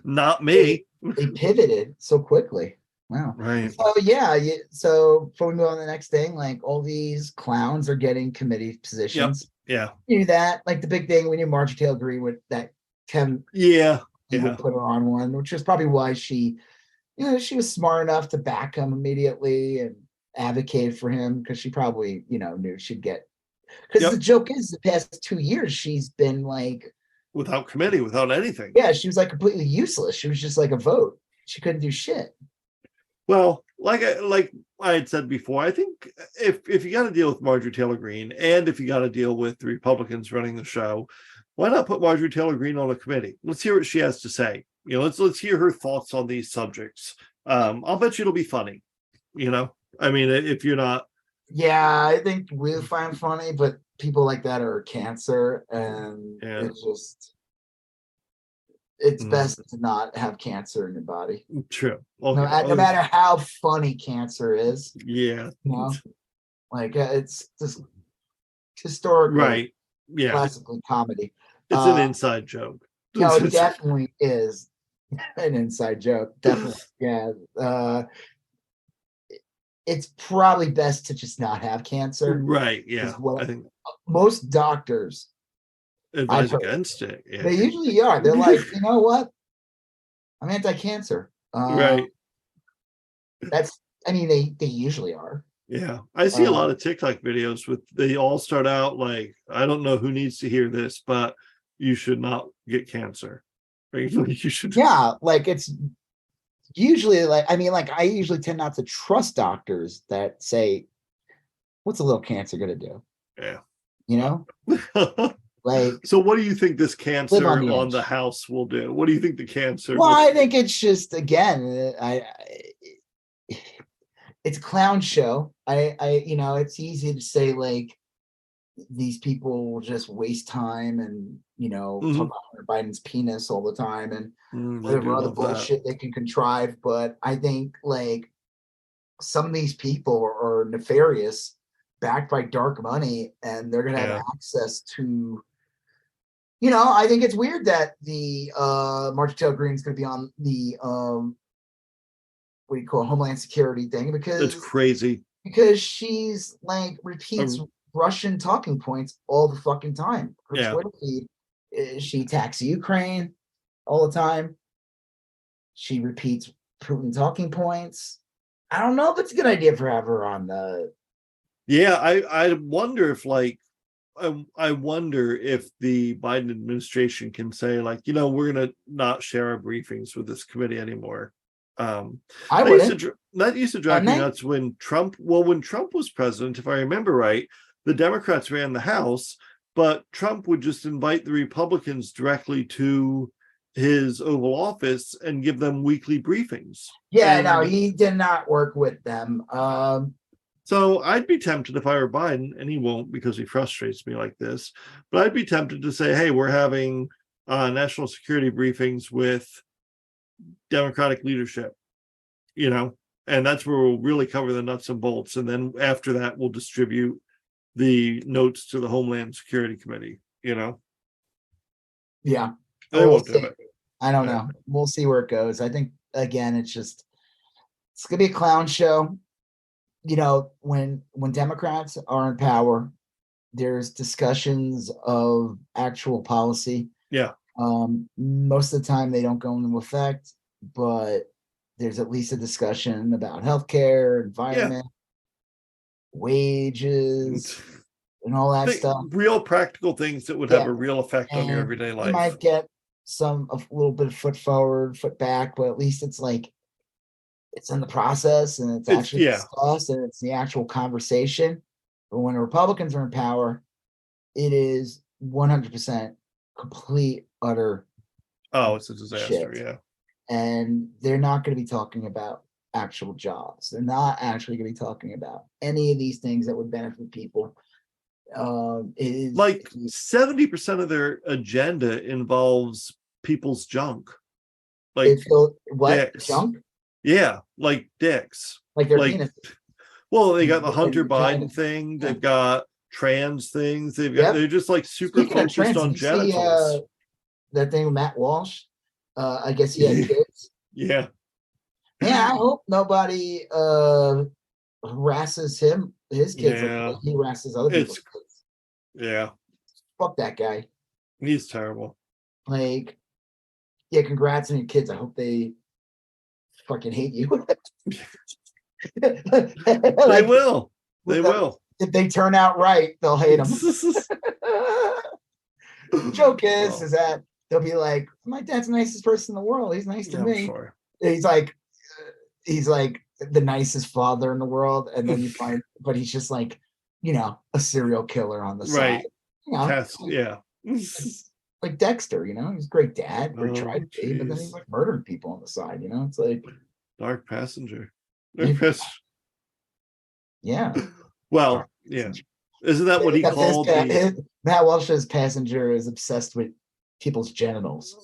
Speaker 2: not me.
Speaker 1: They pivoted so quickly. Wow.
Speaker 2: Right.
Speaker 1: So yeah, so before we move on to the next thing, like all these clowns are getting committee
Speaker 2: Yep.
Speaker 1: positions.
Speaker 2: Yeah.
Speaker 1: You knew that. Like the big thing, we knew Marjorie Taylor Greene with that Tim
Speaker 2: Yeah.
Speaker 1: he would put her on one, which is probably why she, she was smart enough to back him immediately and advocate for him because she probably, knew she'd get. Because
Speaker 2: Yep.
Speaker 1: the joke is, the past 2 years she's been like
Speaker 2: Without committee, without anything.
Speaker 1: Yeah, she was like completely useless. She was just like a vote. She couldn't do shit.
Speaker 2: Well, like I had said before, I think if you got to deal with Marjorie Taylor Greene, and if you got to deal with the Republicans running the show, why not put Marjorie Taylor Greene on a committee? Let's hear what she has to say. Let's hear her thoughts on these subjects. I'll bet you it'll be funny. I mean, if you're not.
Speaker 1: Yeah, I think we'll find funny, but people like that are cancer, and it's best to not have cancer in your body.
Speaker 2: True.
Speaker 1: Okay. No matter how funny cancer is.
Speaker 2: Yeah.
Speaker 1: Like it's just historical.
Speaker 2: Right. Yeah.
Speaker 1: Classically comedy.
Speaker 2: It's an inside joke.
Speaker 1: No, it definitely is an inside joke. Definitely. Yeah. It's probably best to just not have cancer.
Speaker 2: Right. Yeah.
Speaker 1: I think most doctors
Speaker 2: advise against it. Yeah.
Speaker 1: They usually are. They're like, you know what? I'm anti-cancer.
Speaker 2: Right.
Speaker 1: They usually are.
Speaker 2: Yeah. I see a lot of TikTok videos they all start out like, I don't know who needs to hear this, but you should not get cancer. Right? You should.
Speaker 1: Yeah. Like it's usually I usually tend not to trust doctors that say, what's a little cancer going to do?
Speaker 2: Yeah.
Speaker 1: Like,
Speaker 2: so what do you think this cancer on the House will do? What do you think the cancer?
Speaker 1: Well, I think it's just, again, it's a clown show. It's easy to say like these people will just waste time and talk about Hunter Biden's penis all the time and whatever other bullshit they can contrive. But I think like some of these people are nefarious, backed by dark money, and they're gonna have access to. I think it's weird that the Marjorie Taylor Greene is going to be on the what do you call Homeland Security thing because
Speaker 2: it's crazy
Speaker 1: because she's like repeats Russian talking points all the fucking time. Her Twitter feed, she attacks Ukraine all the time. She repeats Putin talking points. I don't know if it's a good idea for her on the.
Speaker 2: Yeah, I wonder if I wonder if the Biden administration can say like, we're going to not share our briefings with this committee anymore. That used to drive me nuts when Trump was president, if I remember right, the Democrats ran the House, but Trump would just invite the Republicans directly to his Oval Office and give them weekly briefings.
Speaker 1: Yeah, no, he did not work with them.
Speaker 2: So I'd be tempted if I were Biden, and he won't because he frustrates me like this, but I'd be tempted to say, hey, we're having national security briefings with Democratic leadership, and that's where we'll really cover the nuts and bolts. And then after that, we'll distribute the notes to the Homeland Security Committee,
Speaker 1: Yeah.
Speaker 2: They won't do it.
Speaker 1: I don't know. We'll see where it goes. I think, again, it's going to be a clown show. When Democrats are in power, there's discussions of actual policy.
Speaker 2: Yeah.
Speaker 1: Most of the time they don't go into effect, but there's at least a discussion about healthcare, environment, wages, and all that stuff.
Speaker 2: Real practical things that would have a real effect on your everyday life.
Speaker 1: You might get a little bit of foot forward, foot back, but at least it's like it's in the process and it's actually discussed and it's the actual conversation. But when the Republicans are in power, it is 100% complete, utter.
Speaker 2: Oh, it's a disaster.
Speaker 1: Shit.
Speaker 2: Yeah.
Speaker 1: And they're not going to be talking about actual jobs. They're not actually going to be talking about any of these things that would benefit people. It is
Speaker 2: like 70% of their agenda involves people's junk. Like
Speaker 1: dicks. Junk?
Speaker 2: Yeah, like dicks.
Speaker 1: Like their penis.
Speaker 2: Well, they got the Hunter Biden thing. Yeah. They've got trans things. They're just like super focused on genitals.
Speaker 1: That thing with Matt Walsh. I guess he had kids.
Speaker 2: Yeah.
Speaker 1: Yeah, I hope nobody harasses his kids like
Speaker 2: Yeah,
Speaker 1: he harasses other people's
Speaker 2: it's
Speaker 1: kids.
Speaker 2: yeah,
Speaker 1: Fuck that guy.
Speaker 2: he's terrible.
Speaker 1: Like, yeah, congrats on your kids. I hope they fucking hate you.
Speaker 2: They
Speaker 1: Like,
Speaker 2: will. They will.
Speaker 1: if they turn out right, they'll hate them. Joke
Speaker 2: Well,
Speaker 1: is that they'll be like, my dad's the nicest person in the world. He's nice to
Speaker 2: yeah, I'm
Speaker 1: me.
Speaker 2: sure.
Speaker 1: He's like, he's like the nicest father in the world, and then you find, but he's just like, a serial killer on the side.
Speaker 2: Right.
Speaker 1: You know,
Speaker 2: Yeah.
Speaker 1: like Dexter. He's a great dad, or he tried
Speaker 2: Oh,
Speaker 1: to be, but then he's
Speaker 2: jeez.
Speaker 1: like murdering people on the side. It's like,
Speaker 2: Dark Passenger. Dark
Speaker 1: yeah,
Speaker 2: Passenger.
Speaker 1: Dark
Speaker 2: Well, yeah.
Speaker 1: Passenger.
Speaker 2: Isn't that what he
Speaker 1: Except
Speaker 2: called the
Speaker 1: Matt Walsh's passenger is obsessed with people's genitals.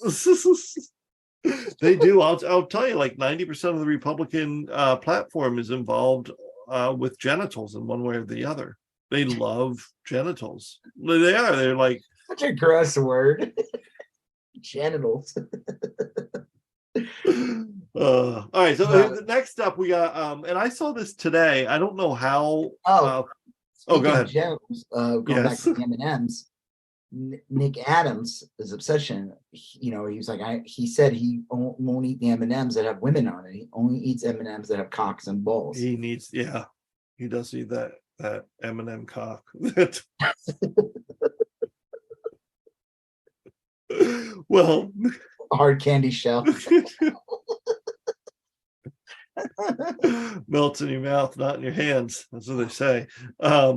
Speaker 2: They do. I'll tell you, like 90% of the Republican platform is involved with genitals in one way or the other. They love genitals. They are. They're like
Speaker 1: Such a gross word. Genitals.
Speaker 2: all right. So next up we got and I saw this today. I don't know how
Speaker 1: Oh,
Speaker 2: go
Speaker 1: speaking of
Speaker 2: ahead.
Speaker 1: genitals, going back
Speaker 2: Yes.
Speaker 1: to the M&Ms, Nick Adams, his obsession, he was like, he said he won't eat the M&Ms that have women on it. He only eats M&Ms that have cocks and balls.
Speaker 2: He needs, yeah, he does need that M&M cock. Well,
Speaker 1: A hard candy shell.
Speaker 2: melts in your mouth, not in your hands. That's what they say.
Speaker 1: Yeah,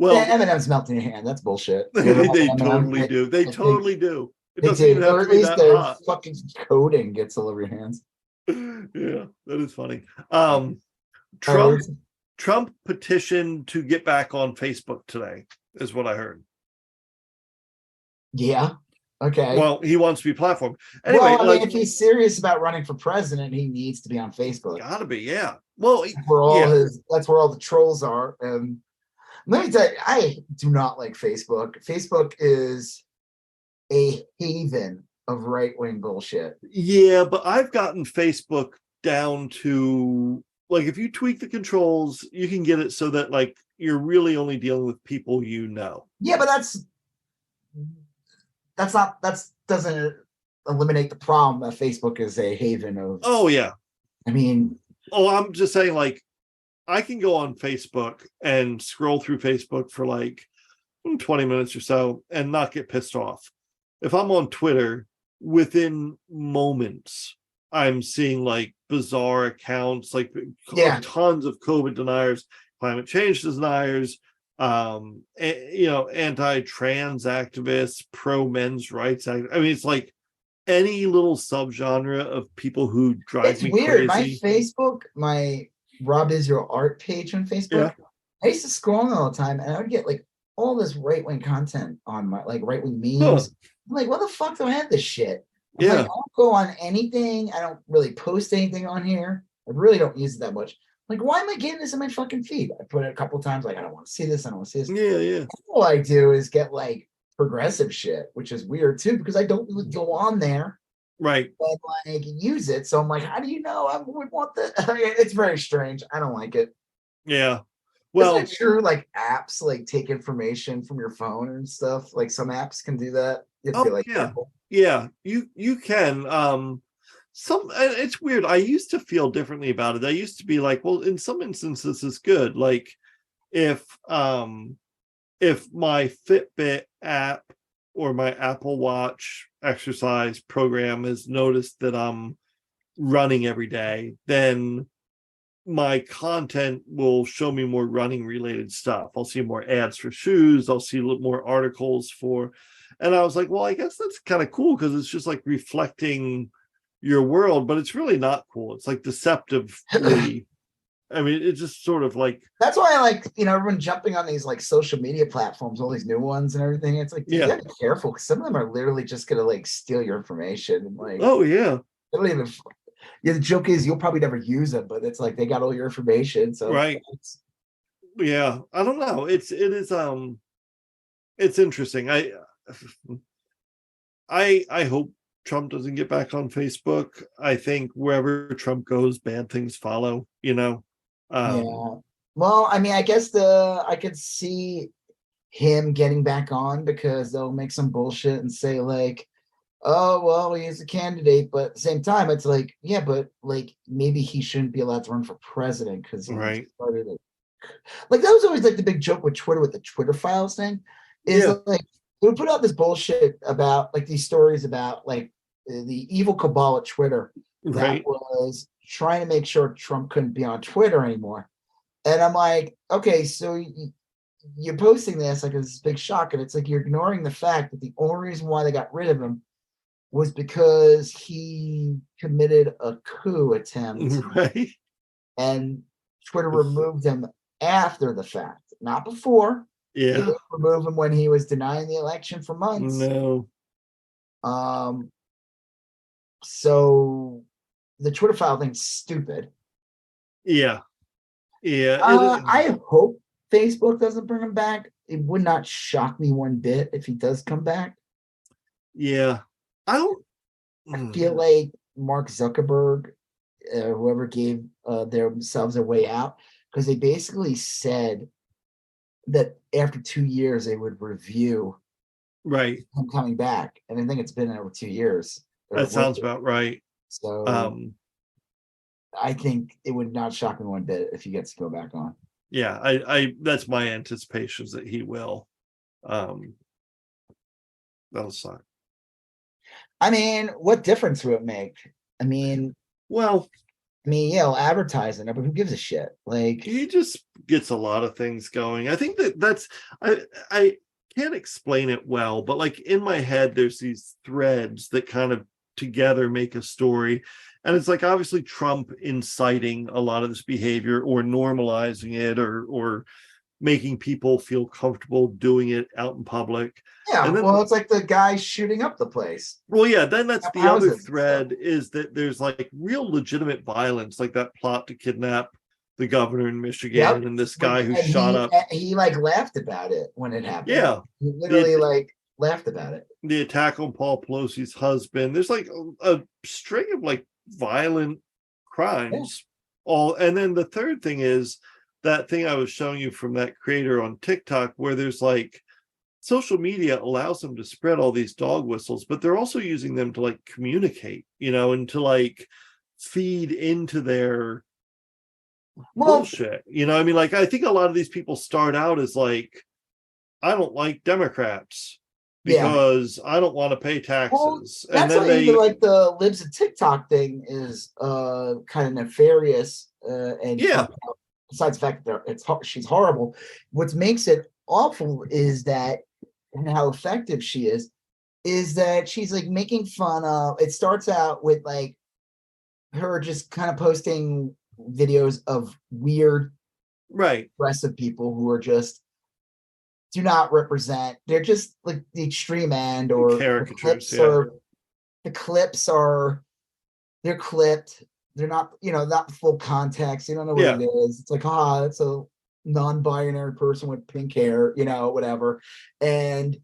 Speaker 2: Well,
Speaker 1: M&Ms melt in your hand. That's bullshit.
Speaker 2: they totally do. They totally do. It doesn't even have
Speaker 1: or
Speaker 2: to
Speaker 1: at
Speaker 2: be
Speaker 1: least
Speaker 2: that
Speaker 1: their
Speaker 2: hot.
Speaker 1: fucking coating gets all over your hands.
Speaker 2: Yeah, that is funny.
Speaker 1: Terrorism.
Speaker 2: Trump petitioned to get back on Facebook today, is what I heard.
Speaker 1: Yeah. Okay.
Speaker 2: Well, he wants to be platformed. Anyway,
Speaker 1: well, I mean, if he's serious about running for president, he needs to be on Facebook.
Speaker 2: Gotta be, yeah. Well,
Speaker 1: that's where all the trolls are. And let me tell you, I do not like Facebook. Facebook is a haven of right-wing bullshit.
Speaker 2: Yeah, but I've gotten Facebook down to like if you tweak the controls, you can get it so that like you're really only dealing with people you know.
Speaker 1: Yeah, but that doesn't eliminate the problem that Facebook is a haven of.
Speaker 2: Oh yeah.
Speaker 1: I mean,
Speaker 2: I'm just saying, like, I can go on Facebook and scroll through Facebook for like 20 minutes or so and not get pissed off. If I'm on Twitter, within moments, I'm seeing like bizarre accounts, like tons of COVID deniers, climate change deniers, anti-trans activists, pro-men's rights. I mean, it's like any little subgenre of people who drive me
Speaker 1: weird.
Speaker 2: crazy.
Speaker 1: My Rob Israel art page on Facebook.
Speaker 2: Yeah.
Speaker 1: I used to scroll all the time, and I would get like all this right-wing content on my like right-wing memes.
Speaker 2: Huh.
Speaker 1: I'm like, what the fuck do I have this shit? I'm
Speaker 2: yeah.
Speaker 1: like, I don't go on anything. I don't really post anything on here. I really don't use it that much. Like, why am I getting this in my fucking feed? I put it a couple times, like, I don't want to see this. I don't want to see this.
Speaker 2: Yeah.
Speaker 1: All I do is get like progressive shit, which is weird too, because I don't really go on there.
Speaker 2: Right.
Speaker 1: But like use it. So I'm like, how do you know I would want that? It's very strange. I don't like it.
Speaker 2: Yeah. Well,
Speaker 1: isn't it true like apps like take information from your phone and stuff? Like some apps can do that. You have to be like careful.
Speaker 2: Yeah, you can. It's weird. I used to feel differently about it. I used to be like, well, in some instances it's good. Like if my Fitbit app or my Apple Watch exercise program has noticed that I'm running every day, then my content will show me more running related stuff. I'll see more ads for shoes. I'll see more articles for, and I was like, well, I guess that's kind of cool because it's just like reflecting your world, but it's really not cool. It's like deceptively. I mean, it's just sort of like.
Speaker 1: That's why I like, everyone jumping on these like social media platforms, all these new ones and everything. It's like, you gotta be careful because some of them are literally just gonna like steal your information. And like,
Speaker 2: oh yeah.
Speaker 1: They don't even. Yeah, the joke is you'll probably never use it, but it's like they got all your information. So
Speaker 2: right. Yeah, I don't know. It's interesting. I hope Trump doesn't get back on Facebook. I think wherever Trump goes, bad things follow,
Speaker 1: Yeah. Well, I mean, I guess I could see him getting back on because they'll make some bullshit and say like, oh, well, he's a candidate, but at the same time, it's like, yeah, but like maybe he shouldn't be allowed to run for president because he
Speaker 2: right.
Speaker 1: started it. Like that was always like the big joke with Twitter, with the Twitter files thing, is
Speaker 2: Yeah.
Speaker 1: like they would put out this bullshit about like these stories about like the evil cabal at Twitter that
Speaker 2: Right.
Speaker 1: was trying to make sure Trump couldn't be on Twitter anymore. And I'm like, okay, so you're posting this like it's this big shock, and it's like you're ignoring the fact that the only reason why they got rid of him was because he committed a coup attempt,
Speaker 2: Right.
Speaker 1: and Twitter removed him after the fact, not before. They
Speaker 2: Yeah.
Speaker 1: didn't remove him when he was denying the election for months.
Speaker 2: No.
Speaker 1: So the Twitter file thing's stupid.
Speaker 2: Yeah. Yeah.
Speaker 1: I hope Facebook doesn't bring him back. It would not shock me one bit if he does come back.
Speaker 2: Yeah. I
Speaker 1: feel like Mark Zuckerberg, whoever gave themselves a way out, because they basically said that after 2 years they would review
Speaker 2: right.
Speaker 1: him coming back, and I think it's been over 2 years.
Speaker 2: That sounds about right.
Speaker 1: So I think it would not shock me one bit if he gets to go back on.
Speaker 2: Yeah, I that's my anticipation is that he will. That'll suck.
Speaker 1: I mean, what difference would it make? I mean, advertising it, but who gives a shit? Like,
Speaker 2: he just gets a lot of things going. I think that's I can't explain it well, but like in my head, there's these threads that kind of together make a story. And it's like obviously Trump inciting a lot of this behavior or normalizing it or making people feel comfortable doing it out in public.
Speaker 1: Yeah,
Speaker 2: and then,
Speaker 1: well, it's like the guy shooting up the place.
Speaker 2: Well, yeah, then that's the other thread is that there's like real legitimate violence, like that plot to kidnap the governor in Michigan and this guy who shot up.
Speaker 1: He like laughed about it when it happened.
Speaker 2: Yeah.
Speaker 1: He literally laughed about it.
Speaker 2: The attack on Paul Pelosi's husband. There's like a string of like violent crimes. Yeah. And then the third thing is that thing I was showing you from that creator on TikTok, where there's like social media allows them to spread all these dog whistles, but they're also using them to like communicate, and to like feed into their bullshit. I mean, like I think a lot of these people start out as like, I don't like Democrats because I don't want to pay taxes.
Speaker 1: Well, and then even like the libs of TikTok thing is kind of nefarious and besides the fact that she's horrible, what makes it awful is that, and how effective she is that she's like making fun of. It starts out with like her just kind of posting videos of weird, aggressive people who are just do not represent. They're just like the extreme end, or
Speaker 2: caricatures.
Speaker 1: The clips are they're clipped. They're not, not full context. You don't know what it is. It's like, that's a non-binary person with pink hair, whatever. And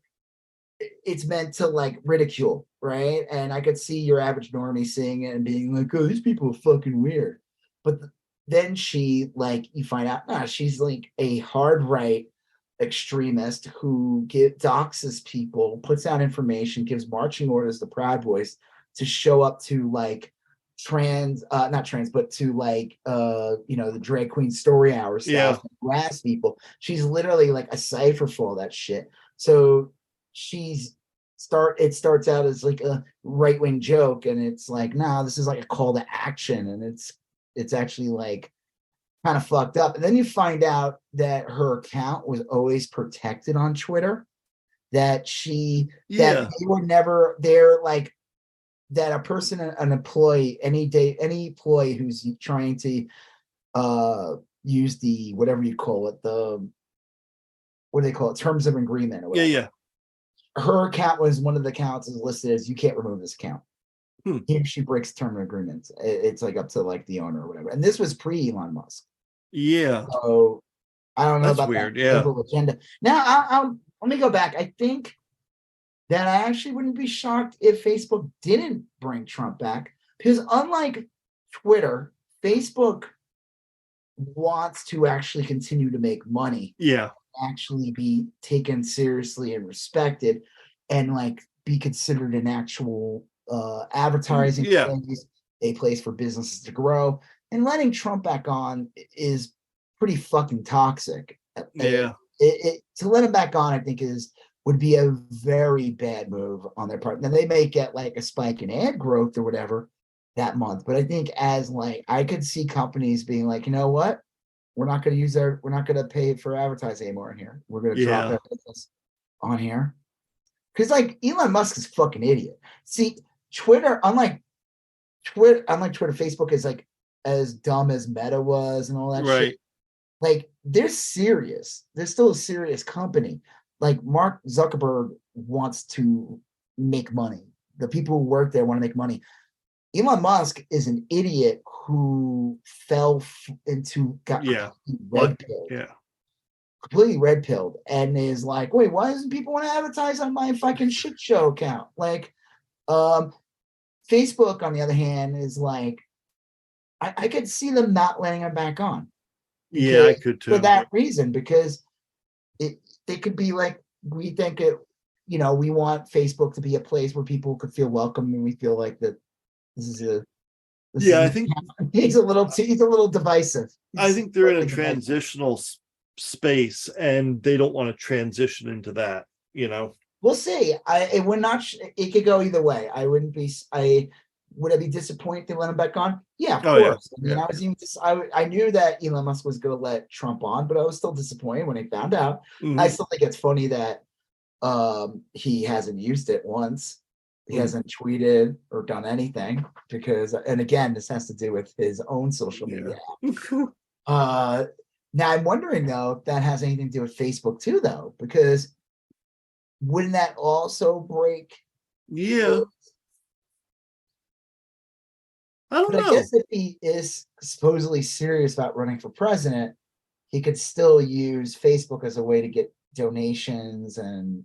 Speaker 1: it's meant to like ridicule, right? And I could see your average normie seeing it and being like, oh, these people are fucking weird. But then she, like, you find out, she's like a hard right extremist who doxes people, puts out information, gives marching orders to Proud Boys to show up to like not trans, but to like the drag queen story hour stuff, harass people. She's literally like a cipher for all that shit. So it starts out as like a right-wing joke, and it's like, no, this is like a call to action, and it's actually like kind of fucked up. And then you find out that her account was always protected on Twitter, that that they were never there, like that a person, an employee, any employee who's trying to use the whatever you call it, what do they call it, terms of agreement or whatever. Her account was one of the accounts is listed as, you can't remove this account. If she breaks term agreements, it's like up to like the owner or whatever. And this was pre Elon Musk. So I don't know. That's about weird. That agenda. Now let me go back. I think then I actually wouldn't be shocked if Facebook didn't bring Trump back, because unlike Twitter, Facebook wants to actually continue to make money,
Speaker 2: Yeah.
Speaker 1: actually be taken seriously and respected, and like be considered an actual advertising
Speaker 2: Yeah.
Speaker 1: place, a place for businesses to grow. And letting Trump back on is pretty fucking toxic.
Speaker 2: Yeah.
Speaker 1: To let him back on, I think would be a very bad move on their part. Now they may get like a spike in ad growth or whatever that month, but I think as like I could see companies being like, you know what, we're not going to pay for advertising anymore in here. We're going to drop everything on here. Because like Elon Musk is a fucking idiot. See, Twitter, unlike Twitter, Facebook is like as dumb as Meta was and all that shit. Like they're serious. They're still a serious company. Like Mark Zuckerberg wants to make money. The people who work there want to make money. Elon Musk is an idiot who completely red pilled, and is like, wait, why doesn't people want to advertise on my fucking shit show account? Like, Facebook, on the other hand, is like, I could see them not letting him back on.
Speaker 2: Yeah, I could too.
Speaker 1: For that reason, because they could be like, we think we want Facebook to be a place where people could feel welcome, and we feel like that I think he's a little divisive.
Speaker 2: I think they're in a transitional space, and they don't want to transition into that.
Speaker 1: We'll see. It could go either way. Would I be disappointed they let him back on? Yeah, of course. Yeah. I knew that Elon Musk was going to let Trump on, but I was still disappointed when I found out. Mm-hmm. I still think it's funny that he hasn't used it once. He hasn't tweeted or done anything and again, this has to do with his own social media. Now I'm wondering though if that has anything to do with Facebook too, though, because wouldn't that also break?
Speaker 2: Yeah. I don't know.
Speaker 1: I guess if he is supposedly serious about running for president, he could still use Facebook as a way to get donations and.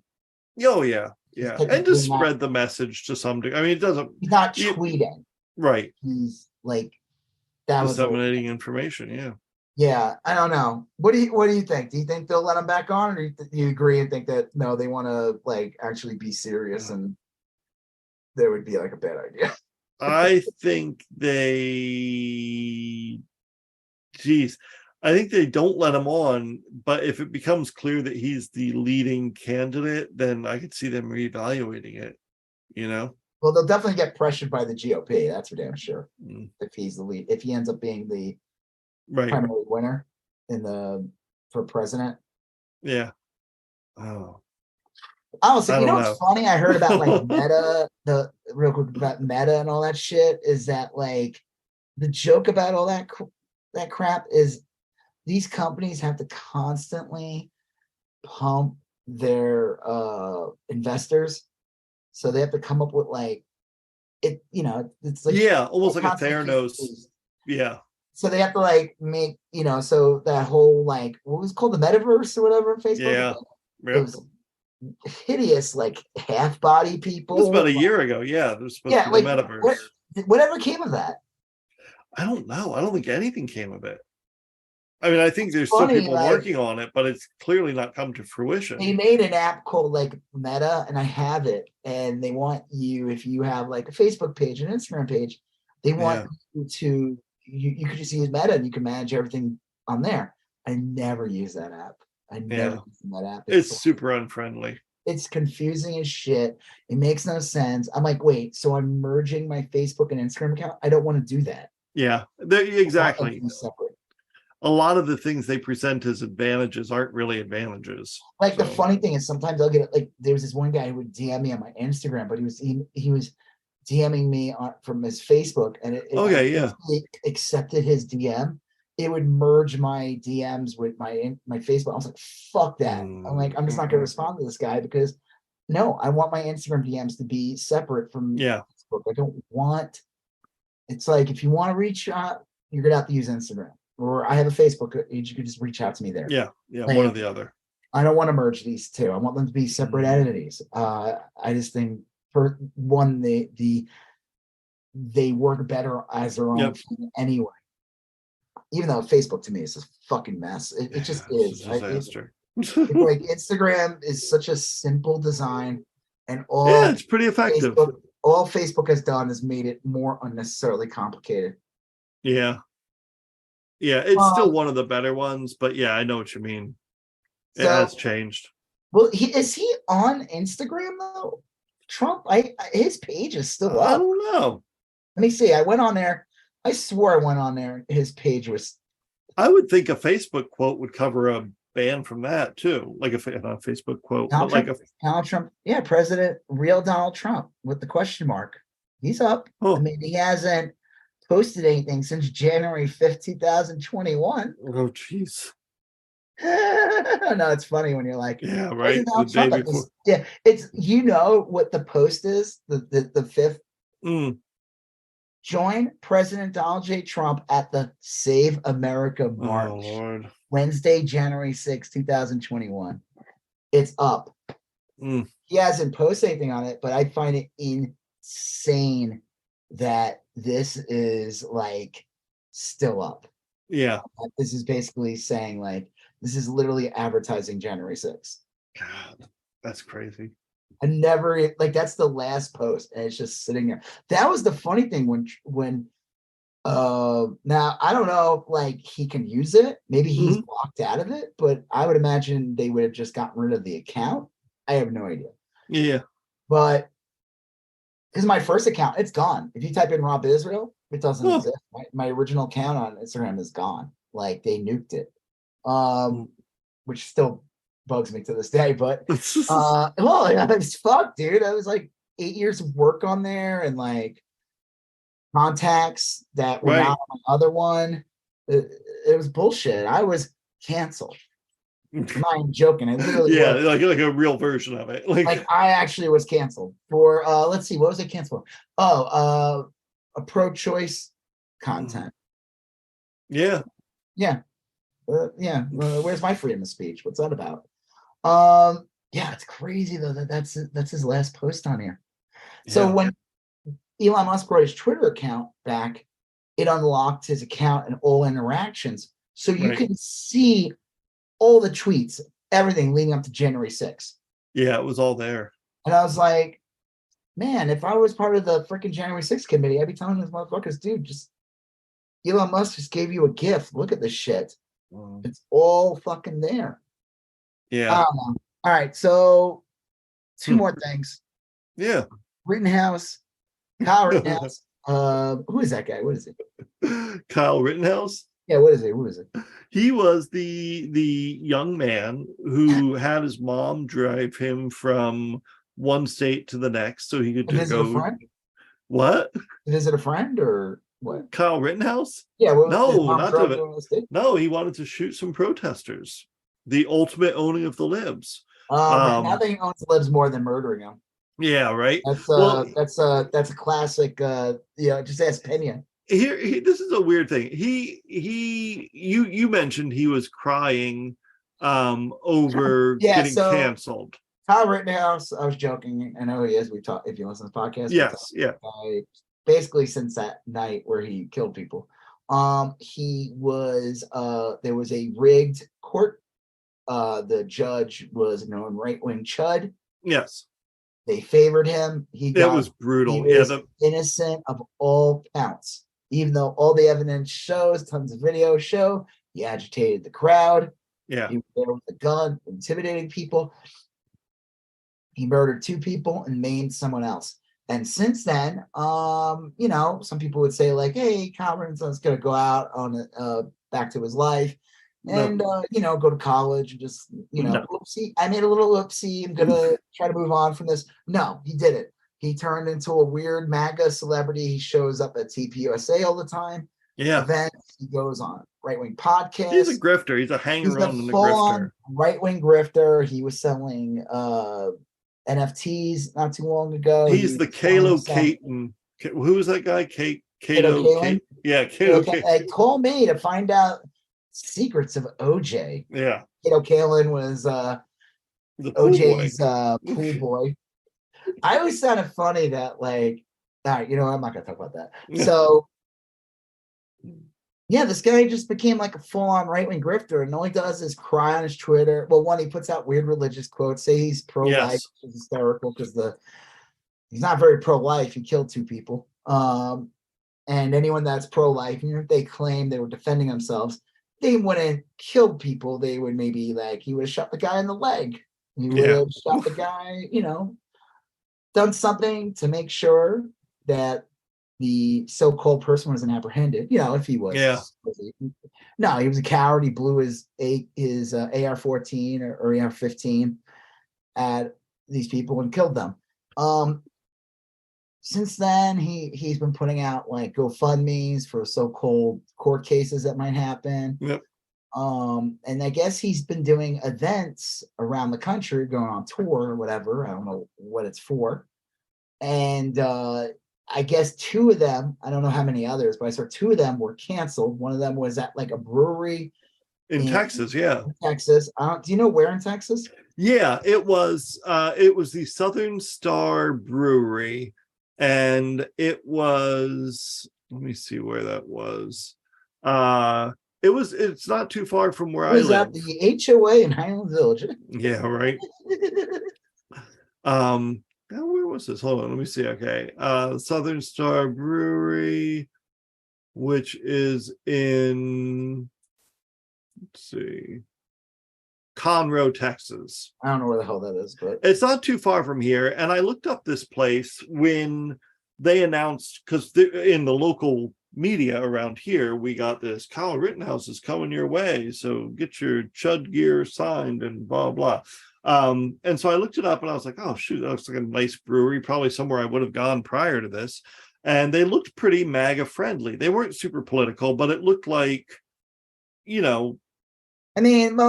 Speaker 2: Oh yeah. Yeah, and to spread the message to some degree. I mean,
Speaker 1: he's not tweeting.
Speaker 2: Right.
Speaker 1: He's like
Speaker 2: disseminating information. Yeah.
Speaker 1: Yeah, I don't know. What do you think? Do you think they'll let him back on, or do you agree and think that no, they want to like actually be serious and there would be like a bad idea?
Speaker 2: I think I think they don't let him on, but if it becomes clear that he's the leading candidate, then I could see them reevaluating it,
Speaker 1: Well, they'll definitely get pressured by the GOP. That's for damn sure. If he's the lead, if he ends up being the primary winner for president.
Speaker 2: Yeah. Oh.
Speaker 1: Honestly, what's funny? I heard about like Meta, real quick about Meta and all that shit is that like the joke about all that crap is these companies have to constantly pump their investors, so they have to come up with like it. It's like
Speaker 2: almost like a Theranos. Yeah.
Speaker 1: So they have to like make so that whole like what was it called, the metaverse or whatever Facebook.
Speaker 2: Yeah.
Speaker 1: It was hideous, like half body people.
Speaker 2: It was about a year ago. Yeah, there's supposed to be the metaverse.
Speaker 1: Whatever came of that?
Speaker 2: I don't know. I don't think anything came of it. I mean, I think there's still people working on it, but it's clearly not come to fruition. They
Speaker 1: made an app called like Meta, and I have it. And they want you, if you have like a Facebook page, an Instagram page, they want you to, you could just use Meta and you can manage everything on there. I never use that app. I never use that app.
Speaker 2: It's super unfriendly.
Speaker 1: It's confusing as shit. It makes no sense. I'm like, wait, so I'm merging my Facebook and Instagram account? I don't want to do that.
Speaker 2: Yeah, exactly. A lot of the things they present as advantages aren't really advantages.
Speaker 1: Like the funny thing is sometimes I'll get like there was this one guy who would DM me on my Instagram, but he was DMing me from his Facebook, and he accepted his DM. It would merge my DMs with my Facebook. I was like, fuck that. I'm like, I'm just not gonna respond to this guy because no, I want my Instagram DMs to be separate from Facebook. I don't want. It's like if you want to reach out, you're gonna have to use Instagram. Or I have a Facebook page, you can just reach out to me there.
Speaker 2: Yeah, like, one or the other.
Speaker 1: I don't want to merge these two. I want them to be separate entities. I just think for one, they work better as their own thing anyway. Even though Facebook to me is a fucking mess. It just is.
Speaker 2: It's a disaster.
Speaker 1: It's like Instagram is such a simple design, and
Speaker 2: it's pretty effective.
Speaker 1: All Facebook has done is made it more unnecessarily complicated.
Speaker 2: Yeah. Yeah, it's still one of the better ones, but yeah, I know what you mean. It has changed.
Speaker 1: Well, is he on Instagram though? Trump, his page is still up.
Speaker 2: I don't know.
Speaker 1: Let me see. I went on there. I swore I went on there. His page was.
Speaker 2: I would think a Facebook quote would cover a ban from that too, like not a Facebook quote,
Speaker 1: Donald Trump. Yeah, President, real Donald Trump with the question mark. He's up. I mean, he hasn't posted anything since January 5th, 2021.
Speaker 2: Oh, jeez.
Speaker 1: No, it's funny when you're like,
Speaker 2: yeah, right.
Speaker 1: Yeah, it's what the post is, the fifth. Join President Donald J. Trump at the Save America March.
Speaker 2: Oh, Lord.
Speaker 1: Wednesday, January 6, 2021. It's up. He hasn't posted anything on it, but I find it insane that this is like still up.
Speaker 2: Yeah.
Speaker 1: This is basically saying like, this is literally advertising January 6th.
Speaker 2: God, that's crazy.
Speaker 1: I never that's the last post, and it's just sitting there. That was the funny thing when now I don't know if like he can use it. Maybe he's blocked out of it, but I would imagine they would have just gotten rid of the account. I have no idea.
Speaker 2: Yeah.
Speaker 1: But because my first account, it's gone. If you type in Rob Israel, it doesn't exist. My original account on Instagram is gone. Like they nuked it. Which still bugs me to this day, but well, it's fucked, dude. I was like 8 years of work on there and like contacts that were not on my other one. It was bullshit. I was canceled. I'm not even joking. I literally was.
Speaker 2: like a real version of it. Like
Speaker 1: I actually was canceled for let's see, what was I canceled for? A pro-choice content.
Speaker 2: Yeah.
Speaker 1: Where's my freedom of speech? What's that about? It's crazy though that's his last post on here. So when Elon Musk brought his Twitter account back, it unlocked his account and all interactions, so you can see all the tweets, everything leading up to January 6th.
Speaker 2: Yeah, it was all there.
Speaker 1: And I was like, man, if I was part of the freaking January 6th committee, I'd be telling these motherfuckers, dude, just Elon Musk just gave you a gift. Look at this shit. It's all fucking there.
Speaker 2: Yeah.
Speaker 1: All right. So 2 more things.
Speaker 2: Yeah.
Speaker 1: Rittenhouse. Kyle Rittenhouse. Who is that guy? What is it?
Speaker 2: Kyle Rittenhouse?
Speaker 1: Yeah, what is it? Who is it?
Speaker 2: He was the young man who had his mom drive him from one state to the next so he could
Speaker 1: visit a friend?
Speaker 2: What?
Speaker 1: Visit a friend or what?
Speaker 2: Kyle Rittenhouse?
Speaker 1: Yeah,
Speaker 2: no, not to it. No, he wanted to shoot some protesters. The ultimate owning of the libs.
Speaker 1: Nothing owns the libs more than murdering them.
Speaker 2: Yeah, right.
Speaker 1: That's a classic. Just ask Peña.
Speaker 2: Here, this is a weird thing. You mentioned he was crying over getting canceled.
Speaker 1: Kyle Rittenhouse, I was joking. I know who he is. We talked if you listen to the podcast.
Speaker 2: Yes,
Speaker 1: Basically, since that night where he killed people, he was. There was a rigged court. The judge was known right-wing chud.
Speaker 2: Yes.
Speaker 1: They favored him. It
Speaker 2: was brutal.
Speaker 1: He was innocent of all counts, even though all the evidence shows, tons of videos show, he agitated the crowd.
Speaker 2: Yeah.
Speaker 1: He was there with a gun, intimidating people. He murdered 2 people and maimed someone else. And since then, some people would say like, hey, Kyle Rittenhouse's going to go out on back to his life. And go to college and just oopsie. I made a little oopsie. I'm gonna try to move on from this. No, he did it. He turned into a weird MAGA celebrity. He shows up at TPUSA all the time.
Speaker 2: Yeah,
Speaker 1: events. He goes on right-wing podcasts.
Speaker 2: He's a grifter. He's a hanger-on and a grifter.
Speaker 1: Right-wing grifter. He was selling NFTs not too long ago.
Speaker 2: He's the Kalo Caton. Who was that guy? Kato. Yeah, Kato.
Speaker 1: Call me to find out. secrets of OJ.
Speaker 2: Yeah.
Speaker 1: Kalen was
Speaker 2: The pool
Speaker 1: OJ's
Speaker 2: boy.
Speaker 1: pool boy. I always found it funny that, like, all right, I'm not gonna talk about that. So yeah, this guy just became like a full-on right-wing grifter, and all he does is cry on his Twitter. Well, one, he puts out weird religious quotes, say he's pro-life,
Speaker 2: Yes.
Speaker 1: which is hysterical because he's not very pro-life. He killed 2 people. And anyone that's pro-life, even if they claim they were defending themselves, they wouldn't kill people. They would maybe, like, he would have shot the guy in the leg. He would have shot the guy, done something to make sure that the so-called person wasn't apprehended. If he was.
Speaker 2: Yeah.
Speaker 1: No, he was a coward. He blew his AR-14 or AR-15 at these people and killed them. Since then, he's been putting out like GoFundMes for so-called court cases that might happen.
Speaker 2: Yep.
Speaker 1: And I guess he's been doing events around the country, going on tour or whatever. I don't know what it's for. And I guess 2 of them, I don't know how many others, but I saw 2 of them were canceled. One of them was at like a brewery
Speaker 2: in Texas. Yeah.
Speaker 1: Texas. Do you know where in Texas?
Speaker 2: Yeah, it was the Southern Star Brewery. And it was, let me see where that was. It's not too far from where I live.
Speaker 1: At the HOA in Highland Village.
Speaker 2: Yeah, right. Now where was this? Hold on, let me see. Okay. Southern Star Brewery, which is in, let's see, Conroe, Texas.
Speaker 1: I don't know where the hell that is, but
Speaker 2: it's not too far from here. And I looked up this place when they announced, because in the local media around here, we got this Kyle Rittenhouse is coming your way, so get your chud gear signed and blah blah. And so I looked it up and I was like, oh shoot, that looks like a nice brewery, probably somewhere I would have gone prior to this. And they looked pretty MAGA friendly. They weren't super political, but it looked like,
Speaker 1: I mean,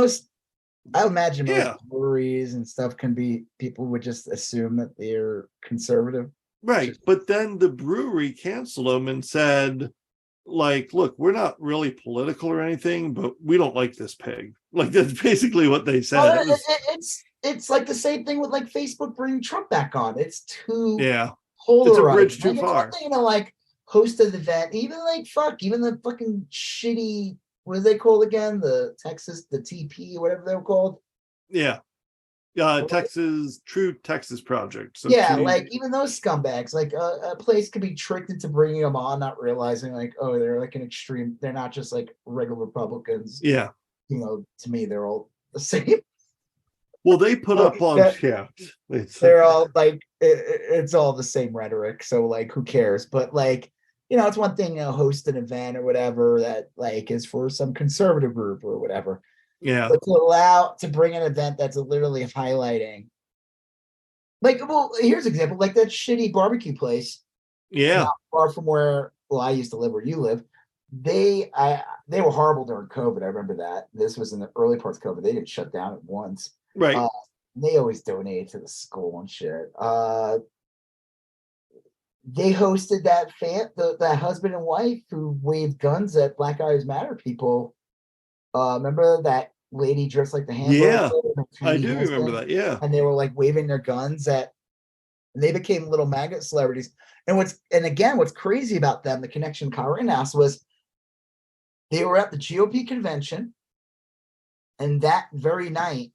Speaker 1: I imagine most breweries and stuff people would just assume that they're conservative.
Speaker 2: Right. But then the brewery canceled them and said, like, look, we're not really political or anything, but we don't like this pig. Like, that's basically what they said.
Speaker 1: It's like the same thing with like Facebook bringing Trump back on. It's too
Speaker 2: polarized. It's a bridge too far.
Speaker 1: It's one thing to like host an event, even the fucking shitty, what are they called again? The Texas, the TP, whatever they were called.
Speaker 2: Yeah. True Texas Project. So
Speaker 1: like even those scumbags, like a place could be tricked into bringing them on, not realizing like, oh, they're like an extreme. They're not just like regular Republicans.
Speaker 2: Yeah.
Speaker 1: To me, they're all the same.
Speaker 2: Well, they put up on,
Speaker 1: they're all like, it's all the same rhetoric. So like, who cares? But like, it's one thing to host an event or whatever that like is for some conservative group or whatever.
Speaker 2: Yeah.
Speaker 1: But to bring an event that's literally highlighting, like, well, here's an example, like that shitty barbecue place.
Speaker 2: Yeah.
Speaker 1: Not far from where I used to live, where you live. They were horrible during COVID. I remember that. This was in the early parts of COVID. They didn't shut down at once.
Speaker 2: Right.
Speaker 1: They always donated to the school and shit. They hosted that husband and wife who waved guns at Black Lives Matter people. Remember that lady dressed like the Hamburger?
Speaker 2: Yeah, I do remember that. Yeah,
Speaker 1: and they were like waving their guns and they became little maggot celebrities. And what's crazy about them, the connection to Kyle Rittenhouse, was they were at the GOP convention, and that very night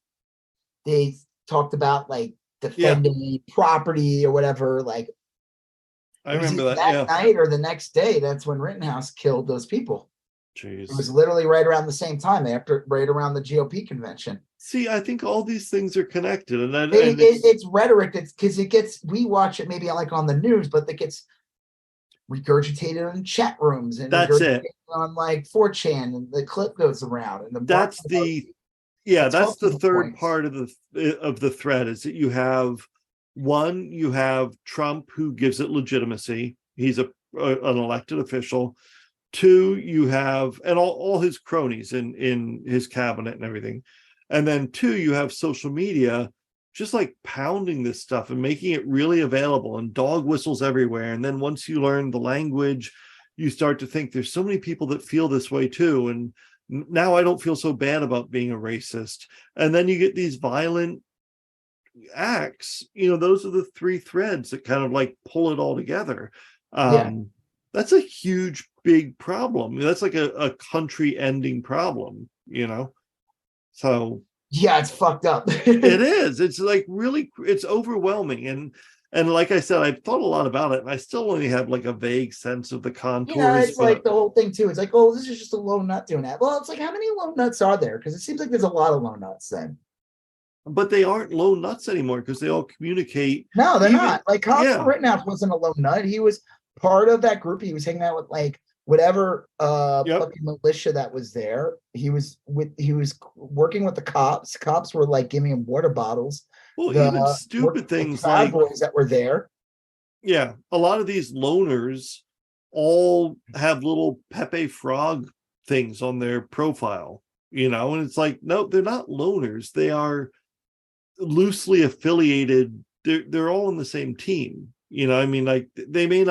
Speaker 1: they talked about like defending property or whatever. Like,
Speaker 2: I remember that
Speaker 1: night or the next day. That's when Rittenhouse killed those people.
Speaker 2: Jeez.
Speaker 1: It was literally right around the same time, right around the GOP convention.
Speaker 2: See, I think all these things are connected, and
Speaker 1: it's rhetoric. It's because we watch it maybe like on the news, but it gets regurgitated in chat rooms and
Speaker 2: that's it
Speaker 1: on like 4chan, and the clip goes around. And
Speaker 2: that's the third part of the thread is that you have Trump, who gives it legitimacy. He's an elected official. 2, you have and all his cronies in his cabinet and everything. And then 2, you have social media just like pounding this stuff and making it really available, and dog whistles everywhere. And then once you learn the language, you start to think there's so many people that feel this way too. And Now I don't feel so bad about being a racist. And then you get these violent acts, those are the three threads that kind of like pull it all together.
Speaker 1: Yeah.
Speaker 2: That's a huge, big problem. That's like a country ending problem, So
Speaker 1: yeah, it's fucked up.
Speaker 2: it is. It's like really, it's overwhelming. And like I said, I've thought a lot about it, and I still only have like a vague sense of the contours.
Speaker 1: It's like the whole thing too. It's like, oh, this is just a lone nut doing that. Well, it's like, how many lone nuts are there? Because it seems like there's a lot of lone nuts then.
Speaker 2: But they aren't lone nuts anymore because they all communicate.
Speaker 1: No, they're not. Like Constable
Speaker 2: Yeah.
Speaker 1: Rittenhouse wasn't a lone nut. He was part of that group. He was hanging out with like whatever
Speaker 2: Yep.
Speaker 1: fucking militia that was there. He was working with the cops. Cops were like giving him water bottles.
Speaker 2: Well,
Speaker 1: The-
Speaker 2: even stupid things
Speaker 1: Proud
Speaker 2: like
Speaker 1: Boys that were there.
Speaker 2: yeah, a lot of these loners all have little Pepe Frog things on their profile, and it's like, no, they're not loners. They are loosely affiliated. They're all in the same team. I mean, like they may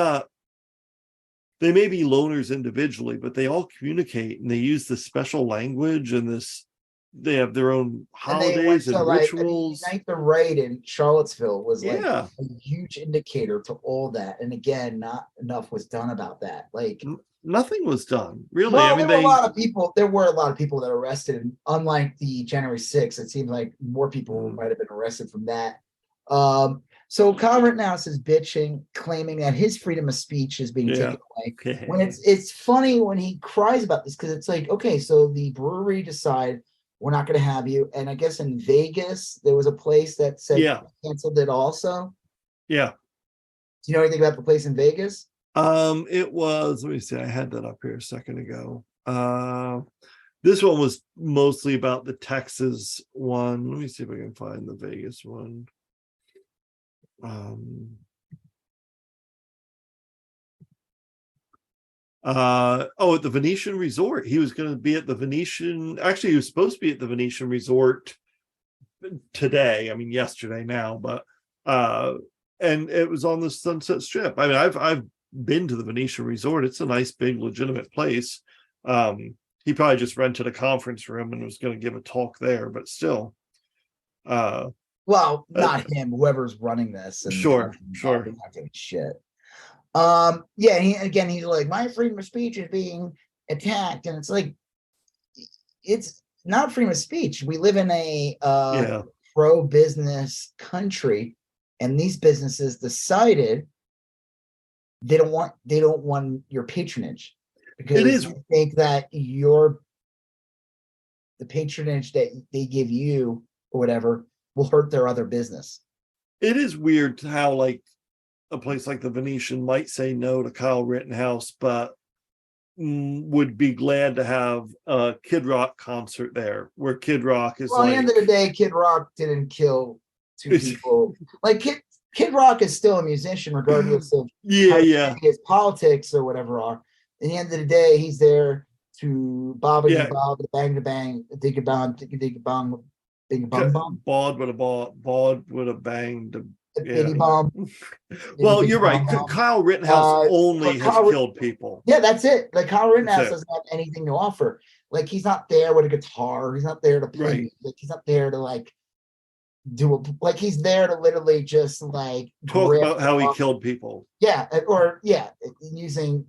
Speaker 2: be loners individually, but they all communicate and they use this special language and they have their own holidays and rituals.
Speaker 1: Unite the Right in Charlottesville was like
Speaker 2: Yeah.
Speaker 1: a huge indicator to all that. And again, not enough was done about that. Like
Speaker 2: nothing was done, really.
Speaker 1: well,
Speaker 2: I mean,
Speaker 1: there were a lot of people that were arrested. And unlike the January 6th, it seems like more people might have been arrested from that. So Kyle Rittenhouse is bitching, claiming that his freedom of speech is being taken away.
Speaker 2: Okay.
Speaker 1: When it's funny when he cries about this, because it's like, okay, so the brewery decide we're not going to have you. And I guess in Vegas, there was a place that said canceled it also.
Speaker 2: Yeah.
Speaker 1: Do you know anything about the place in Vegas?
Speaker 2: It was, let me see, I had that up here a second ago. This one was mostly about the Texas one. Let me see if I can find the Vegas one. At the Venetian Resort. He was going to be at the Venetian. Actually, he was supposed to be at the Venetian Resort today. I mean, yesterday now, but and it was on the Sunset Strip. I mean, I've been to the Venetian Resort. It's a nice, big, legitimate place. He probably just rented a conference room and was going to give a talk there, but still.
Speaker 1: Well, not him. Whoever's running this. And
Speaker 2: sure.
Speaker 1: Not giving shit. Yeah. He's like, my freedom of speech is being attacked, and it's like, it's not freedom of speech. We live in a pro-business country, and these businesses decided they don't want your patronage because they think that the patronage that they give you or whatever will hurt their other business.
Speaker 2: It is weird how like a place like the Venetian might say no to Kyle Rittenhouse, but would be glad to have a Kid Rock concert there, where Kid Rock is. Well,
Speaker 1: at the end of the day, Kid Rock didn't kill two people. Like Kid Rock is still a musician, regardless of his politics or whatever are. At the end of the day, he's there to bob, bang, bang, dig a bong, dig a bong, bing a bong bong.
Speaker 2: Bod would have banged.
Speaker 1: Biggie bomb.
Speaker 2: Well, you're right. Kyle Rittenhouse only has killed people.
Speaker 1: Yeah, that's it. Like Kyle Rittenhouse doesn't have anything to offer. Like he's not there with a guitar. He's not there to play music. He's not there to like he's there to literally just like
Speaker 2: talk about how he killed people.
Speaker 1: Yeah, using.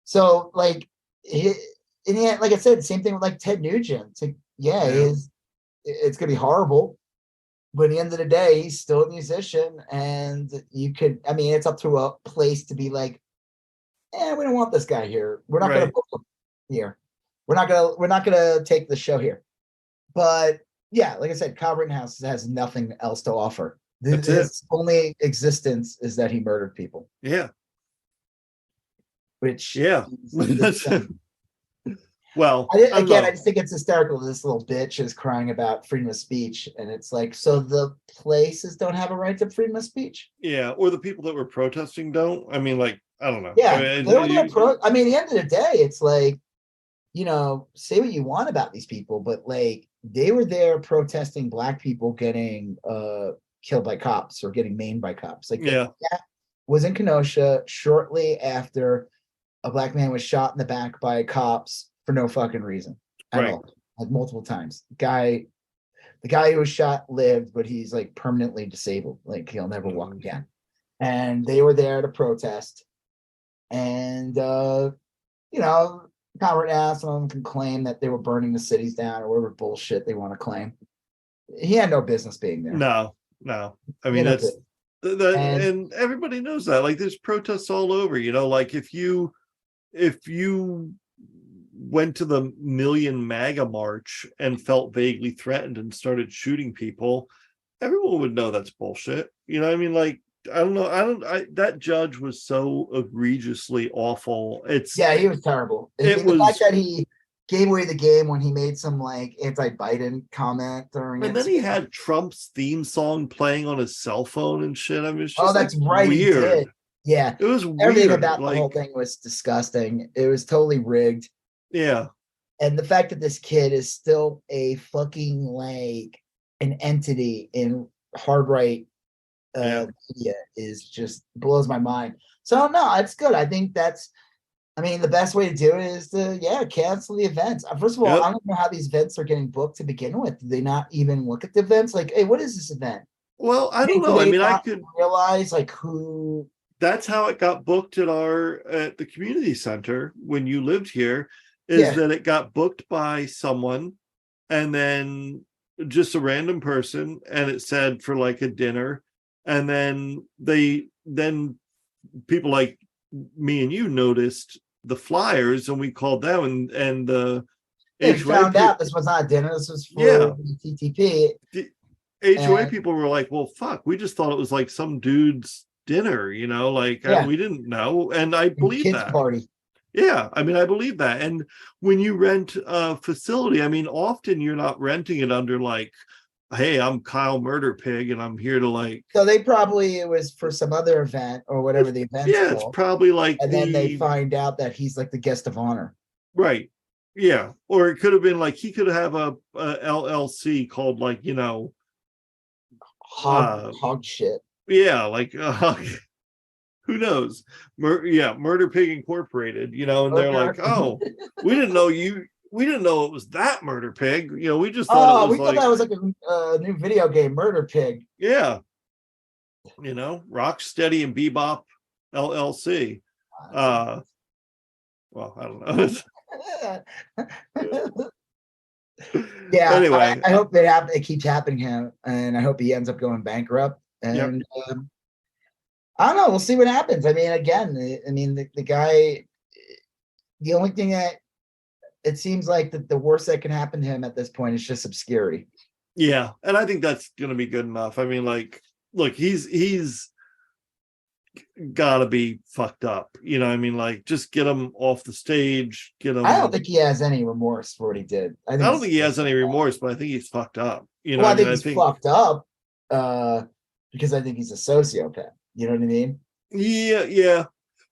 Speaker 1: So like, in the end, like I said, same thing with like Ted Nugent. It's like, it's gonna be horrible. But at the end of the day, he's still a musician, and it's up to a place to be like, we don't want this guy here. We're not going to book him here. We're not gonna take the show here. But yeah, like I said, Kyle Rittenhouse has nothing else to offer. His only existence is that he murdered people.
Speaker 2: Yeah.
Speaker 1: Which
Speaker 2: well,
Speaker 1: I just think it's hysterical. This little bitch is crying about freedom of speech, and it's like, so the places don't have a right to freedom of speech?
Speaker 2: Yeah, or the people that were protesting don't. I mean, like, I don't know.
Speaker 1: Yeah, at the end of the day, it's like, say what you want about these people, but like they were there protesting Black people getting killed by cops or getting maimed by cops. Like that was in Kenosha shortly after a Black man was shot in the back by cops for no fucking reason at
Speaker 2: Right.
Speaker 1: all, like multiple times. The guy who was shot lived, but he's like permanently disabled, like he'll never walk again. And they were there to protest, and you know, Conrad Aslam can claim that they were burning the cities down or whatever bullshit they want to claim. He had no business being there.
Speaker 2: No. I mean, that's
Speaker 1: And
Speaker 2: and everybody knows that. Like, there's protests all over. You know, like if you went to the Million MAGA march and felt vaguely threatened and started shooting people, everyone would know that's bullshit. You know what I mean? Like, I don't know. That judge was so egregiously awful.
Speaker 1: he was terrible. The fact that he gave away the game when he made some like anti-Biden comment during it.
Speaker 2: And then he had Trump's theme song playing on his cell phone and shit. I mean, it's just
Speaker 1: that's right.
Speaker 2: weird.
Speaker 1: He did. Yeah.
Speaker 2: It was weird.
Speaker 1: Everything about the whole thing was disgusting. It was totally rigged.
Speaker 2: Yeah.
Speaker 1: And the fact that this kid is still a fucking like an entity in hard right media is just blows my mind. So no, it's good. I think the best way to do it is to cancel the events. First of all, I don't know how these events are getting booked to begin with. Do they not even look at the events? Like, hey, what is this event?
Speaker 2: Well, I don't know. I mean, I could
Speaker 1: realize like who.
Speaker 2: That's how it got booked at the community center when you lived here. Is that it got booked by someone, and then just a random person, and it said for like a dinner, and then people like me and you noticed the flyers, and we called them, and the
Speaker 1: HOA out this was not a dinner. This was for the TTP.
Speaker 2: The HOA people were like, "Well, fuck, we just thought it was like some dude's dinner, you know, like we didn't know." And I believe that.
Speaker 1: Party.
Speaker 2: Yeah, I mean, I believe that. And when you rent a facility, I mean, often you're not renting it under like, hey, I'm Kyle Murder Pig and I'm here to like.
Speaker 1: So it was for some other event or whatever the event's called.
Speaker 2: It's probably like.
Speaker 1: And then they find out that he's like the guest of honor.
Speaker 2: Right. Yeah. Or it could have been like he could have a LLC called like, you know.
Speaker 1: Hog shit.
Speaker 2: Yeah, like who knows? Murder Pig Incorporated, you know, and they're like, oh, we didn't know it was that Murder Pig. You know, we just thought
Speaker 1: we thought that was like a new video game, Murder Pig.
Speaker 2: Yeah. You know, Rocksteady and Bebop LLC. Well, I don't know.
Speaker 1: Yeah.
Speaker 2: Anyway,
Speaker 1: I hope it keeps happening to him, and I hope he ends up going bankrupt. And I don't know. We'll see what happens. I mean, again, the guy. The only thing that it seems like the worst that can happen to him at this point is just obscurity.
Speaker 2: Yeah, and I think that's going to be good enough. I mean, like, look, he's got to be fucked up. You know, I mean, like, just get him off the stage. Get him.
Speaker 1: I don't think he has any remorse for what he did.
Speaker 2: I don't think he has any remorse, but I think he's fucked up. You know,
Speaker 1: I think he's fucked up because I think he's a sociopath. You know what I mean?
Speaker 2: Yeah.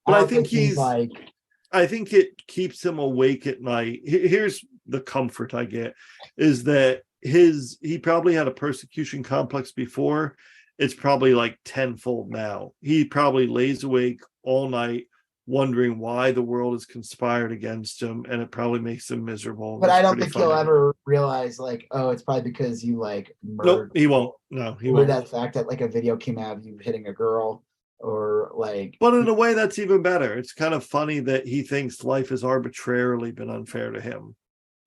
Speaker 2: But I think
Speaker 1: he's like.
Speaker 2: I think it keeps him awake at night. Here's the comfort I get is that he probably had a persecution complex before. It's probably like tenfold now. He probably lays awake all night wondering why the world has conspired against him, and it probably makes him miserable.
Speaker 1: But I don't think he'll ever realize like, oh, it's probably because you like murdered.
Speaker 2: Nope, he won't. No, he won't.
Speaker 1: That fact that like a video came out of you hitting a girl. Or like,
Speaker 2: but in a way that's even better. It's kind of funny that he thinks life has arbitrarily been unfair to him.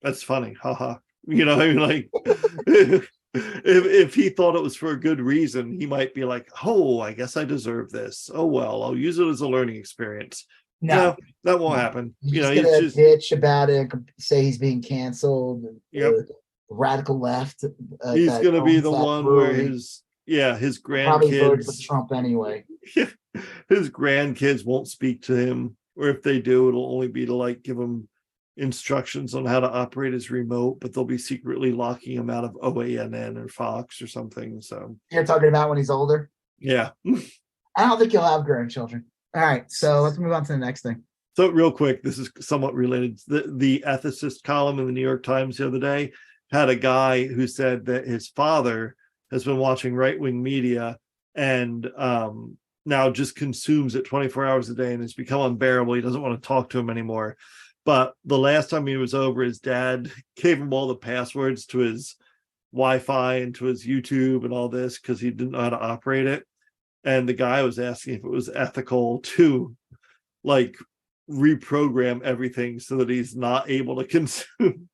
Speaker 2: That's funny. Haha. You know, I mean, like if he thought it was for a good reason, he might be like, oh, I guess I deserve this. Oh well, I'll use it as a learning experience. No, that won't happen.
Speaker 1: He's just bitch about it, say he's being canceled. Radical left.
Speaker 2: He's gonna be the one where his grandkids
Speaker 1: probably voted for Trump anyway.
Speaker 2: His grandkids won't speak to him, or if they do, it'll only be to like give him instructions on how to operate his remote, but they'll be secretly locking him out of OANN or Fox or something. So
Speaker 1: you're talking about when he's older?
Speaker 2: Yeah.
Speaker 1: I don't think he'll have grandchildren. All right, so let's move on to the next thing.
Speaker 2: So real quick, this is somewhat related. The ethicist column in the New York Times the other day had a guy who said that his father has been watching right-wing media and now just consumes it 24 hours a day, and it's become unbearable. He doesn't want to talk to him anymore. But the last time he was over, his dad gave him all the passwords to his Wi-Fi and to his YouTube and all this because he didn't know how to operate it. And the guy was asking if it was ethical to like reprogram everything so that he's not able to consume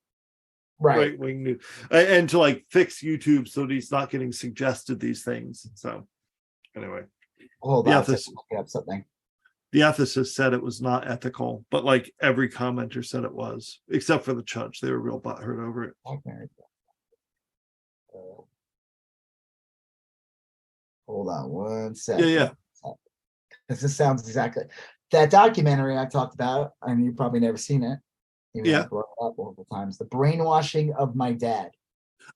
Speaker 2: right-wing news and to like fix YouTube so that he's not getting suggested these things. So anyway,
Speaker 1: hold on, looking up something.
Speaker 2: The ethicist said it was not ethical, but like every commenter said it was, except for the judge. They were real butthurt over it.
Speaker 1: Hold on one second.
Speaker 2: Yeah.
Speaker 1: This sounds exactly that documentary I talked about, and you've probably never seen it. I brought it up multiple times. The brainwashing of my dad.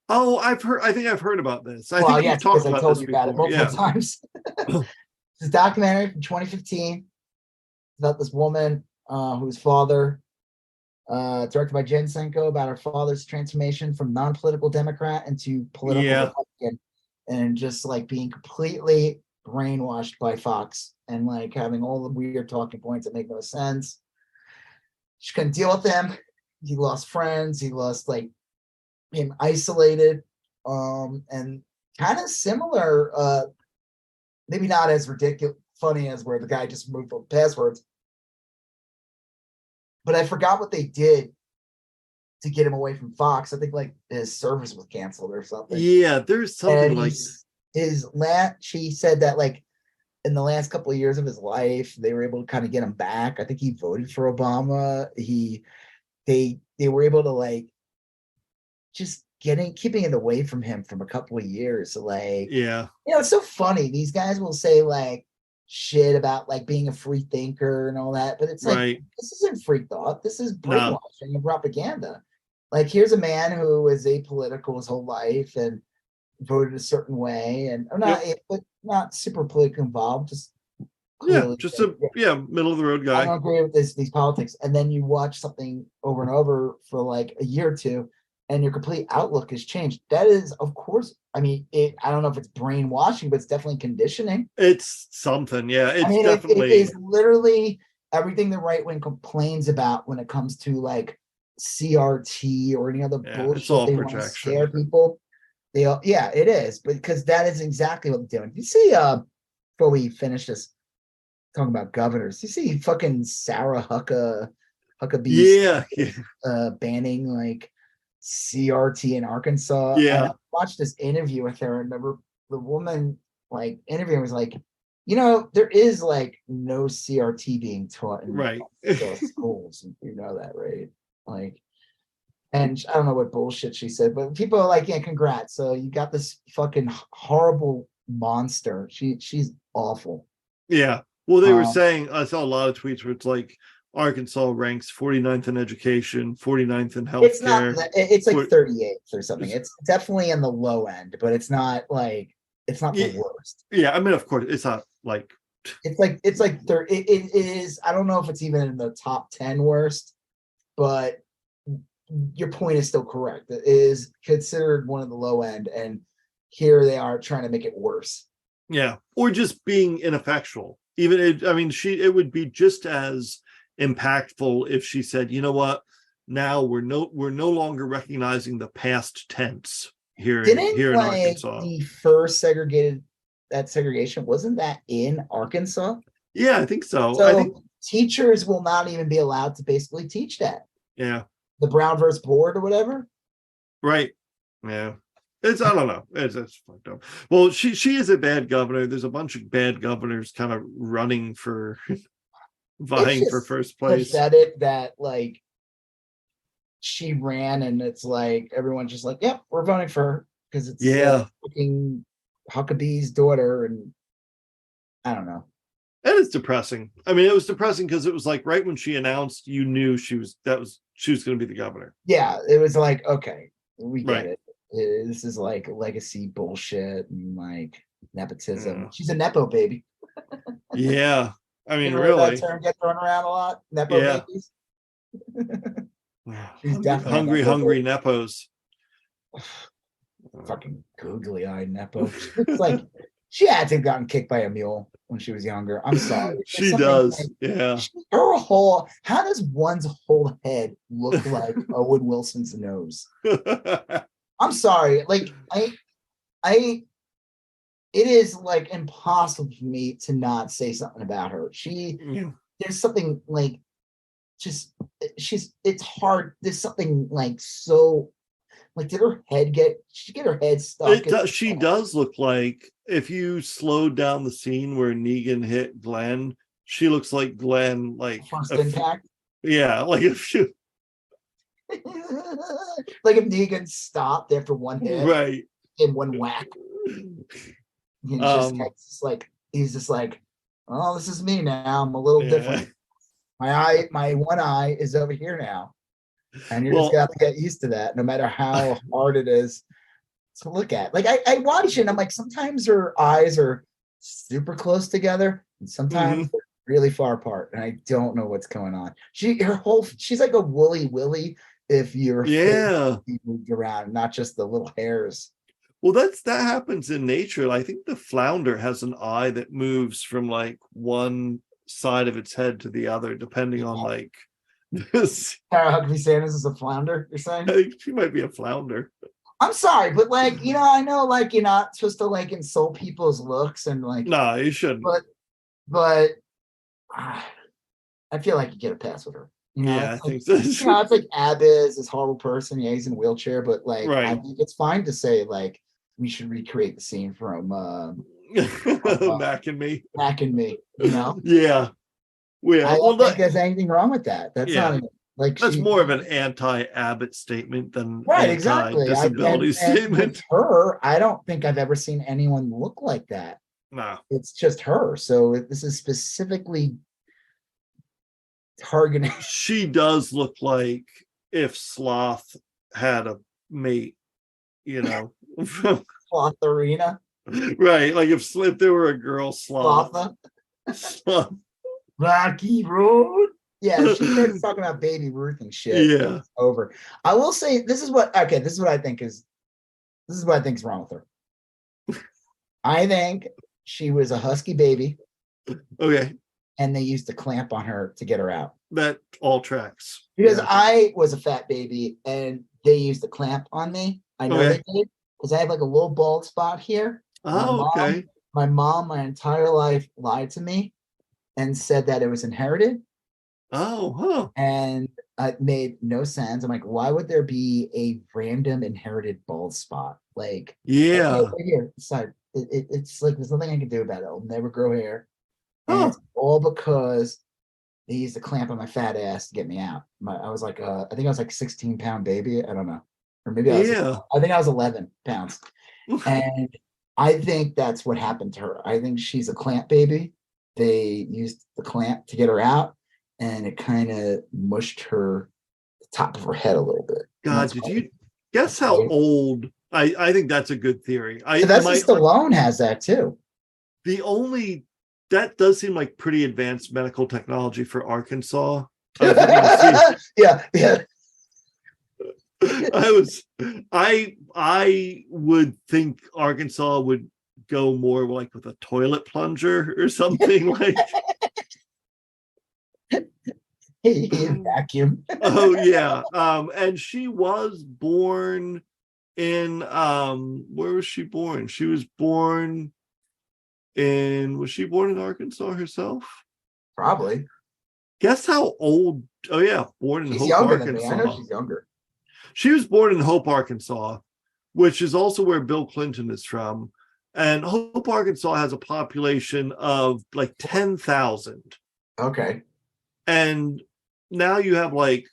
Speaker 2: Oh, I've heard. I think I've heard about this. I
Speaker 1: think
Speaker 2: you've talked
Speaker 1: about
Speaker 2: this
Speaker 1: you about it multiple times. It's a documentary from 2015 about this woman whose father, directed by Jen Senko, about her father's transformation from non-political Democrat into political Republican, and just like being completely brainwashed by Fox and like having all the weird talking points that make no sense. She couldn't deal with him. He lost friends. He lost like him isolated, and kind of similar. Maybe not as ridiculous, funny as where the guy just moved the passwords. But I forgot what they did to get him away from Fox. I think like his service was canceled or something.
Speaker 2: Yeah, there's something like
Speaker 1: she said that like in the last couple of years of his life, they were able to kind of get him back. I think he voted for Obama. They were able to like just keeping it away from him from a couple of years. Like, it's so funny. These guys will say like shit about like being a free thinker and all that, but it's like this isn't free thought. This is brainwashing and propaganda. Like, here's a man who was apolitical his whole life and voted a certain way, and but not super politically involved. Just
Speaker 2: middle of the road guy.
Speaker 1: I don't agree with these politics. And then you watch something over and over for like a year or two, and your complete outlook has changed. That is, of course, I mean, I don't know if it's brainwashing, but it's definitely conditioning.
Speaker 2: It's something, It's definitely
Speaker 1: it is literally everything the right wing complains about when it comes to like CRT or any other bullshit.
Speaker 2: It's all
Speaker 1: they
Speaker 2: projection.
Speaker 1: Want to scare people. It is, because that is exactly what they're doing. You see, before we finish this, talking about governors, you see fucking Sarah Huckabee banning like CRT in Arkansas. And I watched this interview with her, and the woman like interviewing was like, there is like no CRT being taught in schools. You know that, right? Like, and I don't know what bullshit she said, but people are like, congrats. So you got this fucking horrible monster. She's awful.
Speaker 2: Yeah. Well, they were saying, I saw a lot of tweets where it's like Arkansas ranks 49th in education, 49th in healthcare.
Speaker 1: It's not. It's like 38th or something. It's definitely in the low end, but it's not like the worst.
Speaker 2: Yeah, I mean, of course, it's not like
Speaker 1: it's like it is. I don't know if it's even in the top 10 worst, but your point is still correct. It is considered one of the low end, and here they are trying to make it worse.
Speaker 2: Yeah, or just being ineffectual. It would be just as impactful if she said, you know what, now we're no longer recognizing the past tense here in Arkansas.
Speaker 1: The first segregation wasn't that in Arkansas?
Speaker 2: Yeah, I think so.
Speaker 1: So
Speaker 2: I think
Speaker 1: teachers will not even be allowed to basically teach that.
Speaker 2: Yeah.
Speaker 1: The Brown versus Board or whatever.
Speaker 2: Right. Yeah. I don't know. It's fucked up. Well, she is a bad governor. There's a bunch of bad governors kind of running for vying for first place.
Speaker 1: Pathetic that like she ran, and it's like everyone's just like, yep, we're voting for her because it's fucking Huckabee's daughter, and I don't know.
Speaker 2: That is depressing. I mean, it was depressing because it was like right when she announced, you knew she was going to be the governor.
Speaker 1: Yeah, it was like, okay, we get it. This is like legacy bullshit and like nepotism. She's a nepo baby.
Speaker 2: Yeah, I mean, really,
Speaker 1: that term gets thrown around a lot. Nepo babies. She's definitely
Speaker 2: hungry nepos.
Speaker 1: Fucking googly eyed nepo. It's like She had to have gotten kicked by a mule when she was younger. I'm sorry.
Speaker 2: She does. Yeah.
Speaker 1: Her whole, how does one's whole head look like Owen Wilson's nose? I'm sorry. Like, it is like impossible for me to not say something about her. There's something like, it's hard. There's something like so, like, did she get her head stuck?
Speaker 2: She does look like, if you slowed down the scene where Negan hit Glenn, she looks like Glenn, like
Speaker 1: First impact.
Speaker 2: Yeah, like if you
Speaker 1: like if Negan stopped after one hit,
Speaker 2: right,
Speaker 1: in one whack. He's just like, oh, this is me now. I'm a little different. My one eye is over here now. And you're just gonna have to get used to that, no matter how hard it is to look at. Like I watch it and I'm like, sometimes her eyes are super close together, and sometimes they're really far apart, and I don't know what's going on. She's like a woolly willy if you're moved around, not just the little hairs.
Speaker 2: Well, that happens in nature. I think the flounder has an eye that moves from like one side of its head to the other, depending on like this.
Speaker 1: Sarah Huckabee Sanders is a flounder, you're saying?
Speaker 2: I think she might be a flounder.
Speaker 1: I'm sorry, but like, I know like you're not supposed to like insult people's looks and like.
Speaker 2: No, you shouldn't.
Speaker 1: But I feel like you get a pass with her.
Speaker 2: I think so.
Speaker 1: It's like Ab is this horrible person. Yeah, he's in a wheelchair, but like, I think it's fine to say like we should recreate the scene from
Speaker 2: Mac and Me.
Speaker 1: Yeah. I don't think there's anything wrong with that. That's not like
Speaker 2: that's more of an anti-Abbott statement than
Speaker 1: exactly
Speaker 2: disability statement.
Speaker 1: With her, I don't think I've ever seen anyone look like that.
Speaker 2: No,
Speaker 1: it's just her. So this is specifically targeting.
Speaker 2: She does look like if Sloth had a mate,
Speaker 1: Sloth Arena.
Speaker 2: Right, like if there were a girl Sloth.
Speaker 1: Rocky Road. Yeah, she starts talking about Baby Ruth and shit.
Speaker 2: Yeah,
Speaker 1: it's over. I will say this is what I think is wrong with her. I think she was a husky baby.
Speaker 2: Okay.
Speaker 1: And they used to clamp on her to get her out.
Speaker 2: That all tracks.
Speaker 1: Because I was a fat baby and they used to clamp on me. I know they did because I have like a little bald spot here.
Speaker 2: Okay.
Speaker 1: My mom, my entire life, lied to me and said that it was inherited.
Speaker 2: Oh, huh.
Speaker 1: And it made no sense. I'm like, why would there be a random inherited bald spot? Like, right here, side. It's like there's nothing I can do about it. I'll never grow hair. And it's all because they used to clamp on my fat ass to get me out. I was like, I think I was like 16-pound baby. I don't know. Or maybe I think I was 11 pounds. And I think that's what happened to her. I think she's a clamp baby. They used the clamp to get her out, and it kind of mushed the top of her head a little bit.
Speaker 2: God, did you guess how old? I think that's a good theory.
Speaker 1: Stallone has that too.
Speaker 2: That does seem like pretty advanced medical technology for Arkansas.
Speaker 1: Yeah.
Speaker 2: I would think Arkansas would go more like with a toilet plunger or something like.
Speaker 1: Vacuum.
Speaker 2: Oh yeah. And she was born in where was she born? She was born in Arkansas herself?
Speaker 1: Probably.
Speaker 2: Guess how old? Oh yeah, born in Hope, Arkansas.
Speaker 1: I know she's younger.
Speaker 2: She was born in Hope, Arkansas, which is also where Bill Clinton is from. And Hope, Arkansas has a population of like 10,000.
Speaker 1: Okay.
Speaker 2: And now you have like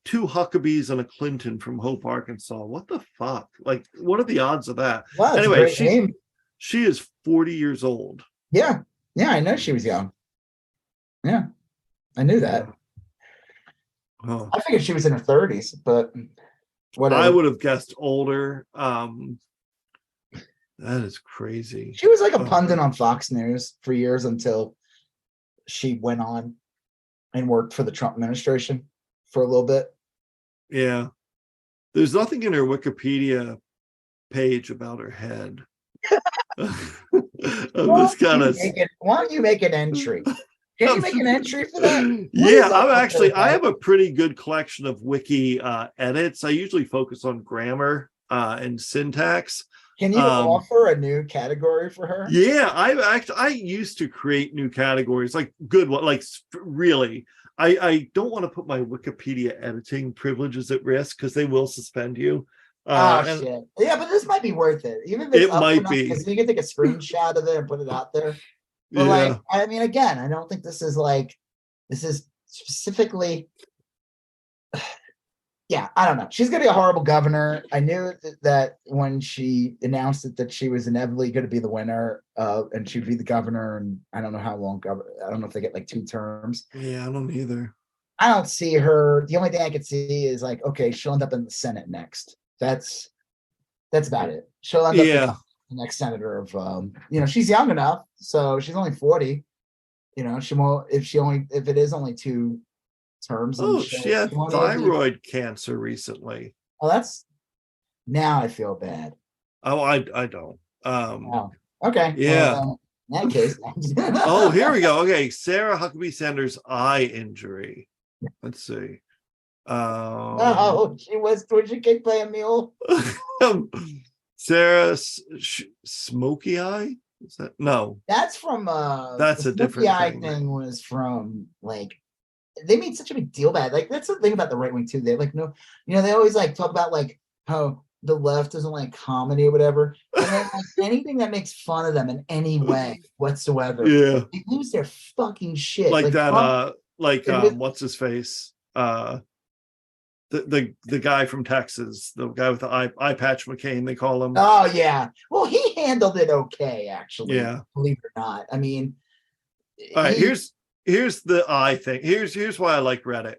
Speaker 2: two Huckabees and a Clinton from Hope, Arkansas. What the fuck? Like, what are the odds of that?
Speaker 1: Wow,
Speaker 2: anyway, she is 40 years old.
Speaker 1: Yeah. Yeah, I know she was young. Yeah, I knew that. Oh. I figured she was in her 30s, but whatever.
Speaker 2: I would have guessed older. That is crazy.
Speaker 1: She was like a pundit on Fox News for years until she went on and worked for the Trump administration for a little bit.
Speaker 2: Yeah. There's nothing in her Wikipedia page about her head. This kind of.
Speaker 1: Why don't you make an entry? Can you make an entry for that?
Speaker 2: Yeah, I have a pretty good collection of wiki edits. I usually focus on grammar and syntax.
Speaker 1: Can you offer a new category for her?
Speaker 2: Yeah, I used to create new categories, like good one, like really. I don't want to put my Wikipedia editing privileges at risk because they will suspend you.
Speaker 1: Shit. Yeah, but this might be worth it. Even if it's
Speaker 2: it might be,
Speaker 1: because you can take a screenshot of it and put it out there. But like, I mean, again, I don't think this is specifically. Yeah, I don't know. She's gonna be a horrible governor. I knew that when she announced it that she was inevitably going to be the winner, and she'd be the governor. And I don't know how long. I don't know if they get like 2 terms.
Speaker 2: Yeah, I don't either.
Speaker 1: I don't see her. The only thing I could see is like, okay, she'll end up in the Senate next. That's about it. She'll end up the next senator of. She's young enough, so she's only 40. She won't if it is only 2 terms.
Speaker 2: She had thyroid cancer recently.
Speaker 1: Oh, now I feel bad.
Speaker 2: Oh, I don't.
Speaker 1: Okay.
Speaker 2: Yeah.
Speaker 1: Well, in that case.
Speaker 2: Oh, here we go. Okay, Sarah Huckabee Sanders' eye injury. Let's see.
Speaker 1: She was she kicked by a mule.
Speaker 2: Sarah's smoky eye. Is that no?
Speaker 1: That's from
Speaker 2: that's a different
Speaker 1: thing. Was from like. They made such a big deal about it. Like that's the thing about the right wing too. They like they always like talk about like how the left doesn't like comedy or whatever. And then like anything that makes fun of them in any way whatsoever, they lose their fucking shit.
Speaker 2: Like that. What's his face? The guy from Texas, the guy with the eye patch, McCain, they call him.
Speaker 1: Oh yeah. Well, he handled it okay, actually.
Speaker 2: Yeah.
Speaker 1: Believe it or not. I mean,
Speaker 2: all right. Here's the eye thing. Here's why I like Reddit.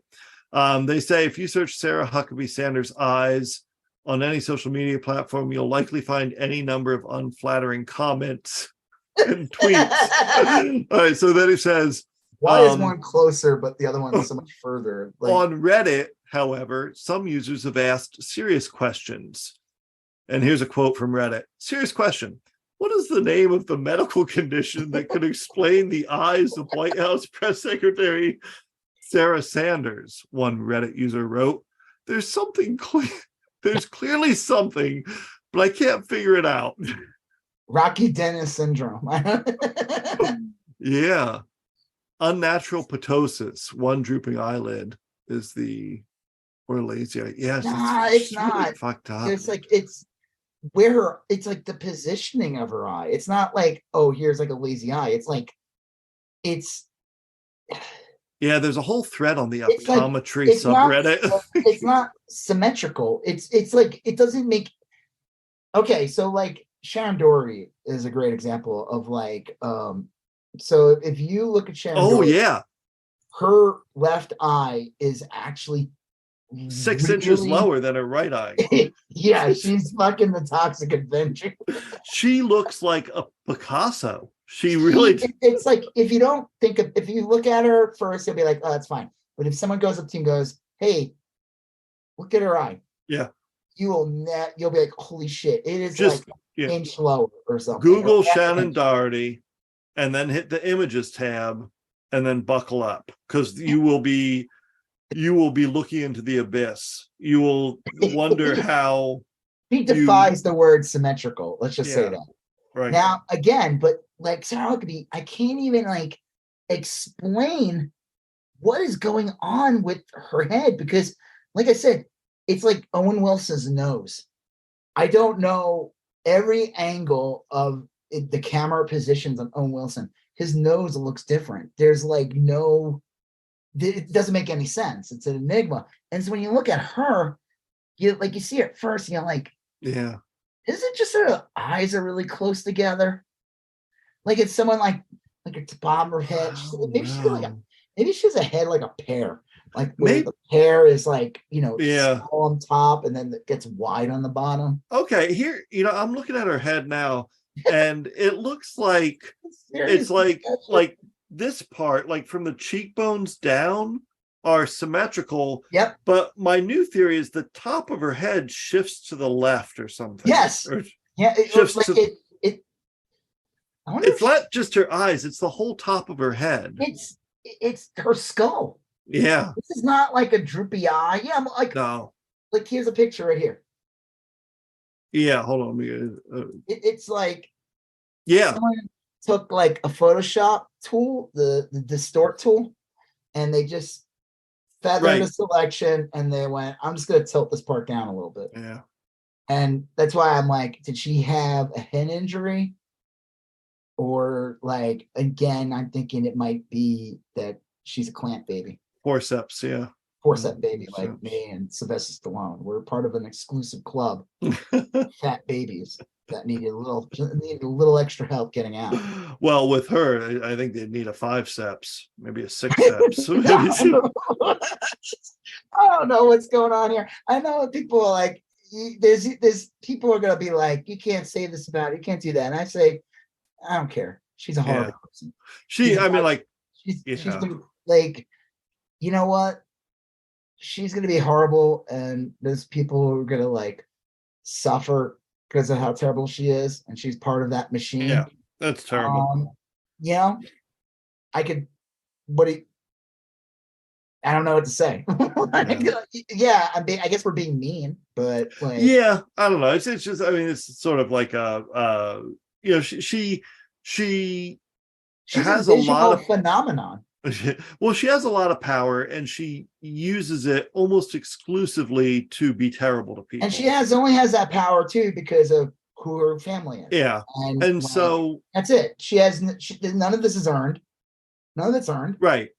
Speaker 2: They say if you search Sarah Huckabee Sanders' eyes on any social media platform, you'll likely find any number of unflattering comments and tweets. All right, so then it says,
Speaker 1: why is one closer, but the other one is so much further?
Speaker 2: On Reddit, however, some users have asked serious questions. And here's a quote from Reddit. Serious question. What is the name of the medical condition that could explain the eyes of White House Press Secretary Sarah Sanders? One Reddit user wrote, there's clearly something, but I can't figure it out.
Speaker 1: Rocky Dennis syndrome.
Speaker 2: Yeah. Unnatural ptosis, one drooping eyelid is or lazy eye. Yes.
Speaker 1: It's not.
Speaker 2: Really fucked up.
Speaker 1: It's like the positioning of her eye. It's not like, oh, here's like a lazy eye. It's like
Speaker 2: there's a whole thread on the optometry subreddit.
Speaker 1: It's not symmetrical. It's like it doesn't make. Okay, so like Sharon Doherty is a great example of like so if you look at Sharon Doherty, her left eye is actually
Speaker 2: 6 inches lower than her right eye.
Speaker 1: Yeah, she's fucking the Toxic Avenger.
Speaker 2: She looks like a Picasso. She really.
Speaker 1: It's like if you look at her first, you'll be like, oh, that's fine. But if someone goes up to you and goes, hey, look at her eye.
Speaker 2: Yeah.
Speaker 1: You'll be like, holy shit. It is just like an inch lower or something.
Speaker 2: Google Shannon Doherty and then hit the images tab and then buckle up because you will be looking into the abyss. You will wonder how
Speaker 1: he defies the word symmetrical. Let's just say that.
Speaker 2: Right.
Speaker 1: Now, again, but like Sarah Huckabee, I can't even like explain what is going on with her head because, like I said, it's like Owen Wilson's nose. I don't know every angle of the camera positions on Owen Wilson. His nose looks different. There's like it doesn't make any sense. It's an enigma. And so when you look at her, you see it first, and you're like,
Speaker 2: yeah.
Speaker 1: Is it just that her eyes are really close together? Like it's someone like at the bottom of her head. Maybe she has a head like a pear. Like where the pear is like, small on top and then it gets wide on the bottom.
Speaker 2: Okay, here, I'm looking at her head now, and it looks like it's like this part, like from the cheekbones down, are symmetrical.
Speaker 1: Yep.
Speaker 2: But my new theory is the top of her head shifts to the left or something.
Speaker 1: Yes.
Speaker 2: Or
Speaker 1: yeah. It I wonder
Speaker 2: It's
Speaker 1: if
Speaker 2: not just her eyes, it's the whole top of her head.
Speaker 1: it's her skull.
Speaker 2: Yeah.
Speaker 1: This is not like a droopy eye. Yeah,
Speaker 2: No.
Speaker 1: like here's a picture right here.
Speaker 2: Yeah, hold on.
Speaker 1: It's like
Speaker 2: Yeah.
Speaker 1: someone took like a Photoshop tool, the distort tool, and they just feathered a selection and they went, I'm just gonna tilt this part down a little bit.
Speaker 2: Yeah.
Speaker 1: And that's why I'm like, did she have a head injury? Or like again, I'm thinking it might be that she's a clamp baby.
Speaker 2: Forceps, yeah.
Speaker 1: Forceps baby, like me and Sylvester Stallone. We're part of an exclusive club, fat babies that needed a little extra help getting out.
Speaker 2: Well, with her, I think they'd need a 5 steps, maybe a 6 steps. Maybe
Speaker 1: I don't know what's going on here. I know people are like, there's people are gonna be like, you can't say this about it, you can't do that. And I say, I don't care. She's a horrible person. She's gonna, like, you know what? She's gonna be horrible, and there's people who are gonna like suffer because of how terrible she is, and she's part of that machine.
Speaker 2: Yeah, that's terrible.
Speaker 1: You know, I could. I don't know what to say. Yeah, I guess we're being mean, but like,
Speaker 2: yeah, I don't know. It's just, I mean, it's sort of like you know, she has a lot of
Speaker 1: phenomenon.
Speaker 2: Well, she has a lot of power, and she uses it almost exclusively to be terrible to people.
Speaker 1: And she only has that power too because of who her family is.
Speaker 2: Yeah, and
Speaker 1: like,
Speaker 2: so
Speaker 1: that's it. None of this is earned. None of it's earned.
Speaker 2: Right.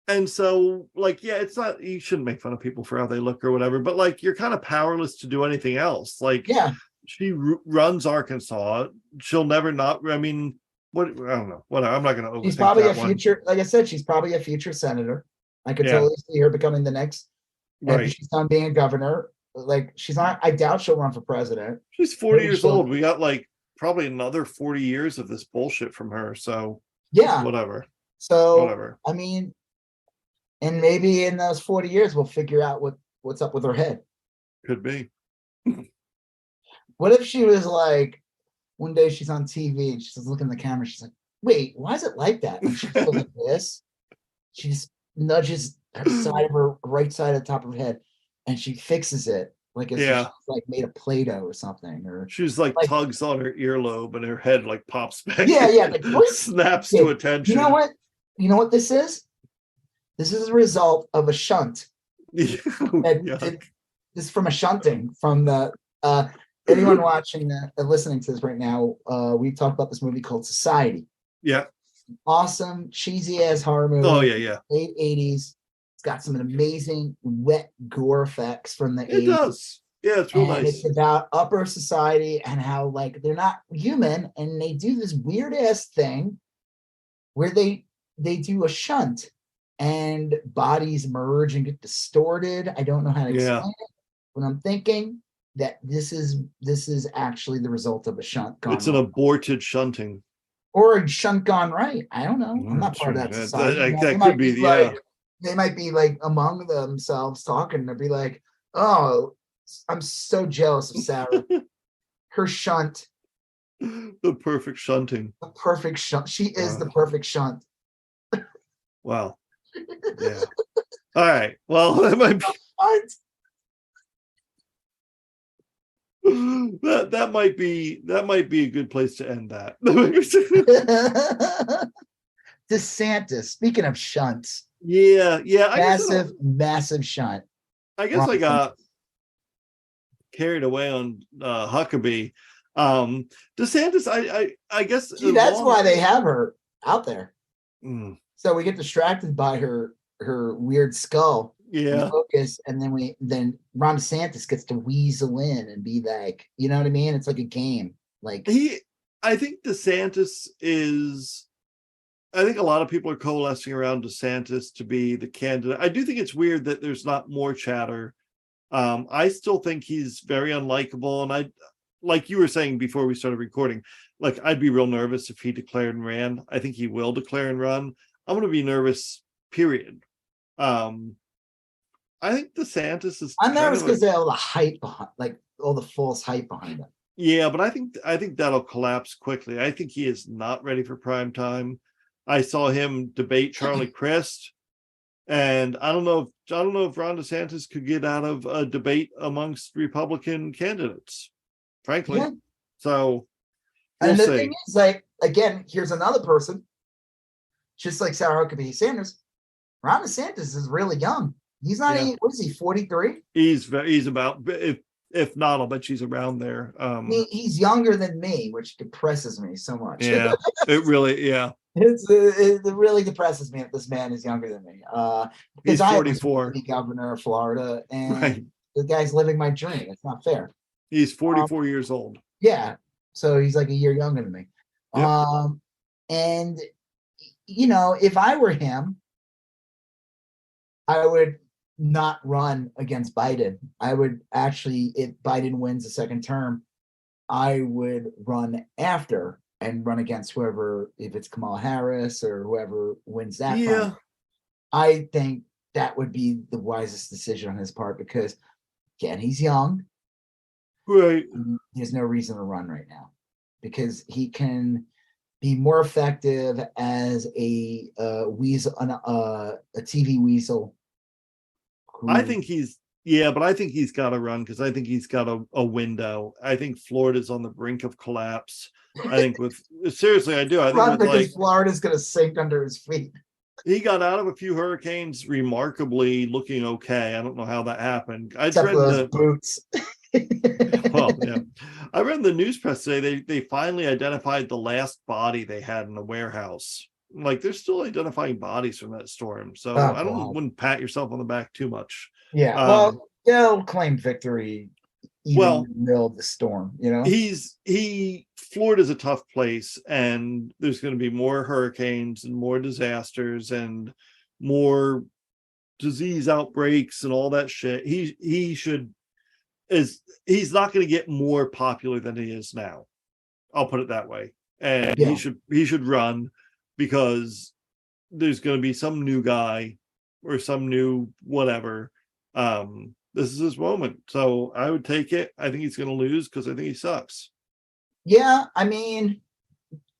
Speaker 2: And so, like, yeah, it's not, you shouldn't make fun of people for how they look or whatever, but like, you're kind of powerless to do anything else. Like,
Speaker 1: yeah,
Speaker 2: she runs Arkansas. She'll never not. I mean, what? I don't know. What? I'm not going to.
Speaker 1: She's probably a future. Like I said, she's probably a future senator. I could totally see her becoming the next. Right. She's done being a governor. Like, she's not. I doubt she'll run for president.
Speaker 2: She's 40 years old. We got like probably another 40 years of this bullshit from her. So
Speaker 1: yeah,
Speaker 2: whatever.
Speaker 1: So
Speaker 2: whatever.
Speaker 1: I mean, and maybe in those 40 years we'll figure out what's up with her head.
Speaker 2: Could be.
Speaker 1: What if she was like, one day she's on TV and she's looking at the camera, she's like, wait, why is it like that? And she's like this. She just nudges her side of her right side of the top of her head and she fixes it. Like it's she's like made of Play-Doh or something. Or
Speaker 2: she's like tugs on her earlobe and her head like pops back.
Speaker 1: Yeah, like
Speaker 2: snaps to attention.
Speaker 1: You know what? You know what this is? This is a result of a shunt. This is from a shunting from the anyone watching listening to this right now. We talked about this movie called Society.
Speaker 2: Yeah.
Speaker 1: Awesome, cheesy ass horror movie.
Speaker 2: Oh yeah.
Speaker 1: Late 80s. It's got some amazing wet gore effects from the 80s.
Speaker 2: It does. Yeah, it's real nice.
Speaker 1: It's about upper society and how like they're not human, and they do this weird ass thing where they do a shunt and bodies merge and get distorted. I don't know how to explain it, but I'm thinking that this is actually the result of a shunt gone
Speaker 2: It's an aborted shunting.
Speaker 1: Or a shunt gone right. I don't know. I'm not part of that society.
Speaker 2: That could be
Speaker 1: they might be like among themselves talking. They'll be like, oh, I'm so jealous of Sarah. Her shunt.
Speaker 2: The perfect shunting.
Speaker 1: The perfect shunt. She is the perfect shunt.
Speaker 2: Wow. Yeah. All right. Well, that might be that might be a good place to end that.
Speaker 1: DeSantis. Speaking of shunts.
Speaker 2: Yeah.
Speaker 1: Massive shunt.
Speaker 2: I guess I got carried away on Huckabee. DeSantis, I guess
Speaker 1: that's why they have her out there.
Speaker 2: Mm.
Speaker 1: So we get distracted by her weird skull.
Speaker 2: Yeah.
Speaker 1: Focus, and then Ron DeSantis gets to weasel in and be like, you know what I mean? It's like a game. Like
Speaker 2: I think DeSantis is. I think a lot of people are coalescing around DeSantis to be the candidate. I do think it's weird that there's not more chatter. I still think he's very unlikable, and I, like you were saying before we started recording, like I'd be real nervous if he declared and ran. I think he will declare and run. I'm going to be nervous. Period. I think DeSantis is.
Speaker 1: I'm nervous because of all the hype behind, like all the false hype behind him.
Speaker 2: Yeah, but I think that'll collapse quickly. I think he is not ready for prime time. I saw him debate Charlie Crist, and I don't know if Ron DeSantis could get out of a debate amongst Republican candidates, frankly.
Speaker 1: Yeah.
Speaker 2: So we'll
Speaker 1: And the thing
Speaker 2: see.
Speaker 1: is, like, again, here's another person, just like Sarah Huckabee Sanders. Ron DeSantis is really young. He's not
Speaker 2: Yeah.
Speaker 1: what is he, 43?
Speaker 2: He's about, if not, I'll bet she's around there.
Speaker 1: He's younger than me, which depresses me so much.
Speaker 2: Yeah, it really, yeah.
Speaker 1: It really depresses me that this man is younger than me. Because
Speaker 2: He's
Speaker 1: I always wanted
Speaker 2: 44.
Speaker 1: to be governor of Florida, and
Speaker 2: Right.
Speaker 1: the guy's living my dream. It's not fair.
Speaker 2: He's 44 years old.
Speaker 1: Yeah, so he's like a year younger than me.
Speaker 2: Yep.
Speaker 1: And if I were him, I would not run against Biden. I would actually, if Biden wins a second term, I would run after and run against whoever, if it's Kamala Harris or whoever wins that.
Speaker 2: Yeah.
Speaker 1: Primary. I think that would be the wisest decision on his part because, again, he's young.
Speaker 2: Right.
Speaker 1: There's no reason to run right now because he can be more effective as a weasel, a TV weasel.
Speaker 2: I think but I think he's got to run because I think he's got a window. I think Florida's on the brink of collapse. I think seriously, I do. I think
Speaker 1: because Florida's going to sink under his feet.
Speaker 2: He got out of a few hurricanes remarkably looking okay. I don't know how that happened.
Speaker 1: Except for those boots.
Speaker 2: Well, yeah. I read in the news press today they finally identified the last body they had in a warehouse. Like they're still identifying bodies from that storm. So I wouldn't pat yourself on the back too much.
Speaker 1: Yeah. Well, they'll claim victory even in the middle of the storm,
Speaker 2: Florida's a tough place, and there's going to be more hurricanes and more disasters and more disease outbreaks and all that shit. He's not going to get more popular than he is now. I'll put it that way. And he should run because there's going to be some new guy or some new whatever. This is his moment. So I would take it. I think he's going to lose because I think he sucks.
Speaker 1: Yeah, I mean,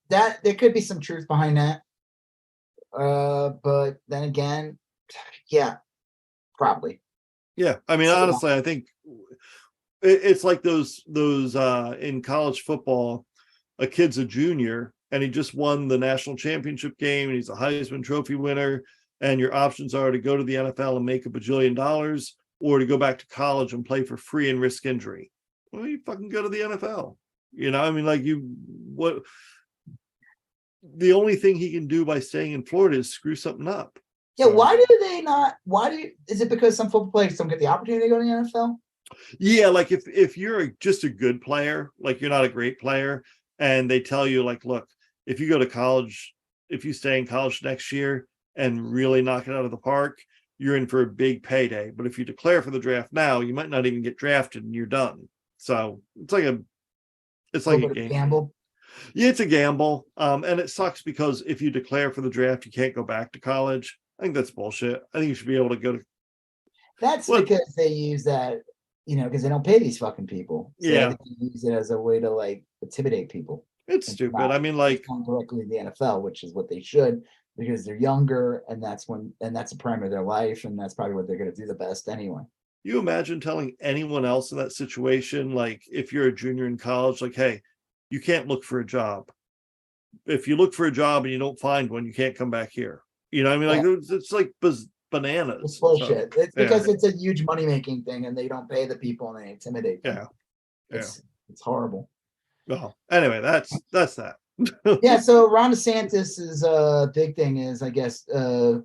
Speaker 1: that there could be some truth behind that. But then again, yeah, probably.
Speaker 2: Yeah, I mean, honestly, I think it's like those in college football, a kid's a junior and he just won the national championship game and he's a Heisman Trophy winner, and your options are to go to the NFL and make $1 bajillion or to go back to college and play for free and risk injury. Well, you fucking go to the NFL. I mean, like the only thing he can do by staying in Florida is screw something up.
Speaker 1: Yeah, so, why do they not? Is it because some football players don't get the opportunity to go to the NFL?
Speaker 2: Yeah, like if you're just a good player, like you're not a great player, and they tell you, like, look, if you go to college, if you stay in college next year and really knock it out of the park, you're in for a big payday. But if you declare for the draft now, you might not even get drafted and you're done. So it's like a
Speaker 1: gamble.
Speaker 2: Yeah, it's a gamble. And it sucks because if you declare for the draft, you can't go back to college. I think that's bullshit. I think you should be able to go to.
Speaker 1: That's because they use that, because they don't pay these fucking people. So
Speaker 2: yeah.
Speaker 1: They use it as a way to like intimidate people.
Speaker 2: It's stupid. I mean, like
Speaker 1: come directly to the NFL, which is what they should, because they're younger and that's the prime of their life, and that's probably what they're going to do the best anyway.
Speaker 2: You imagine telling anyone else in that situation, like if you're a junior in college, like, hey, you can't look for a job. If you look for a job and you don't find one, you can't come back here. I mean, like it's like bananas.
Speaker 1: It's bullshit. It's because it's a huge money-making thing and they don't pay the people and they intimidate them. It's horrible.
Speaker 2: Well, anyway, that's that.
Speaker 1: Yeah, so Ron DeSantis' big thing is, I guess,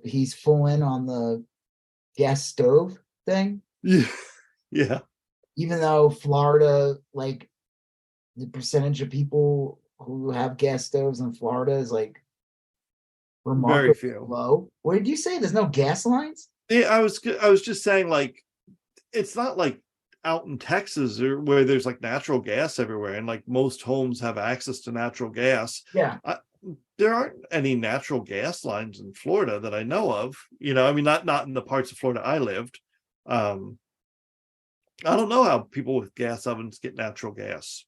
Speaker 1: he's full in on the gas stove thing.
Speaker 2: Yeah.
Speaker 1: Even though Florida, like, the percentage of people who have gas stoves in Florida is like remarkably low. What did you say? There's no gas lines?
Speaker 2: Yeah, I was just saying, like, it's not like out in Texas or where there's like natural gas everywhere and like most homes have access to natural gas.
Speaker 1: Yeah.
Speaker 2: There aren't any natural gas lines in Florida that I know of. I mean, not in the parts of Florida I lived. I don't know how people with gas ovens get natural gas.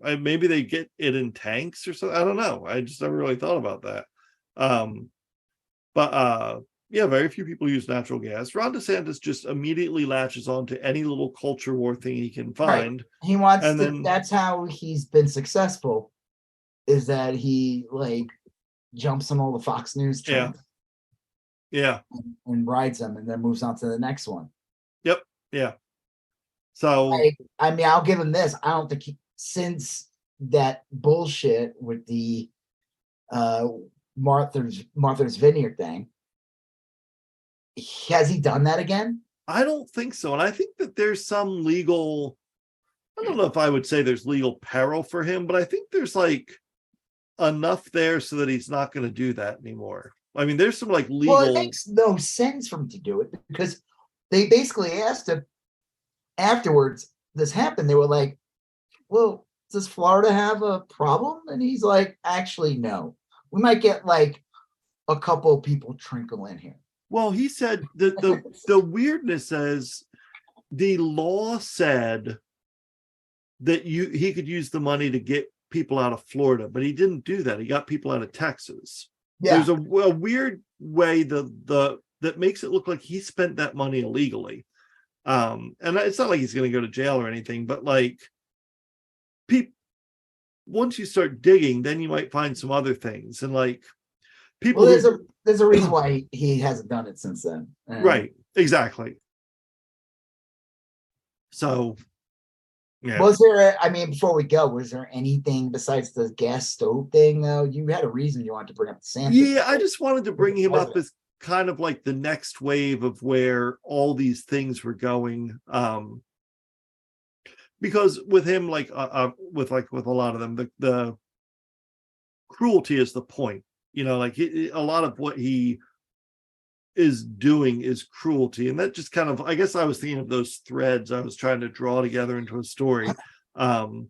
Speaker 2: Maybe they get it in tanks or something. I don't know. I just never really thought about that. Yeah, very few people use natural gas. Ron DeSantis just immediately latches on to any little culture war thing he can find.
Speaker 1: Right. He wants to, that's how he's been successful, is that he like jumps on all the Fox News trends.
Speaker 2: Yeah.
Speaker 1: And rides them and then moves on to the next one.
Speaker 2: Yep. Yeah. So
Speaker 1: like, I mean, I'll give him this. I don't think since that bullshit with the Martha's Vineyard thing, has he done that again?
Speaker 2: I don't think so. And I think that there's some legal, I don't know if I would say there's legal peril for him, but I think there's like enough there so that he's not going to do that anymore. I mean, there's some like legal.
Speaker 1: Well, it makes no sense for him to do it because they basically asked him afterwards this happened. They were like, well, does Florida have a problem? And he's like, actually, no. We might get like a couple of people trickle in here.
Speaker 2: Well, he said the weirdness is the law said that he could use the money to get people out of Florida, but he didn't do that. He got people out of Texas. Yeah. There's a weird way that makes it look like he spent that money illegally. And it's not like he's going to go to jail or anything, but like once you start digging, then you might find some other things. And like people,
Speaker 1: well, there's a reason why he hasn't done it since then.
Speaker 2: Right. Exactly. So, yeah.
Speaker 1: Was there, I mean, before we go, was there anything besides the gas stove thing, though? You had a reason you wanted to bring up DeSantis.
Speaker 2: Yeah, I just wanted to bring him up as kind of like the next wave of where all these things were going. Because with him, like with a lot of them, the cruelty is the point. You know, like a lot of what he is doing is cruelty, and that just kind of, I guess I was thinking of those threads I was trying to draw together into a story.
Speaker 1: Ron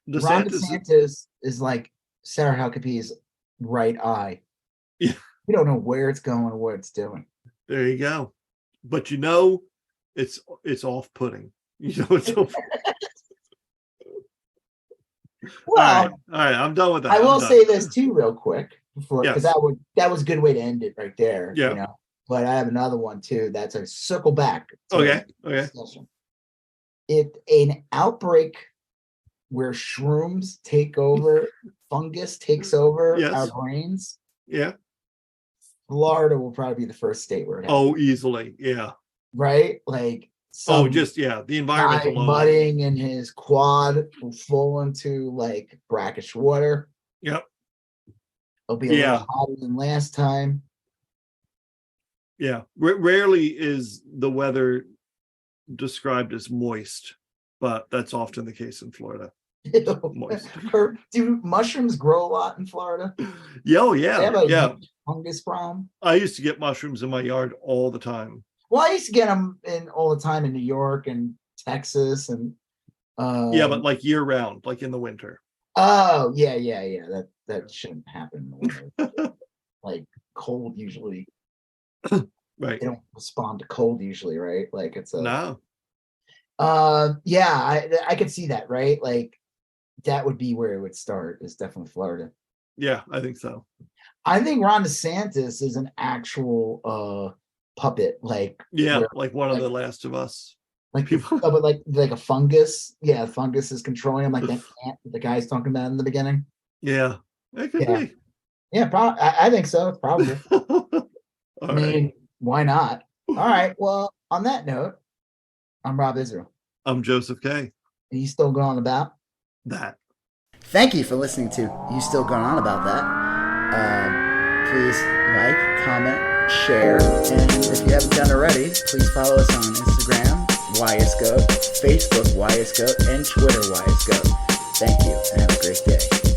Speaker 1: DeSantis is like Sarah Huckabee's right eye.
Speaker 2: Yeah.
Speaker 1: You don't know where it's going or what it's doing.
Speaker 2: There you go. But you know, it's off-putting. You know, it's
Speaker 1: well,
Speaker 2: all right, I'm done with that.
Speaker 1: I will say this too, real quick, before, because
Speaker 2: yes.
Speaker 1: that was a good way to end it right there.
Speaker 2: Yeah.
Speaker 1: You know, but I have another one too. That's a circle back.
Speaker 2: Okay.
Speaker 1: If an outbreak where shrooms take over, fungus takes over our brains.
Speaker 2: Yeah.
Speaker 1: Florida will probably be the first state where it happens.
Speaker 2: Oh, easily. Yeah.
Speaker 1: Right? Like
Speaker 2: the environment alone.
Speaker 1: Mudding in his quad will fall into like brackish water.
Speaker 2: Yep.
Speaker 1: It'll be a little hotter than last time.
Speaker 2: Yeah. Rarely is the weather described as moist, but that's often the case in Florida. Moist.
Speaker 1: Do mushrooms grow a lot in Florida?
Speaker 2: Oh, yeah.
Speaker 1: They have a fungus problem.
Speaker 2: I used to get mushrooms in my yard all the time.
Speaker 1: Well, I used to get them in all the time in New York and Texas and
Speaker 2: but like year round, like in the winter.
Speaker 1: Oh, yeah. That shouldn't happen in the winter. Like cold usually.
Speaker 2: Right.
Speaker 1: They don't respond to cold usually, right? Like it's
Speaker 2: no.
Speaker 1: I could see that, right? Like that would be where it would start. Is definitely Florida.
Speaker 2: Yeah, I think so.
Speaker 1: I think Ron DeSantis is an actual puppet, like
Speaker 2: like one of the Last of Us.
Speaker 1: Like people, but like a fungus. Yeah, fungus is controlling him, like that ant the guy's talking about in the beginning.
Speaker 2: Yeah, it could be.
Speaker 1: Yeah, I think so. Probably. I mean, why not? All right. Well, on that note, I'm Rob Israel.
Speaker 2: I'm Joseph K.
Speaker 1: Are you still going on about
Speaker 2: that?
Speaker 1: Thank you for listening to You Still Going On About That. Please like, comment, share, and if you haven't done already, please follow us on Instagram, YSGOAT, Facebook, YSGOAT, and Twitter, YSGOAT. Thank you, and have a great day.